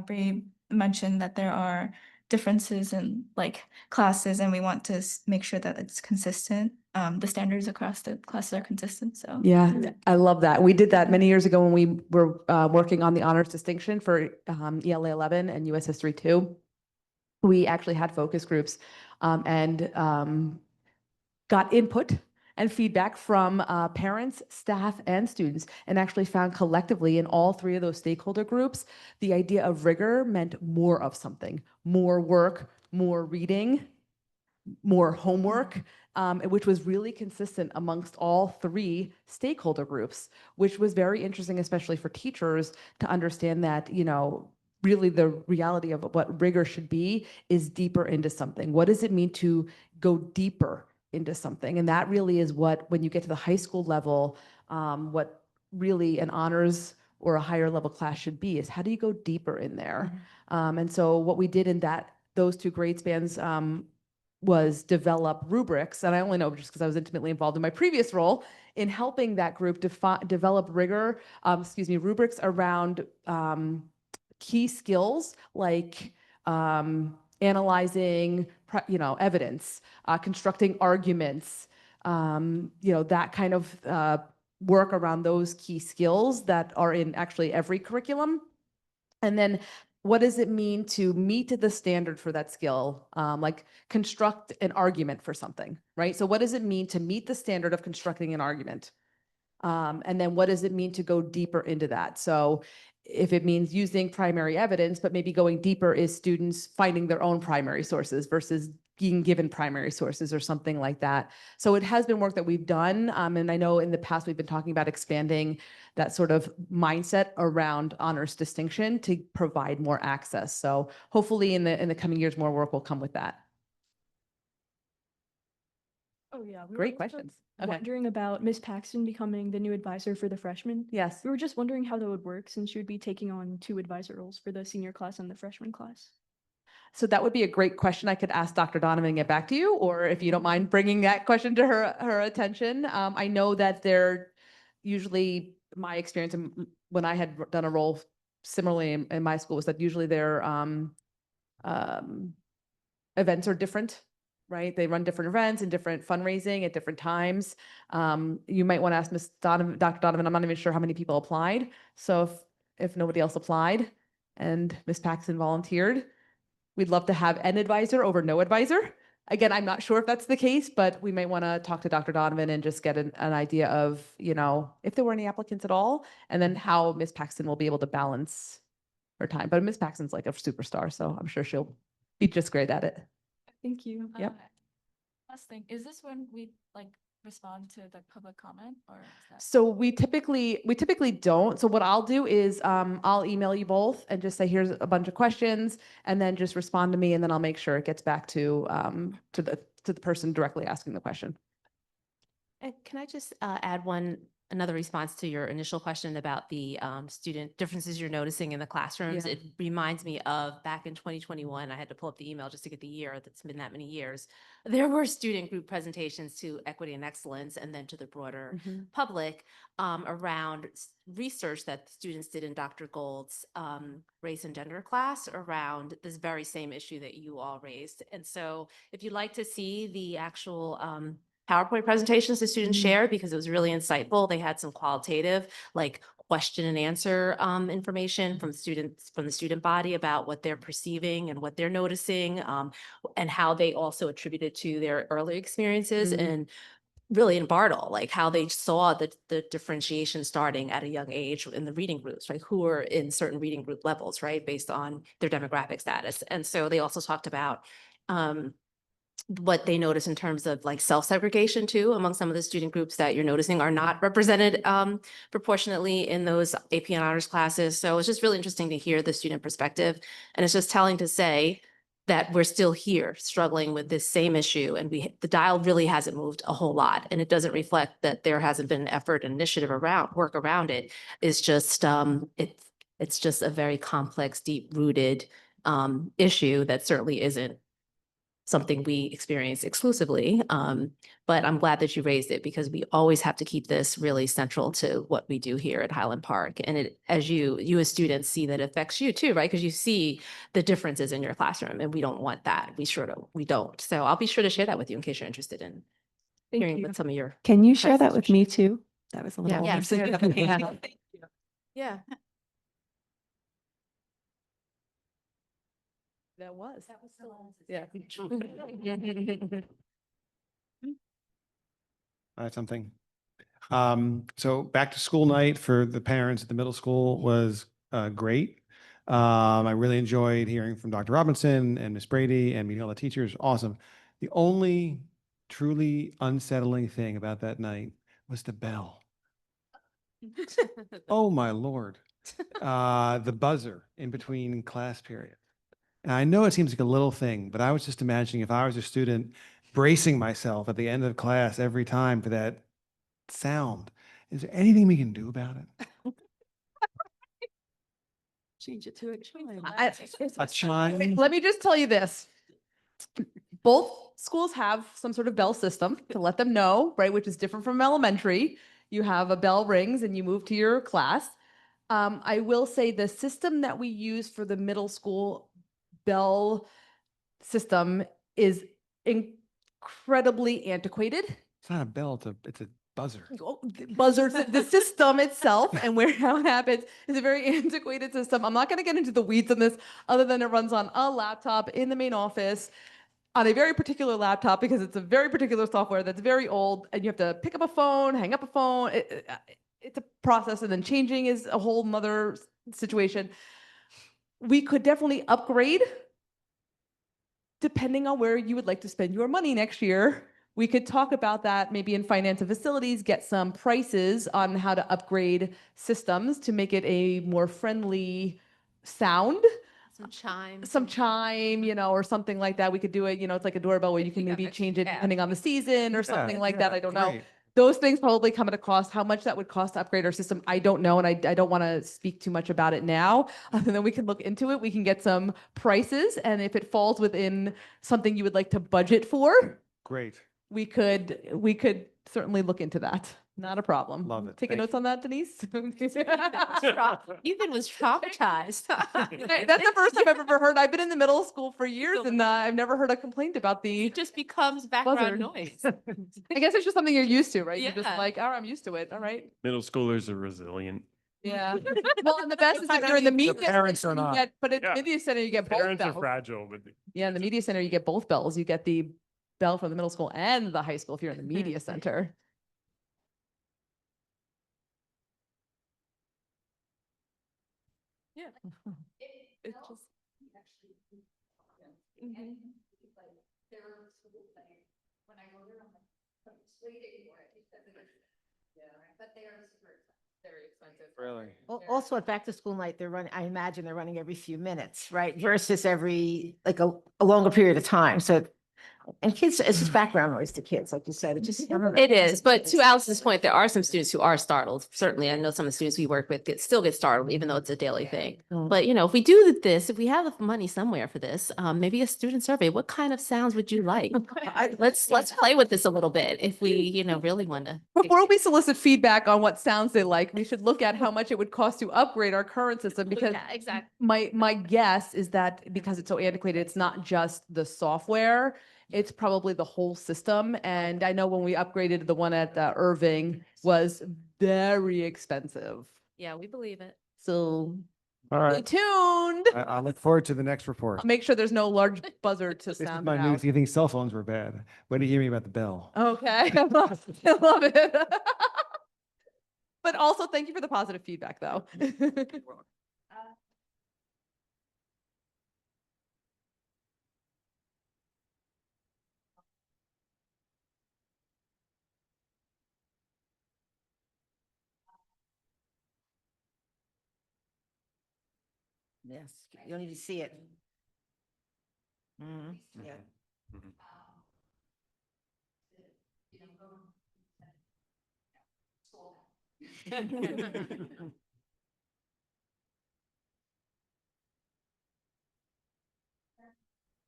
Bree mentioned that there are differences in like classes and we want to make sure that it's consistent. The standards across the classes are consistent, so. Yeah, I love that. We did that many years ago when we were working on the honors distinction for ELA 11 and US History 2. We actually had focus groups and got input and feedback from parents, staff, and students, and actually found collectively in all three of those stakeholder groups, the idea of rigor meant more of something, more work, more reading, more homework, which was really consistent amongst all three stakeholder groups, which was very interesting, especially for teachers to understand that, really the reality of what rigor should be is deeper into something. What does it mean to go deeper into something? And that really is what, when you get to the high school level, what really an honors or a higher level class should be is how do you go deeper in there? And so what we did in those two grade spans was develop rubrics, and I only know just because I was intimately involved in my previous role in helping that group develop rubrics around key skills like analyzing, evidence, constructing arguments, that kind of work around those key skills that are in actually every curriculum. And then what does it mean to meet the standard for that skill? Like construct an argument for something, right? So what does it mean to meet the standard of constructing an argument? And then what does it mean to go deeper into that? So if it means using primary evidence, but maybe going deeper is students finding their own primary sources versus being given primary sources or something like that. So it has been work that we've done. And I know in the past, we've been talking about expanding that sort of mindset around honors distinction to provide more access. So hopefully in the coming years, more work will come with that. Oh, yeah. We were Great also questions. Okay. wondering about Miss Paxton becoming the new advisor for the freshmen. Yes. We were just wondering how that would work since she would be taking on 2 advisor roles for the senior class and the freshman class. So that would be a great question. I could ask Dr. Donovan and get back to you, or if you don't mind bringing that question to her attention. I know that they're usually, my experience when I had done a role similarly in my school was that usually their events are different, right? They run different events and different fundraising at different times. You might want to ask Dr. Donovan. I'm not even sure how many people applied. So if nobody else applied and Ms. Paxton volunteered, we'd love to have an advisor over no advisor. Again, I'm not sure if that's the case, but we might want to talk to Dr. Donovan and just get an idea of, if there were any applicants at all, and then how Ms. Paxton will be able to balance her time. But Ms. Paxton's like a superstar, so I'm sure she'll be just great at it. Thank you. Yep. Last thing, is this when we like respond to the public comment or? is that- So we typically don't. So what I'll do is I'll email you both and just say, here's a bunch of questions, and then just respond to me, and then I'll make sure it gets back to the person directly asking the question. And can I just add another response to your initial question about the student differences you're noticing in the classrooms? Yeah. It reminds me of back in 2021, I had to pull up the email just to get the year. That's been that many years. There were student group presentations to equity and excellence and then to the broader public around research that students did in Dr. Gold's race and gender class around this very same issue that you all raised. And so if you'd like to see the actual PowerPoint presentations the students shared, because it was really insightful. They had some qualitative, like question and answer information from students, from the student body about what they're perceiving and what they're noticing, and how they also attributed to their early experiences and really in Bartle, like how they saw the differentiation starting at a young age in the reading groups, right? Who are in certain reading group levels, right? Based on their demographic status. And so they also talked about what they notice in terms of like self-segregation too, among some of the student groups that you're noticing are not represented proportionately in those AP and honors classes. So it's just really interesting to hear the student perspective. And it's just telling to say that we're still here struggling with this same issue, and the dial really hasn't moved a whole lot. And it doesn't reflect that there hasn't been an effort and initiative around work around it. It's just it's just a very complex, deep-rooted issue that certainly isn't something we experience exclusively. But I'm glad that you raised it, because we always have to keep this really central to what we do here at Highland Park. And it, as you as students see that affects you too, right? Because you see the differences in your classroom, and we don't want that. We don't. So I'll be sure to share that with you in case you're interested in hearing what some of your. Can you share that questions with are. me too? That was a Yeah. little. Yes. Yeah. That was. Yeah. Something. So back to school night for the parents at the middle school was great. I really enjoyed hearing from Dr. Robinson and Miss Brady and meeting all the teachers. Awesome. The only truly unsettling thing about that night was the bell. Oh my Lord. The buzzer in between class periods. And I know it seems like a little thing, but I was just imagining if I was a student bracing myself at the end of class every time for that sound. Is there anything we can do about it? Change it to a chime. A chime? Let me just tell you this. Both schools have some sort of bell system to let them know, right, which is different from elementary. You have a bell rings and you move to your class. I will say the system that we use for the middle school bell system is incredibly antiquated. It's not a bell, it's a buzzer. Buzzers, the system itself and how it happens is a very antiquated system. I'm not going to get into the weeds on this, other than it runs on a laptop in the main office on a very particular laptop, because it's a very particular software that's very old, and you have to pick up a phone, hang up a phone. It's a process, and then changing is a whole nother situation. We could definitely upgrade depending on where you would like to spend your money next year. We could talk about that maybe in finance and facilities, get some prices on how to upgrade systems to make it a more friendly sound. Some chime, or something like that. We could do it, it's like a doorbell where you can maybe change it depending on the season or something like that. I don't know. Great. Those things probably come at a cost. How much that would cost to upgrade our system, I don't know. And I don't want to speak too much about it now. And then we can look into it. We can get some prices. And if it falls within something you would like to budget for, Great. we could certainly look into that. Not a problem. Love it. Taking Thank notes on that, Denise? Ethan was traumatized. That's the first time I've ever heard. I've been in the middle school for years, and I've never heard a complaint about the. It just becomes background noise. I guess it's just something you're used to, right? You're just Yeah. like, oh, I'm used to it. All right. Middle schoolers are resilient. Yeah. Well, and the best is if you're in the media. parents center, are you not. get- But at Yeah. the media center, you get both Parents are bells. fragile, but Yeah, in the media center, you get both bells. You get the bell from the middle school and the high school if you're in the media center. Yeah. It's just. But they are super Very expensive. Really? Also at back to school night, they're running, I imagine they're running every few minutes, right? Versus every, like a longer period of time. So, and kids, it's just background noise to kids, like you said. It just. I don't know. It is, but to Alice's point, there are some students who are startled. Certainly, I know some of the students we work with still get startled, even though it's a daily thing. But if we do this, if we have the money somewhere for this, maybe a student survey, what kind of sounds would you like? Let's play with this a little bit if we, really want to. Before we solicit feedback on what sounds they like, we should look at how much it would cost to upgrade our current system because Yeah, exactly. my guess is that because it's so antiquated, it's not just the software, it's probably the whole system. And I know when we upgraded the one at Irving was very expensive. Yeah, we believe it. So All stay right. tuned. I look forward to the next report. I'll make sure there's no large buzzer to This is sound my it news. out. You think cell phones were bad? Wait to hear me about the bell. Okay, I love it. But also thank you for the positive feedback though. Yes, you don't need to see it. Yeah.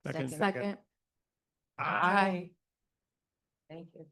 Second. Second. Aye. Thank you.